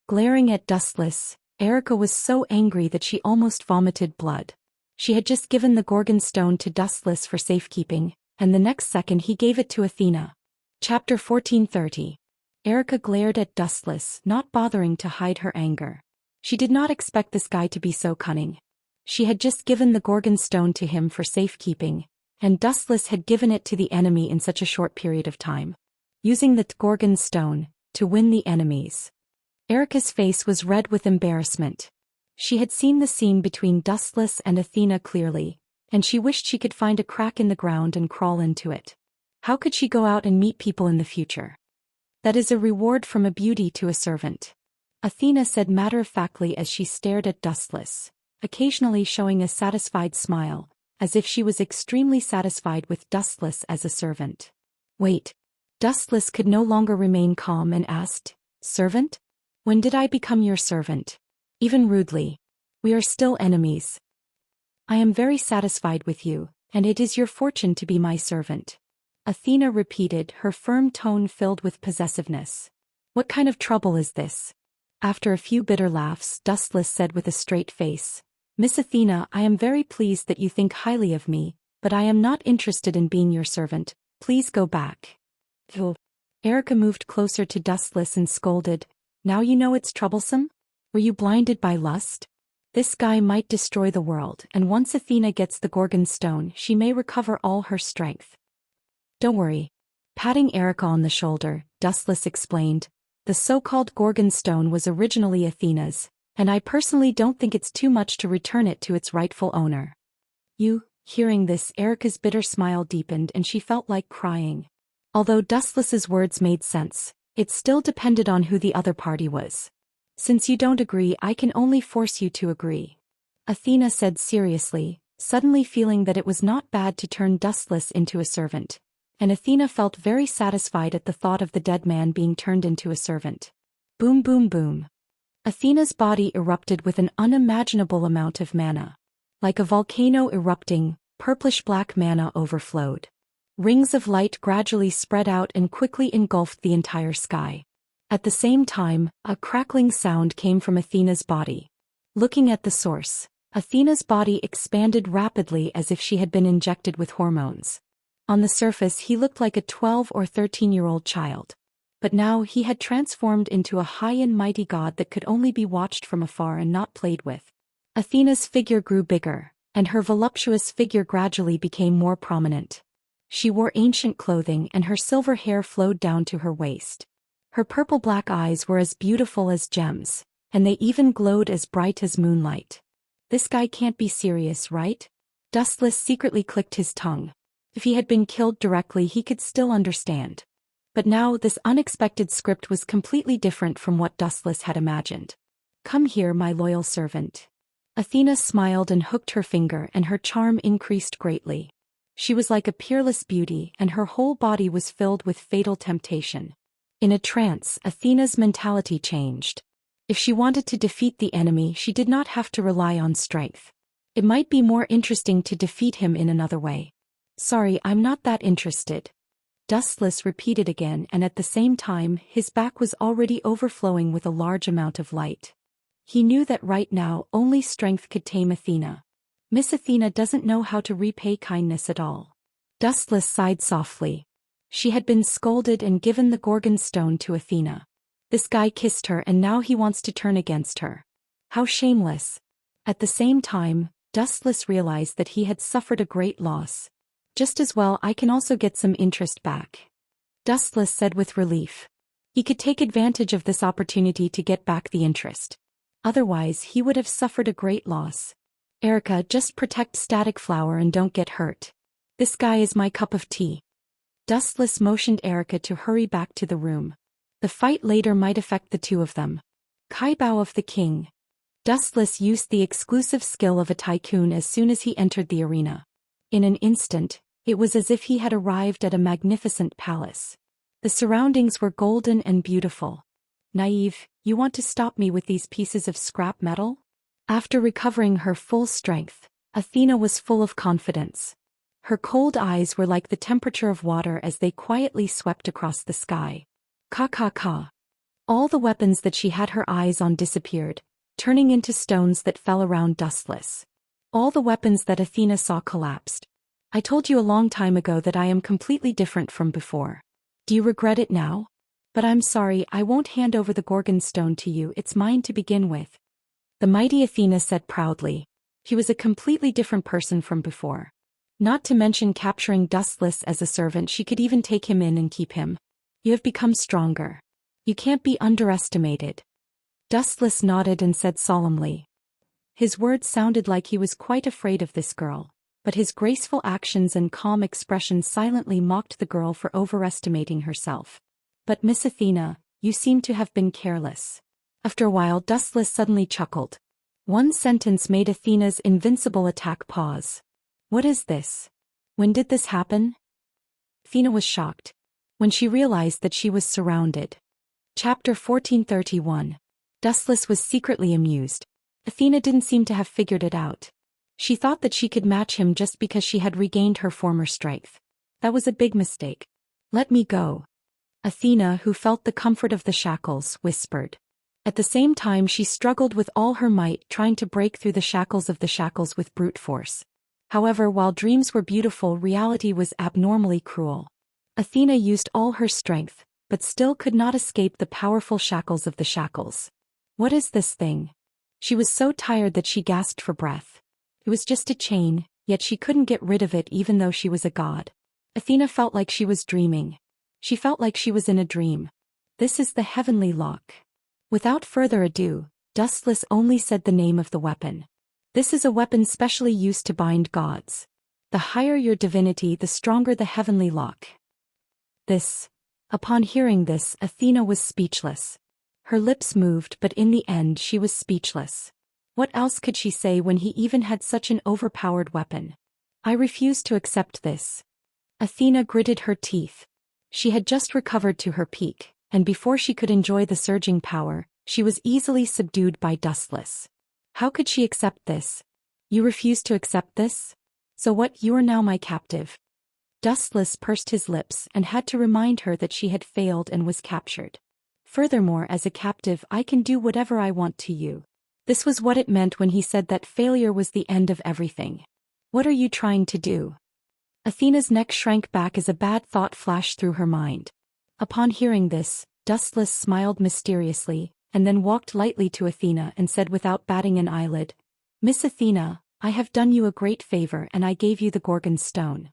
Glaring at Dustless, Erica was so angry that she almost vomited blood. She had just given the Gorgon stone to Dustless for safekeeping, and the next second he gave it to Athena. Chapter 1430. Erica glared at Dustless, not bothering to hide her anger. She did not expect this guy to be so cunning. She had just given the Gorgon stone to him for safekeeping, and Dustless had given it to the enemy in such a short period of time. Using the Gorgon stone to win the enemies. Erica's face was red with embarrassment. She had seen the scene between Dustless and Athena clearly, and she wished she could find a crack in the ground and crawl into it. How could she go out and meet people in the future? That is a reward from a beauty to a servant. Athena said matter-of-factly as she stared at Dustless, occasionally showing a satisfied smile, as if she was extremely satisfied with Dustless as a servant. Wait. Dustless could no longer remain calm and asked, "Servant? When did I become your servant?" Even rudely. "We are still enemies. I am very satisfied with you, and it is your fortune to be my servant." Athena repeated, her firm tone filled with possessiveness. "What kind of trouble is this?" After a few bitter laughs, Dustless said with a straight face, "Miss Athena, I am very pleased that you think highly of me, but I am not interested in being your servant. Please go back." Erica moved closer to Dustless and scolded, "Now you know it's troublesome? Were you blinded by lust? This guy might destroy the world, and once Athena gets the Gorgon stone, she may recover all her strength." "Don't worry." Patting Erica on the shoulder, Dustless explained, "The so-called Gorgon stone was originally Athena's, and I personally don't think it's too much to return it to its rightful owner." "You?" Hearing this, Erica's bitter smile deepened and she felt like crying. Although Dustless's words made sense, it still depended on who the other party was. "Since you don't agree, I can only force you to agree," Athena said seriously, suddenly feeling that it was not bad to turn Dustless into a servant. And Athena felt very satisfied at the thought of the dead man being turned into a servant. Boom boom boom. Athena's body erupted with an unimaginable amount of mana. Like a volcano erupting, purplish-black mana overflowed. Rings of light gradually spread out and quickly engulfed the entire sky. At the same time, a crackling sound came from Athena's body. Looking at the source, Athena's body expanded rapidly as if she had been injected with hormones. On the surface he looked like a 12 or 13-year-old child. But now he had transformed into a high and mighty god that could only be watched from afar and not played with. Athena's figure grew bigger, and her voluptuous figure gradually became more prominent. She wore ancient clothing and her silver hair flowed down to her waist. Her purple-black eyes were as beautiful as gems, and they even glowed as bright as moonlight. "This guy can't be serious, right?" Dustless secretly clicked his tongue. If he had been killed directly he could still understand. But now this unexpected script was completely different from what Dustless had imagined. "Come here, my loyal servant." Athena smiled and hooked her finger and her charm increased greatly. She was like a peerless beauty and her whole body was filled with fatal temptation. In a trance, Athena's mentality changed. If she wanted to defeat the enemy, she did not have to rely on strength. It might be more interesting to defeat him in another way. "Sorry, I'm not that interested," Dustless repeated again, and at the same time his back was already overflowing with a large amount of light. He knew that right now only strength could tame Athena. Miss Athena doesn't know how to repay kindness at all. Dustless sighed softly. She had been scolded and given the Gorgon stone to Athena. This guy kissed her and now he wants to turn against her. How shameless. At the same time, Dustless realized that he had suffered a great loss. Just as well I can also get some interest back, Dustless said with relief. He could take advantage of this opportunity to get back the interest. Otherwise he would have suffered a great loss. "Erica, just protect Static Flower and don't get hurt. This guy is my cup of tea." Dustless motioned Erica to hurry back to the room. The fight later might affect the two of them. Kaibao of the King. Dustless used the exclusive skill of a tycoon as soon as he entered the arena. In an instant, it was as if he had arrived at a magnificent palace. The surroundings were golden and beautiful. "Naive, you want to stop me with these pieces of scrap metal?" After recovering her full strength, Athena was full of confidence. Her cold eyes were like the temperature of water as they quietly swept across the sky. Ka ka ka. All the weapons that she had her eyes on disappeared, turning into stones that fell around Dustless. All the weapons that Athena saw collapsed. I told you a long time ago that I am completely different from before. Do you regret it now? But I'm sorry, I won't hand over the Gorgon stone to you, it's mine to begin with. The mighty Athena said proudly. He was a completely different person from before. Not to mention capturing Dustless as a servant, she could even take him in and keep him. You have become stronger. You can't be underestimated. Dustless nodded and said solemnly. His words sounded like he was quite afraid of this girl, but his graceful actions and calm expression silently mocked the girl for overestimating herself. But Miss Athena, you seem to have been careless. After a while, Dustless suddenly chuckled. One sentence made Athena's invincible attack pause. What is this? When did this happen? Athena was shocked when she realized that she was surrounded. Chapter 1431. Dustless was secretly amused. Athena didn't seem to have figured it out. She thought that she could match him just because she had regained her former strength. That was a big mistake. Let me go. Athena, who felt the comfort of the shackles, whispered. At the same time she struggled with all her might, trying to break through the shackles with brute force. However, while dreams were beautiful, reality was abnormally cruel. Athena used all her strength, but still could not escape the powerful shackles of the shackles. What is this thing? She was so tired that she gasped for breath. It was just a chain, yet she couldn't get rid of it even though she was a god. Athena felt like she was dreaming. She felt like she was in a dream. This is the heavenly lock. Without further ado, Dustless only said the name of the weapon. This is a weapon specially used to bind gods. The higher your divinity, the stronger the heavenly lock. Upon hearing this, Athena was speechless. Her lips moved, but in the end she was speechless. What else could she say when he even had such an overpowered weapon? I refuse to accept this. Athena gritted her teeth. She had just recovered to her peak, and before she could enjoy the surging power, she was easily subdued by Dustless. How could she accept this? You refuse to accept this? So what, you are now my captive? Dustless pursed his lips and had to remind her that she had failed and was captured. Furthermore, as a captive I can do whatever I want to you. This was what it meant when he said that failure was the end of everything. What are you trying to do? Athena's neck shrank back as a bad thought flashed through her mind. Upon hearing this, Dustless smiled mysteriously, and then walked lightly to Athena and said without batting an eyelid, Miss Athena, I have done you a great favor and I gave you the Gorgon stone.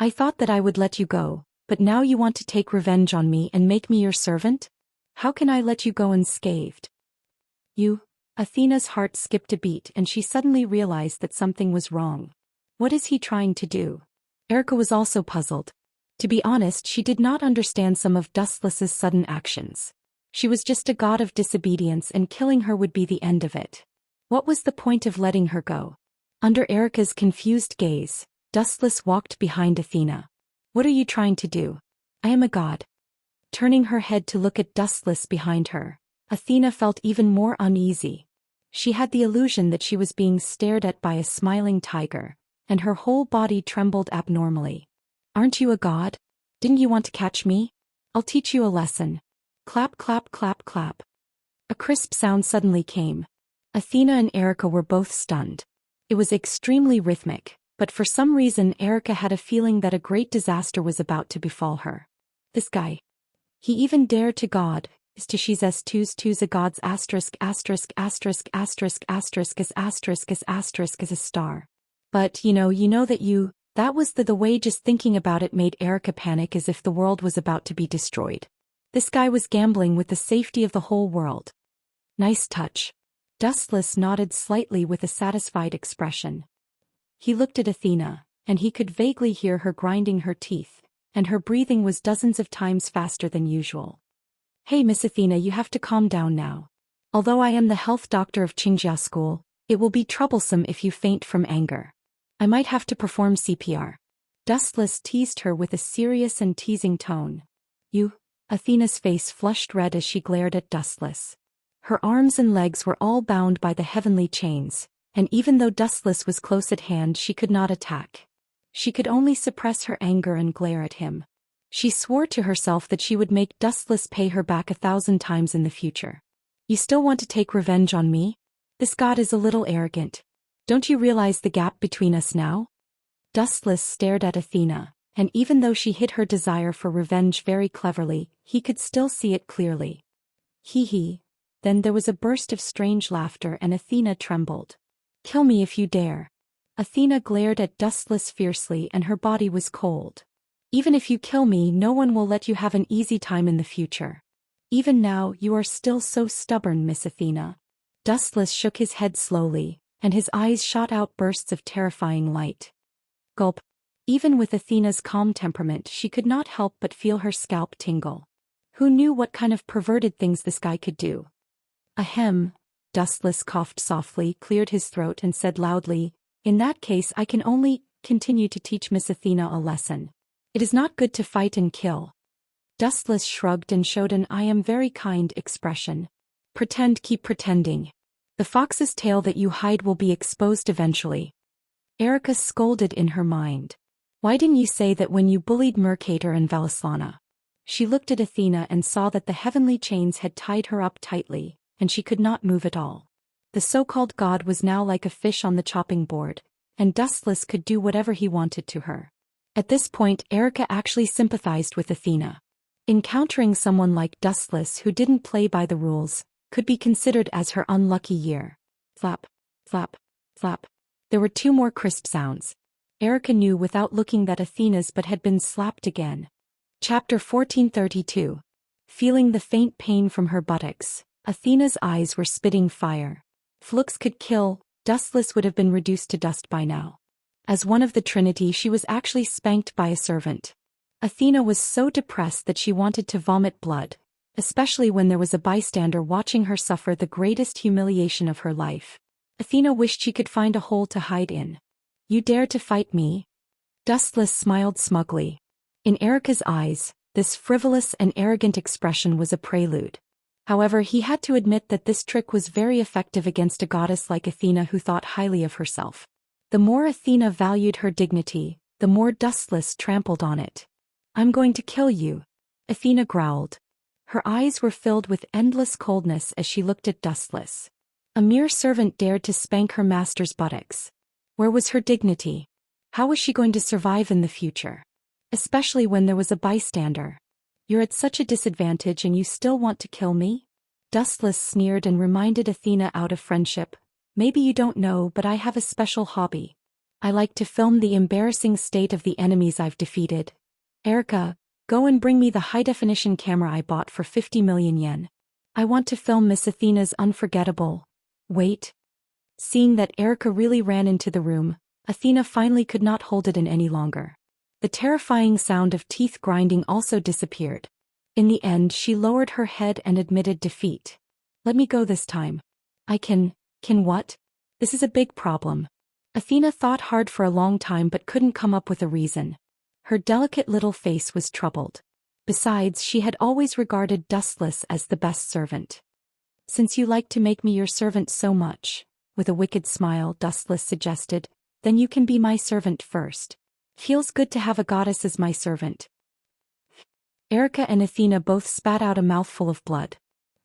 I thought that I would let you go, but now you want to take revenge on me and make me your servant? How can I let you go unscathed? You? Athena's heart skipped a beat and she suddenly realized that something was wrong. What is he trying to do? Erica was also puzzled. To be honest, she did not understand some of Dustless's sudden actions. She was just a god of disobedience and killing her would be the end of it. What was the point of letting her go? Under Erica's confused gaze, Dustless walked behind Athena. What are you trying to do? I am a god. Turning her head to look at Dustless behind her, Athena felt even more uneasy. She had the illusion that she was being stared at by a smiling tiger, and her whole body trembled abnormally. Aren't you a god? Didn't you want to catch me? I'll teach you a lesson. Clap, clap, clap, clap. A crisp sound suddenly came. Athena and Erica were both stunned. It was extremely rhythmic, but for some reason Erica had a feeling that a great disaster was about to befall her. This guy. He even dared to god, is to she's as twos a god's asterisk asterisk asterisk asterisk asterisk is asterisk is asterisk is a star. But you know that was the way just thinking about it made Erica panic as if the world was about to be destroyed. This guy was gambling with the safety of the whole world. Nice touch. Dustless nodded slightly with a satisfied expression. He looked at Athena, and he could vaguely hear her grinding her teeth, and her breathing was dozens of times faster than usual. Hey Miss Athena, you have to calm down now. Although I am the health doctor of Xianxia school, it will be troublesome if you faint from anger. I might have to perform CPR. Dustless teased her with a serious and teasing tone. You? Athena's face flushed red as she glared at Dustless. Her arms and legs were all bound by the heavenly chains, and even though Dustless was close at hand she could not attack. She could only suppress her anger and glare at him. She swore to herself that she would make Dustless pay her back 1,000 times in the future. You still want to take revenge on me? This god is a little arrogant. Don't you realize the gap between us now? Dustless stared at Athena, and even though she hid her desire for revenge very cleverly, he could still see it clearly. Hee hee. Then there was a burst of strange laughter and Athena trembled. Kill me if you dare. Athena glared at Dustless fiercely and her body was cold. Even if you kill me, no one will let you have an easy time in the future. Even now, you are still so stubborn, Miss Athena. Dustless shook his head slowly, and his eyes shot out bursts of terrifying light. Gulp. Even with Athena's calm temperament, she could not help but feel her scalp tingle. Who knew what kind of perverted things this guy could do? Ahem. Dustless coughed softly, cleared his throat and said loudly, in that case I can only continue to teach Miss Athena a lesson. It is not good to fight and kill. Dustless shrugged and showed an I am very kind expression. Keep pretending. The fox's tail that you hide will be exposed eventually. Erica scolded in her mind. Why didn't you say that when you bullied Mercator and Velislana? She looked at Athena and saw that the heavenly chains had tied her up tightly, and she could not move at all. The so-called god was now like a fish on the chopping board, and Dustless could do whatever he wanted to her. At this point, Erica actually sympathized with Athena. Encountering someone like Dustless who didn't play by the rules could be considered as her unlucky year. Flap, flap, flap. There were 2 more crisp sounds. Erica knew without looking that Athena's butt had been slapped again. Chapter 1432. Feeling the faint pain from her buttocks, Athena's eyes were spitting fire. If looks could kill, Dustless would have been reduced to dust by now. As one of the Trinity, she was actually spanked by a servant. Athena was so depressed that she wanted to vomit blood, especially when there was a bystander watching her suffer the greatest humiliation of her life. Athena wished she could find a hole to hide in. You dare to fight me? Dustless smiled smugly. In Erica's eyes, this frivolous and arrogant expression was a prelude. However, he had to admit that this trick was very effective against a goddess like Athena who thought highly of herself. The more Athena valued her dignity, the more Dustless trampled on it. I'm going to kill you, Athena growled. Her eyes were filled with endless coldness as she looked at Dustless. A mere servant dared to spank her master's buttocks. Where was her dignity? How was she going to survive in the future? Especially when there was a bystander. You're at such a disadvantage and you still want to kill me? Dustless sneered and reminded Athena out of friendship. Maybe you don't know, but I have a special hobby. I like to film the embarrassing state of the enemies I've defeated. Erica, go and bring me the high-definition camera I bought for 50 million yen. I want to film Miss Athena's unforgettable. Wait. Seeing that Erica really ran into the room, Athena finally could not hold it in any longer. The terrifying sound of teeth grinding also disappeared. In the end, she lowered her head and admitted defeat. Let me go this time. I can what? This is a big problem. Athena thought hard for a long time but couldn't come up with a reason. Her delicate little face was troubled. Besides, she had always regarded Dustless as the best servant. Since you like to make me your servant so much, with a wicked smile, Dustless suggested, then you can be my servant first. Feels good to have a goddess as my servant. Erica and Athena both spat out a mouthful of blood.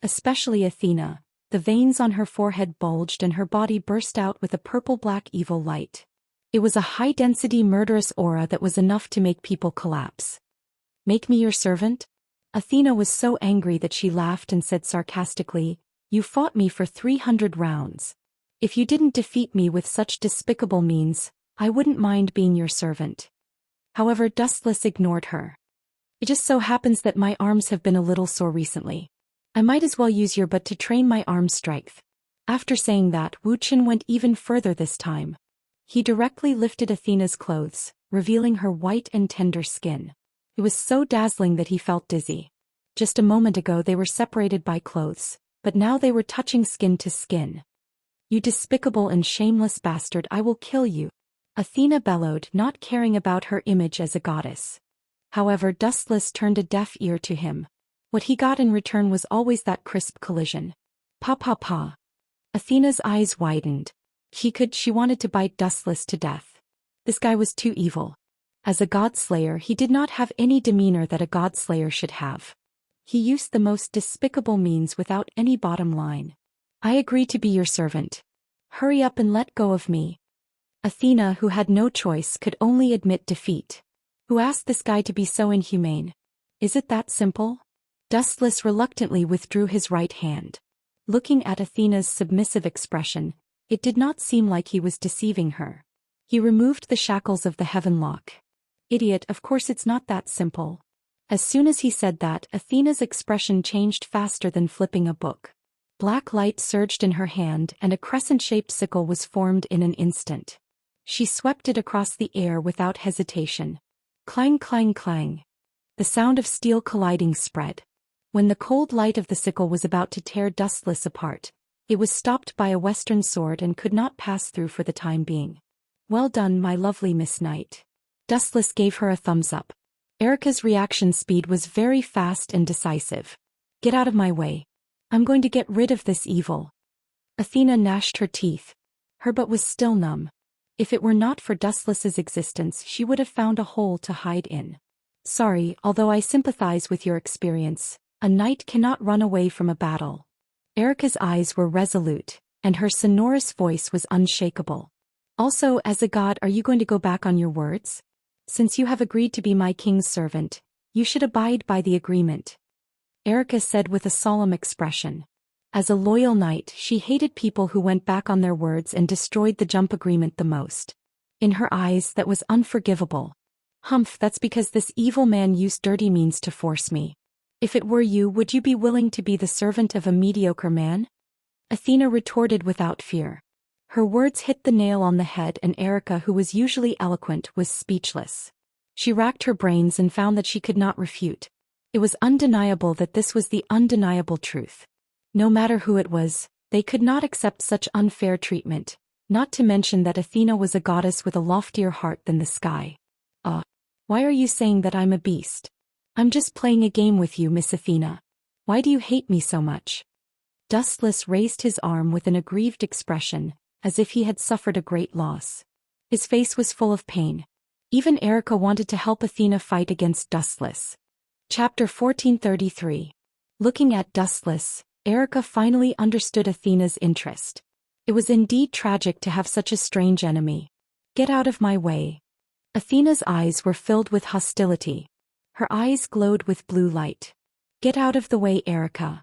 Especially Athena. The veins on her forehead bulged and her body burst out with a purple-black evil light. It was a high-density murderous aura that was enough to make people collapse. Make me your servant? Athena was so angry that she laughed and said sarcastically, You fought me for 300 rounds. If you didn't defeat me with such despicable means, I wouldn't mind being your servant. However, Dustless ignored her. It just so happens that my arms have been a little sore recently. I might as well use your butt to train my arm strength. After saying that, Wuxia went even further this time. He directly lifted Athena's clothes, revealing her white and tender skin. It was so dazzling that he felt dizzy. Just a moment ago they were separated by clothes, but now they were touching skin to skin. You despicable and shameless bastard, I will kill you. Athena bellowed, not caring about her image as a goddess. However, Dustless turned a deaf ear to him. What he got in return was always that crisp collision. Pa pa pa. Athena's eyes widened. She wanted to bite Dustless to death. This guy was too evil. As a godslayer, he did not have any demeanor that a godslayer should have. He used the most despicable means without any bottom line. I agree to be your servant. Hurry up and let go of me. Athena, who had no choice, could only admit defeat. Who asked this guy to be so inhumane? Is it that simple? Dustless reluctantly withdrew his right hand. Looking at Athena's submissive expression, it did not seem like he was deceiving her. He removed the shackles of the heaven lock. Idiot, of course it's not that simple. As soon as he said that, Athena's expression changed faster than flipping a book. Black light surged in her hand and a crescent-shaped sickle was formed in an instant. She swept it across the air without hesitation. Clang, clang, clang. The sound of steel colliding spread. When the cold light of the sickle was about to tear Dustless apart, it was stopped by a western sword and could not pass through for the time being. Well done, my lovely Miss Knight. Dustless gave her a thumbs up. Erica's reaction speed was very fast and decisive. Get out of my way. I'm going to get rid of this evil. Athena gnashed her teeth. Her butt was still numb. If it were not for Dustless's existence, she would have found a hole to hide in. Sorry, although I sympathize with your experience, a knight cannot run away from a battle. Erica's eyes were resolute, and her sonorous voice was unshakable. Also, as a god, are you going to go back on your words? Since you have agreed to be my king's servant, you should abide by the agreement. Erica said with a solemn expression. As a loyal knight, she hated people who went back on their words and destroyed the jump agreement the most. In her eyes, that was unforgivable. Humph, that's because this evil man used dirty means to force me. If it were you, would you be willing to be the servant of a mediocre man? Athena retorted without fear. Her words hit the nail on the head, and Erica, who was usually eloquent, was speechless. She racked her brains and found that she could not refute. It was undeniable that this was the undeniable truth. No matter who it was, they could not accept such unfair treatment, not to mention that Athena was a goddess with a loftier heart than the sky. Why are you saying that I'm a beast? I'm just playing a game with you, Miss Athena. Why do you hate me so much? Dustless raised his arm with an aggrieved expression, as if he had suffered a great loss. His face was full of pain. Even Erica wanted to help Athena fight against Dustless. Chapter 1433. Looking at Dustless, Erica finally understood Athena's interest. It was indeed tragic to have such a strange enemy. Get out of my way. Athena's eyes were filled with hostility. Her eyes glowed with blue light. Get out of the way, Erica.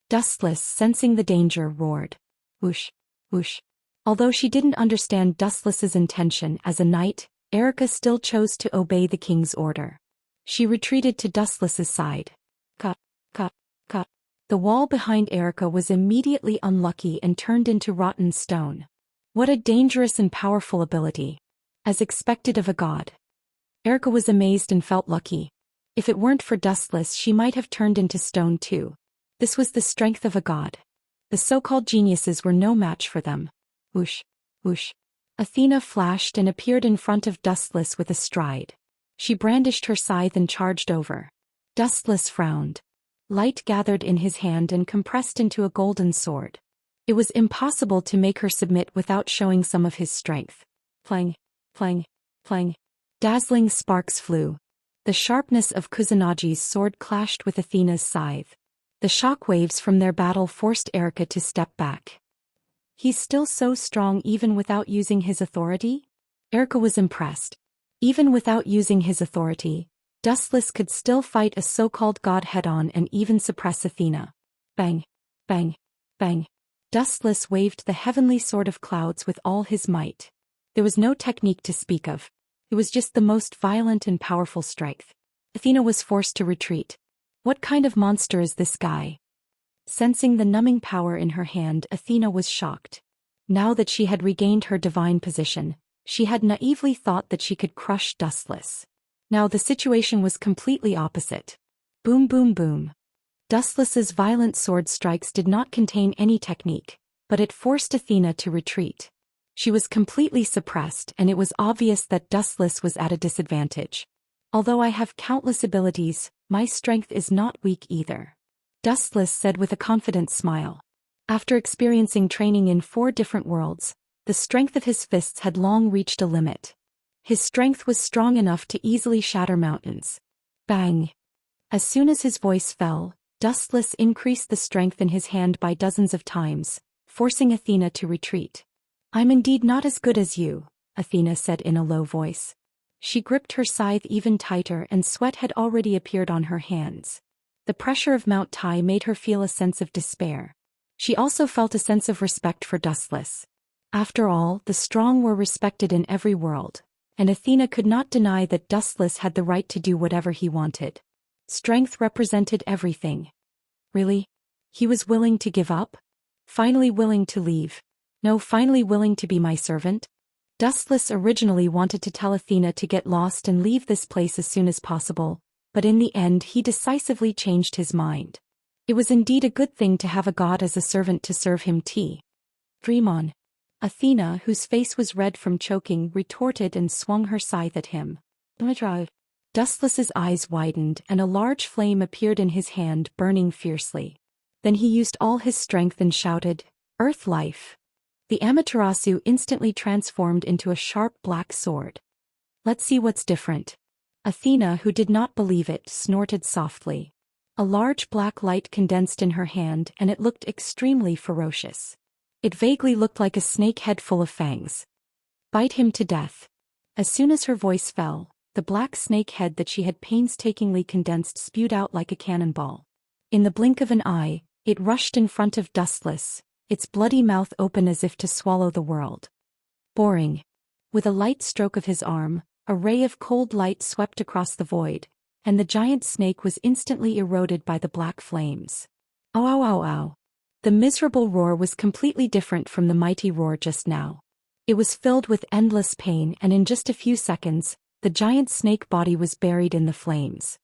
Dustless, sensing the danger, roared. Whoosh, whoosh. Although she didn't understand Dustless's intention as a knight, Erica still chose to obey the king's order. She retreated to Dustless's side. Cut, cut, cut. The wall behind Erica was immediately unlucky and turned into rotten stone. What a dangerous and powerful ability. As expected of a god. Erica was amazed and felt lucky. If it weren't for Dustless, she might have turned into stone too. This was the strength of a god. The so-called geniuses were no match for them. Whoosh, whoosh. Athena flashed and appeared in front of Dustless with a stride. She brandished her scythe and charged over. Dustless frowned. Light gathered in his hand and compressed into a golden sword. It was impossible to make her submit without showing some of his strength. Clang, clang, clang. Dazzling sparks flew. The sharpness of Kusunagi's sword clashed with Athena's scythe. The shock waves from their battle forced Erica to step back. He's still so strong even without using his authority? Erica was impressed. Even without using his authority, Dustless could still fight a so-called god head-on and even suppress Athena. Bang, bang, bang. Dustless waved the heavenly sword of clouds with all his might. There was no technique to speak of. It was just the most violent and powerful strength. Athena was forced to retreat. What kind of monster is this guy? Sensing the numbing power in her hand, Athena was shocked. Now that she had regained her divine position, she had naively thought that she could crush Dustless. Now the situation was completely opposite. Boom, boom, boom. Dustless's violent sword strikes did not contain any technique, but it forced Athena to retreat. She was completely suppressed, and it was obvious that Dustless was at a disadvantage. Although I have countless abilities, my strength is not weak either. Dustless said with a confident smile. After experiencing training in 4 different worlds, the strength of his fists had long reached a limit. His strength was strong enough to easily shatter mountains. Bang! As soon as his voice fell, Dustless increased the strength in his hand by dozens of times, forcing Athena to retreat. "I'm indeed not as good as you," Athena said in a low voice. She gripped her scythe even tighter and sweat had already appeared on her hands. The pressure of Mount Tai made her feel a sense of despair. She also felt a sense of respect for Dustless. After all, the strong were respected in every world, and Athena could not deny that Dustless had the right to do whatever he wanted. Strength represented everything. Really? He was willing to give up? Finally willing to leave? No, finally willing to be my servant? Dustless originally wanted to tell Athena to get lost and leave this place as soon as possible, but in the end he decisively changed his mind. It was indeed a good thing to have a god as a servant to serve him tea. "Dream on." Athena, whose face was red from choking, retorted and swung her scythe at him. Dustless's eyes widened and a large flame appeared in his hand, burning fiercely. Then he used all his strength and shouted, "Earth life." The Amaterasu instantly transformed into a sharp black sword. "Let's see what's different." Athena, who did not believe it, snorted softly. A large black light condensed in her hand and it looked extremely ferocious. It vaguely looked like a snake head full of fangs. "Bite him to death." As soon as her voice fell, the black snake head that she had painstakingly condensed spewed out like a cannonball. In the blink of an eye, it rushed in front of Dustless, its bloody mouth open as if to swallow the world. Boring. With a light stroke of his arm, a ray of cold light swept across the void, and the giant snake was instantly eroded by the black flames. "Ow ow ow ow." The miserable roar was completely different from the mighty roar just now. It was filled with endless pain and in just a few seconds, the giant snake body was buried in the flames.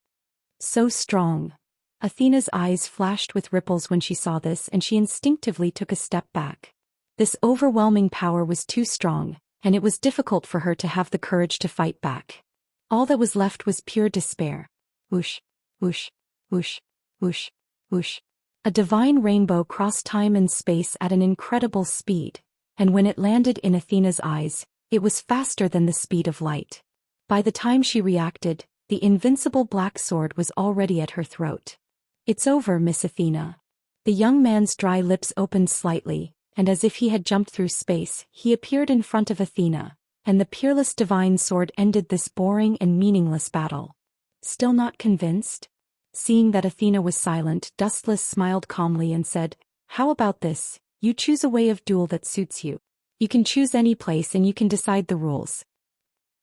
So strong. Athena's eyes flashed with ripples when she saw this and she instinctively took a step back. This overwhelming power was too strong, and it was difficult for her to have the courage to fight back. All that was left was pure despair. Whoosh, whoosh, whoosh, whoosh, whoosh. A divine rainbow crossed time and space at an incredible speed, and when it landed in Athena's eyes, it was faster than the speed of light. By the time she reacted, the invincible black sword was already at her throat. "It's over, Miss Athena." The young man's dry lips opened slightly, and as if he had jumped through space, he appeared in front of Athena, and the peerless divine sword ended this boring and meaningless battle. Still not convinced? Seeing that Athena was silent, Dustless smiled calmly and said, "How about this? You choose a way of duel that suits you. You can choose any place and you can decide the rules."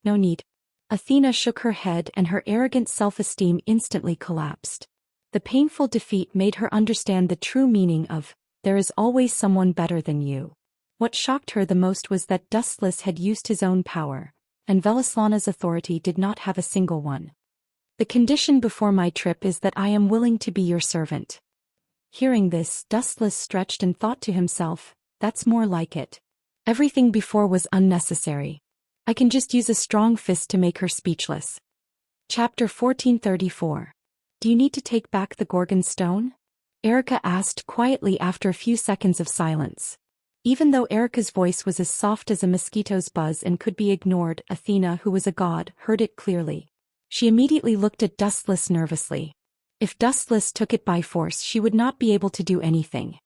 "No need." Athena shook her head and her arrogant self-esteem instantly collapsed. The painful defeat made her understand the true meaning of, "There is always someone better than you." What shocked her the most was that Dustless had used his own power, and Velaslana's authority did not have a single one. "The condition before my trip is that I am willing to be your servant." Hearing this, Dustless stretched and thought to himself, "That's more like it. Everything before was unnecessary. I can just use a strong fist to make her speechless." Chapter 1434. "Do you need to take back the Gorgon stone?" Erica asked quietly after a few seconds of silence. Even though Erica's voice was as soft as a mosquito's buzz and could be ignored, Athena, who was a god, heard it clearly. She immediately looked at Dustless nervously. If Dustless took it by force, she would not be able to do anything.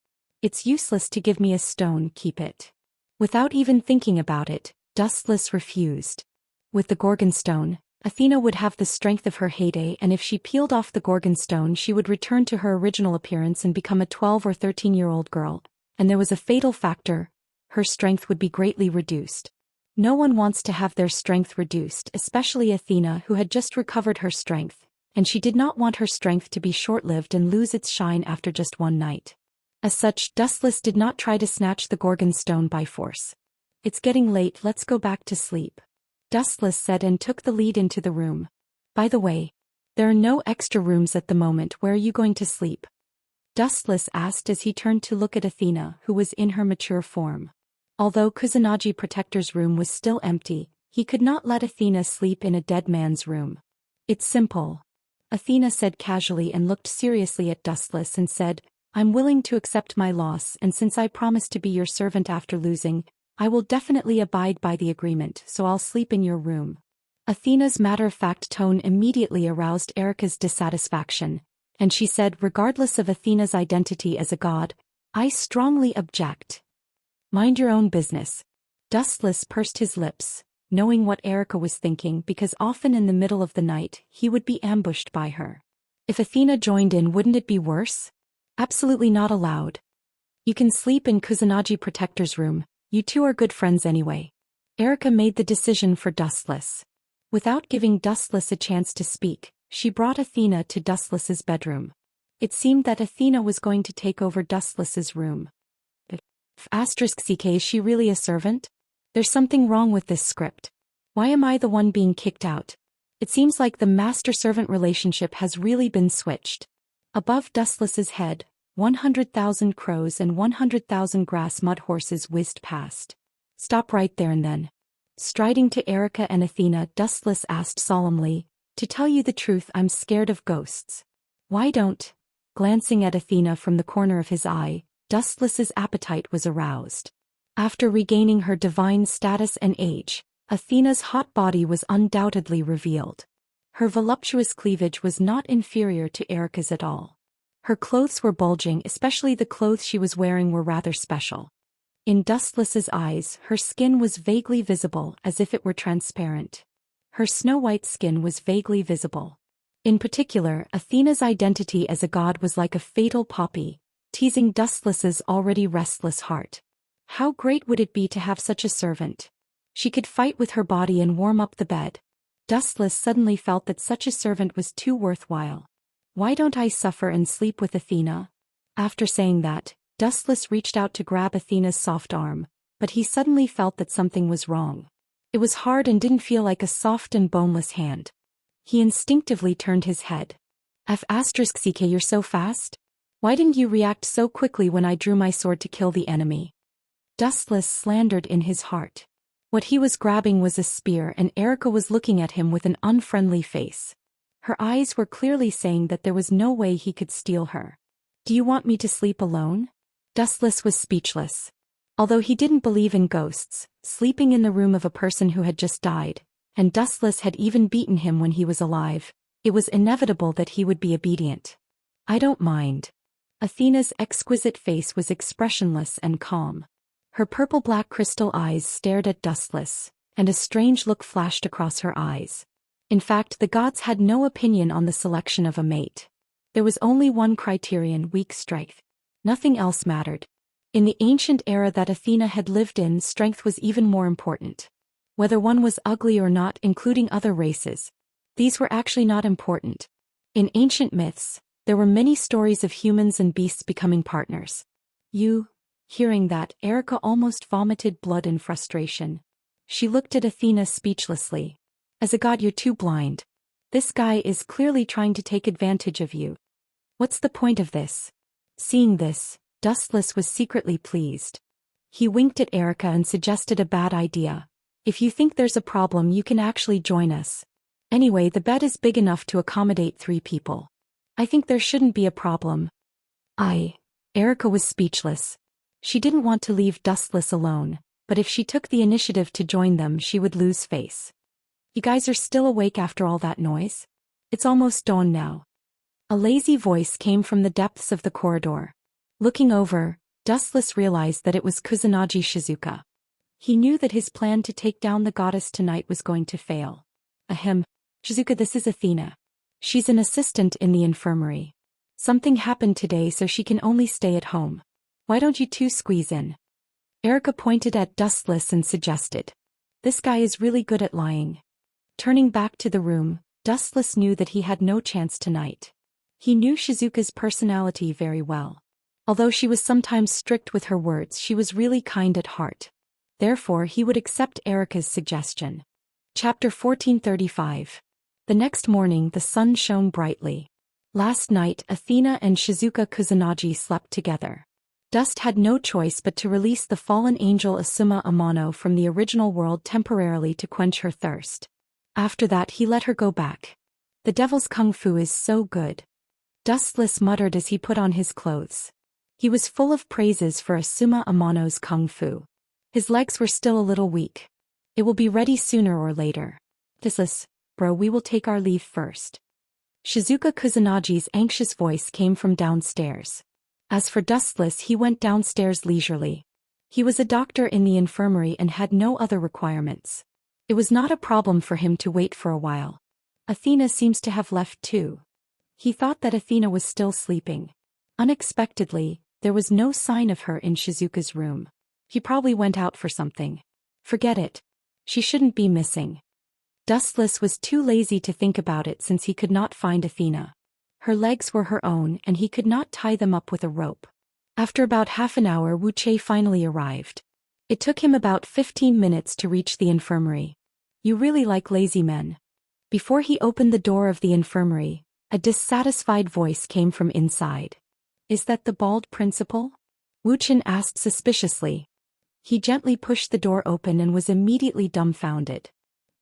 "It's useless to give me a stone, keep it." Without even thinking about it, Dustless refused. With the Gorgon stone, Athena would have the strength of her heyday, and if she peeled off the Gorgon stone she would return to her original appearance and become a 12 or 13-year-old girl, and there was a fatal factor: her strength would be greatly reduced. No one wants to have their strength reduced, especially Athena, who had just recovered her strength, and she did not want her strength to be short-lived and lose its shine after just one night. As such, Dustless did not try to snatch the Gorgon stone by force. "It's getting late, let's go back to sleep," Dustless said and took the lead into the room. "By the way, there are no extra rooms at the moment. Where are you going to sleep?" Dustless asked as he turned to look at Athena, who was in her mature form. Although Kusanagi Protector's room was still empty, he could not let Athena sleep in a dead man's room. "It's simple," Athena said casually and looked seriously at Dustless and said, "I'm willing to accept my loss, and since I promised to be your servant after losing, I will definitely abide by the agreement, so I'll sleep in your room. Athena's matter-of-fact tone immediately aroused Erica's dissatisfaction, and she said, regardless of Athena's identity as a god, I strongly object. Mind your own business. Dustless pursed his lips, knowing what Erica was thinking because often in the middle of the night he would be ambushed by her. If Athena joined in, wouldn't it be worse? Absolutely not allowed. You can sleep in Kusanagi Protector's room, you two are good friends anyway. Erica made the decision for Dustless. Without giving Dustless a chance to speak, she brought Athena to Dustless's bedroom. It seemed that Athena was going to take over Dustless's room. *CK, is she really a servant? There's something wrong with this script. Why am I the one being kicked out? It seems like the master-servant relationship has really been switched. Above Dustless's head, 100,000 crows and 100,000 grass mud horses whizzed past. Stop right there and then. Striding to Erica and Athena, Dustless asked solemnly, to tell you the truth, I'm scared of ghosts. Why don't? Glancing at Athena from the corner of his eye, Dustless's appetite was aroused. After regaining her divine status and age, Athena's hot body was undoubtedly revealed. Her voluptuous cleavage was not inferior to Erica's at all. Her clothes were bulging, especially the clothes she was wearing were rather special. In Dustless's eyes, her skin was vaguely visible as if it were transparent. Her snow-white skin was vaguely visible. In particular, Athena's identity as a god was like a fatal poppy, teasing Dustless's already restless heart. How great would it be to have such a servant? She could fight with her body and warm up the bed. Dustless suddenly felt that such a servant was too worthwhile. Why don't I suffer and sleep with Athena? After saying that, Dustless reached out to grab Athena's soft arm, but he suddenly felt that something was wrong. It was hard and didn't feel like a soft and boneless hand. He instinctively turned his head. *CK, you're so fast? Why didn't you react so quickly when I drew my sword to kill the enemy? Dustless slandered in his heart. What he was grabbing was a spear, and Erica was looking at him with an unfriendly face. Her eyes were clearly saying that there was no way he could steal her. Do you want me to sleep alone? Dustless was speechless. Although he didn't believe in ghosts, sleeping in the room of a person who had just died, and Dustless had even beaten him when he was alive, it was inevitable that he would be obedient. I don't mind. Athena's exquisite face was expressionless and calm. Her purple-black crystal eyes stared at Dustless, and a strange look flashed across her eyes. In fact, the gods had no opinion on the selection of a mate. There was only one criterion: weak strength. Nothing else mattered. In the ancient era that Athena had lived in, strength was even more important. Whether one was ugly or not, including other races, these were actually not important. In ancient myths, there were many stories of humans and beasts becoming partners. Hearing that, Erica almost vomited blood in frustration. She looked at Athena speechlessly. As a god, you're too blind. This guy is clearly trying to take advantage of you. What's the point of this? Seeing this, Dustless was secretly pleased. He winked at Erica and suggested a bad idea. If you think there's a problem, you can actually join us. Anyway, the bed is big enough to accommodate 3 people. I think there shouldn't be a problem. Erica was speechless. She didn't want to leave Dustless alone, but if she took the initiative to join them, she would lose face. You guys are still awake after all that noise? It's almost dawn now. A lazy voice came from the depths of the corridor. Looking over, Dustless realized that it was Kusanagi Shizuka. He knew that his plan to take down the goddess tonight was going to fail. Shizuka, this is Athena. She's an assistant in the infirmary. Something happened today, so she can only stay at home. Why don't you two squeeze in? Erica pointed at Dustless and suggested. This guy is really good at lying. Turning back to the room, Dustless knew that he had no chance tonight. He knew Shizuka's personality very well. Although she was sometimes strict with her words, she was really kind at heart. Therefore, he would accept Erica's suggestion. Chapter 1435. The next morning, the sun shone brightly. Last night, Athena and Shizuka Kusanagi slept together. Dust had no choice but to release the fallen angel Asuma Amano from the original world temporarily to quench her thirst. After that, he let her go back. The devil's kung fu is so good. Dustless muttered as he put on his clothes. He was full of praises for Asuma Amano's kung fu. His legs were still a little weak. It will be ready sooner or later. This, bro, we will take our leave first. Shizuka Kusunagi's anxious voice came from downstairs. As for Dustless, he went downstairs leisurely. He was a doctor in the infirmary and had no other requirements. It was not a problem for him to wait for a while. Athena seems to have left too. He thought that Athena was still sleeping. Unexpectedly, there was no sign of her in Shizuka's room. He probably went out for something. Forget it. She shouldn't be missing. Dustless was too lazy to think about it since he could not find Athena. Her legs were her own and he could not tie them up with a rope. After about half an hour, Wuxia finally arrived. It took him about 15 minutes to reach the infirmary. You really like lazy men. Before he opened the door of the infirmary, a dissatisfied voice came from inside. Is that the bald principal? Wuxian asked suspiciously. He gently pushed the door open and was immediately dumbfounded.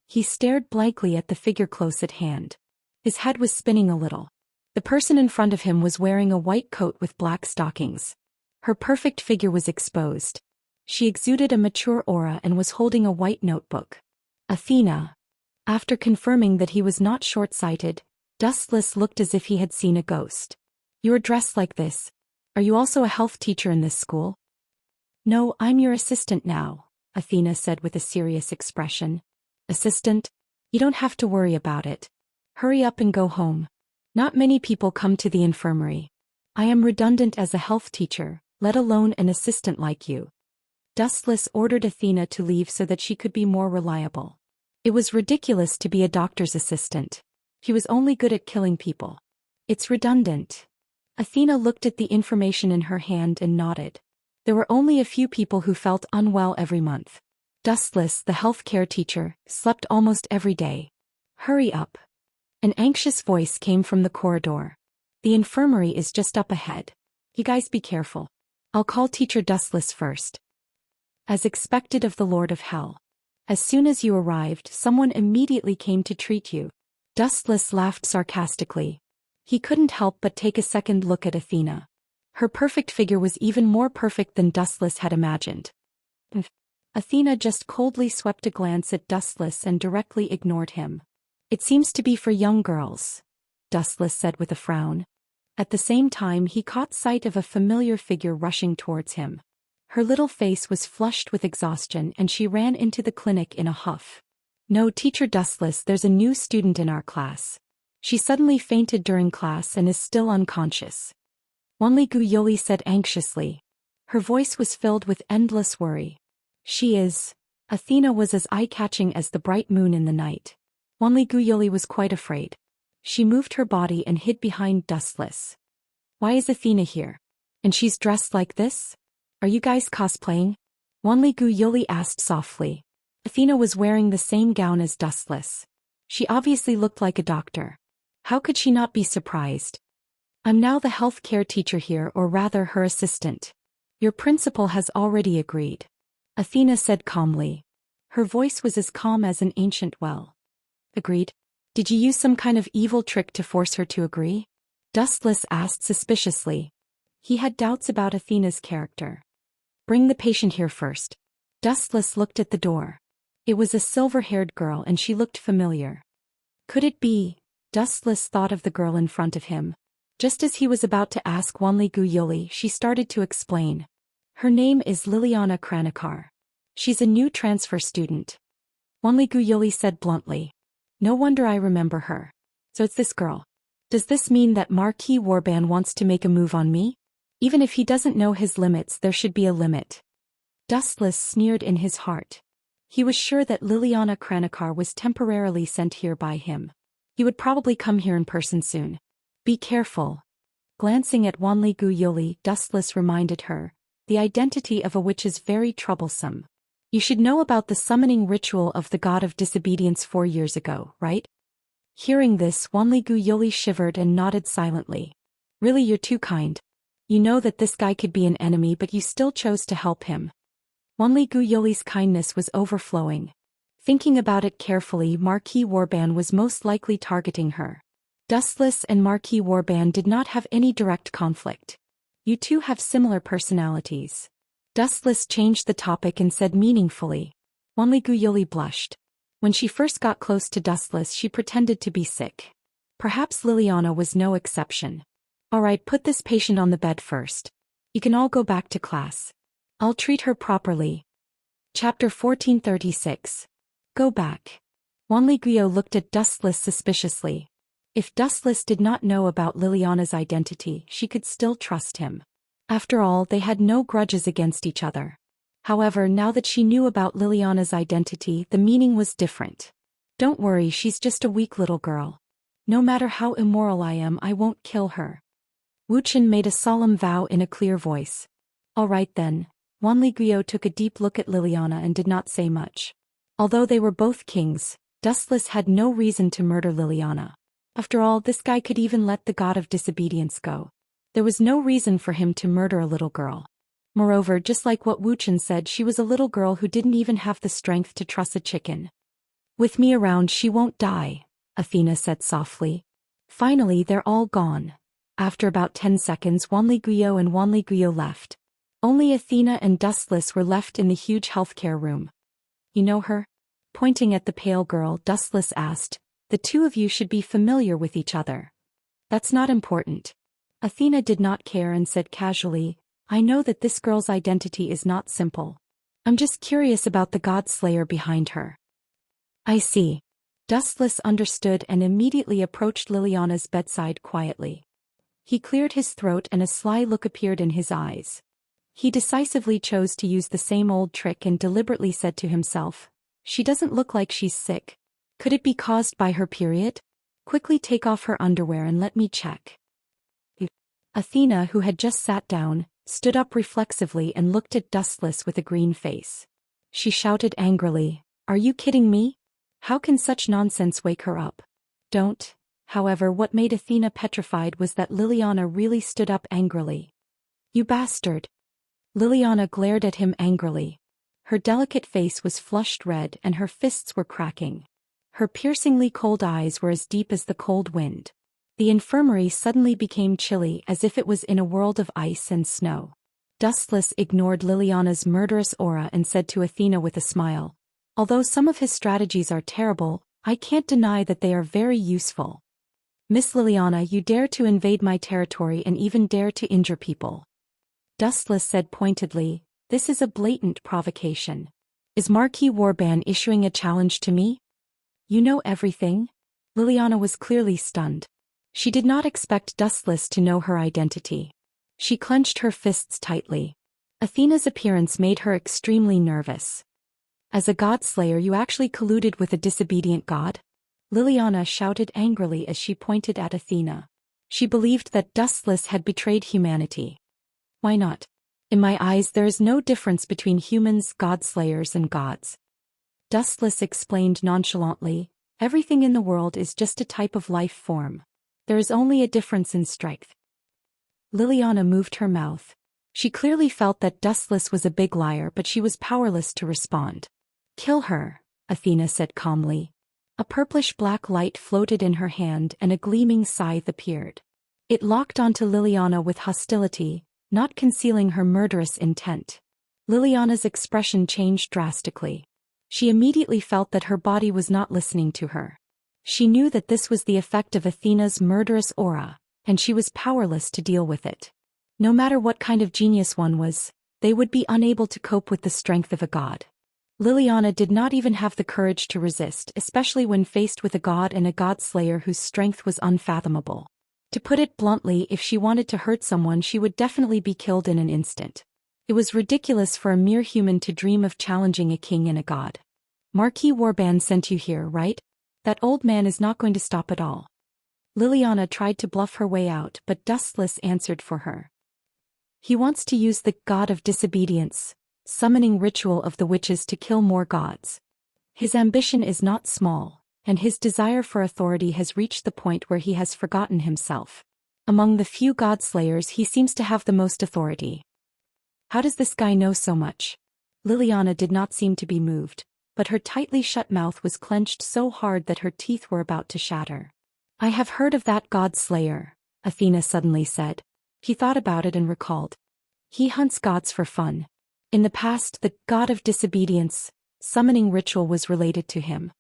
He stared blankly at the figure close at hand. His head was spinning a little. The person in front of him was wearing a white coat with black stockings. Her perfect figure was exposed. She exuded a mature aura and was holding a white notebook. Athena. After confirming that he was not short-sighted, Dustless looked as if he had seen a ghost. You are dressed like this. Are you also a health teacher in this school? No, I'm your assistant now, Athena said with a serious expression. Assistant? You don't have to worry about it. Hurry up and go home. Not many people come to the infirmary. I am redundant as a health teacher, let alone an assistant like you. Dustless ordered Athena to leave so that she could be more reliable. It was ridiculous to be a doctor's assistant. He was only good at killing people. It's redundant. Athena looked at the information in her hand and nodded. There were only a few people who felt unwell every month. Dustless, the healthcare teacher, slept almost every day. Hurry up. An anxious voice came from the corridor. The infirmary is just up ahead. You guys be careful. I'll call Teacher Dustless first. As expected of the Lord of Hell. As soon as you arrived, someone immediately came to treat you. Dustless laughed sarcastically. He couldn't help but take a second look at Athena. Her perfect figure was even more perfect than Dustless had imagined. Athena just coldly swept a glance at Dustless and directly ignored him. It seems to be for young girls, Dustless said with a frown. At the same time, he caught sight of a familiar figure rushing towards him. Her little face was flushed with exhaustion and she ran into the clinic in a huff. No, Teacher Dustless, there's a new student in our class. She suddenly fainted during class and is still unconscious. Wanli Yoli said anxiously. Her voice was filled with endless worry. She is. Athena was as eye-catching as the bright moon in the night. Wanli Yoli was quite afraid. She moved her body and hid behind Dustless. Why is Athena here? And she's dressed like this? Are you guys cosplaying? Wanli Yoli asked softly. Athena was wearing the same gown as Dustless. She obviously looked like a doctor. How could she not be surprised? I'm now the healthcare teacher here, or rather her assistant. Your principal has already agreed. Athena said calmly. Her voice was as calm as an ancient well. Agreed? Did you use some kind of evil trick to force her to agree? Dustless asked suspiciously. He had doubts about Athena's character. Bring the patient here first. Dustless looked at the door. It was a silver-haired girl and she looked familiar. Could it be? Dustless thought of the girl in front of him. Just as he was about to ask Wanli Yoli, she started to explain. Her name is Liliana Kranikar. She's a new transfer student. Wanli Yoli said bluntly. No wonder I remember her. So it's this girl. Does this mean that Marquis Warban wants to make a move on me? Even if he doesn't know his limits, there should be a limit. Dustless sneered in his heart. He was sure that Liliana Kranikar was temporarily sent here by him. He would probably come here in person soon. Be careful. Glancing at Wanli Yoli, Dustless reminded her. The identity of a witch is very troublesome. You should know about the summoning ritual of the god of disobedience 4 years ago, right? Hearing this, Wanli Yoli shivered and nodded silently. Really, you're too kind. You know that this guy could be an enemy, but you still chose to help him. Wanli Yoli's kindness was overflowing. Thinking about it carefully, Marquis Warban was most likely targeting her. Dustless and Marquis Warban did not have any direct conflict. You two have similar personalities. Dustless changed the topic and said meaningfully. Wanli blushed. When she first got close to Dustless she pretended to be sick. Perhaps Liliana was no exception. Alright, put this patient on the bed first. You can all go back to class. I'll treat her properly. Chapter 1436. Go back. Wanli looked at Dustless suspiciously. If Dustless did not know about Liliana's identity, she could still trust him. After all, they had no grudges against each other. However, now that she knew about Liliana's identity, the meaning was different. Don't worry, she's just a weak little girl. No matter how immoral I am, I won't kill her. Wuxian made a solemn vow in a clear voice. All right then. Wanli took a deep look at Liliana and did not say much. Although they were both kings, Dustless had no reason to murder Liliana. After all, this guy could even let the god of disobedience go. There was no reason for him to murder a little girl. Moreover, just like what Wuxian said, she was a little girl who didn't even have the strength to truss a chicken. With me around she won't die, Athena said softly. Finally, they're all gone. After about 10 seconds, Wanli and Wanli left. Only Athena and Dustless were left in the huge healthcare room. You know her? Pointing at the pale girl, Dustless asked. The two of you should be familiar with each other. That's not important. Athena did not care and said casually, I know that this girl's identity is not simple. I'm just curious about the god slayer behind her. I see. Dustless understood and immediately approached Liliana's bedside quietly. He cleared his throat and a sly look appeared in his eyes. He decisively chose to use the same old trick and deliberately said to himself, she doesn't look like she's sick. Could it be caused by her period? Quickly take off her underwear and let me check. Athena, who had just sat down, stood up reflexively and looked at Dustless with a green face. She shouted angrily, Are you kidding me? How can such nonsense wake her up? Don't. However, what made Athena petrified was that Liliana really stood up angrily. You bastard! Liliana glared at him angrily. Her delicate face was flushed red and her fists were cracking. Her piercingly cold eyes were as deep as the cold wind. The infirmary suddenly became chilly as if it was in a world of ice and snow. Dustless ignored Liliana's murderous aura and said to Athena with a smile, Although some of his strategies are terrible, I can't deny that they are very useful. Miss Liliana, you dare to invade my territory and even dare to injure people. Dustless said pointedly, This is a blatant provocation. Is Marquis Warban issuing a challenge to me? You know everything? Liliana was clearly stunned. She did not expect Dustless to know her identity. She clenched her fists tightly. Athena's appearance made her extremely nervous. As a god-slayer, you actually colluded with a disobedient god? Liliana shouted angrily as she pointed at Athena. She believed that Dustless had betrayed humanity. Why not? In my eyes there is no difference between humans, god-slayers and gods. Dustless explained nonchalantly, everything in the world is just a type of life form. There is only a difference in strength. Liliana moved her mouth. She clearly felt that Dustless was a big liar, but she was powerless to respond. Kill her, Athena said calmly. A purplish-black light floated in her hand and a gleaming scythe appeared. It locked onto Liliana with hostility, not concealing her murderous intent. Liliana's expression changed drastically. She immediately felt that her body was not listening to her. She knew that this was the effect of Athena's murderous aura, and she was powerless to deal with it. No matter what kind of genius one was, they would be unable to cope with the strength of a god. Liliana did not even have the courage to resist, especially when faced with a god and a god-slayer whose strength was unfathomable. To put it bluntly, if she wanted to hurt someone, she would definitely be killed in an instant. It was ridiculous for a mere human to dream of challenging a king and a god. Marquis Warban sent you here, right? That old man is not going to stop at all. Liliana tried to bluff her way out, but Dustless answered for her. He wants to use the god of disobedience, summoning ritual of the witches to kill more gods. His ambition is not small, and his desire for authority has reached the point where he has forgotten himself. Among the few god-slayers, he seems to have the most authority. How does this guy know so much? Liliana did not seem to be moved, but her tightly shut mouth was clenched so hard that her teeth were about to shatter. I have heard of that god-slayer, Athena suddenly said. He thought about it and recalled. He hunts gods for fun. In the past, the god of disobedience summoning ritual was related to him.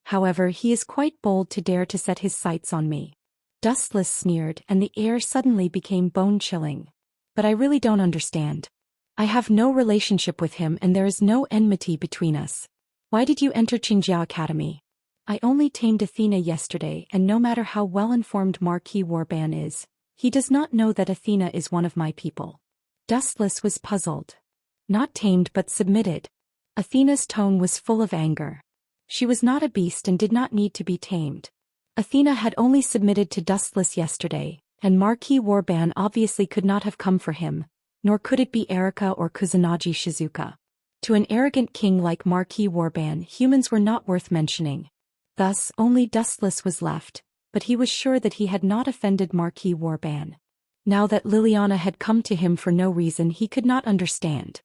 However, he is quite bold to dare to set his sights on me. Dustless sneered, and the air suddenly became bone-chilling. But I really don't understand. I have no relationship with him and there is no enmity between us. Why did you enter Xianxia Academy? I only tamed Athena yesterday, and no matter how well-informed Marquis Warban is, he does not know that Athena is one of my people. Dustless was puzzled. Not tamed but submitted. Athena's tone was full of anger. She was not a beast and did not need to be tamed. Athena had only submitted to Dustless yesterday, and Marquis Warban obviously could not have come for him, nor could it be Erika or Kusanagi Shizuka. To an arrogant king like Marquis Warban, humans were not worth mentioning. Thus, only Dustless was left, but he was sure that he had not offended Marquis Warban. Now that Liliana had come to him for no reason he could not understand.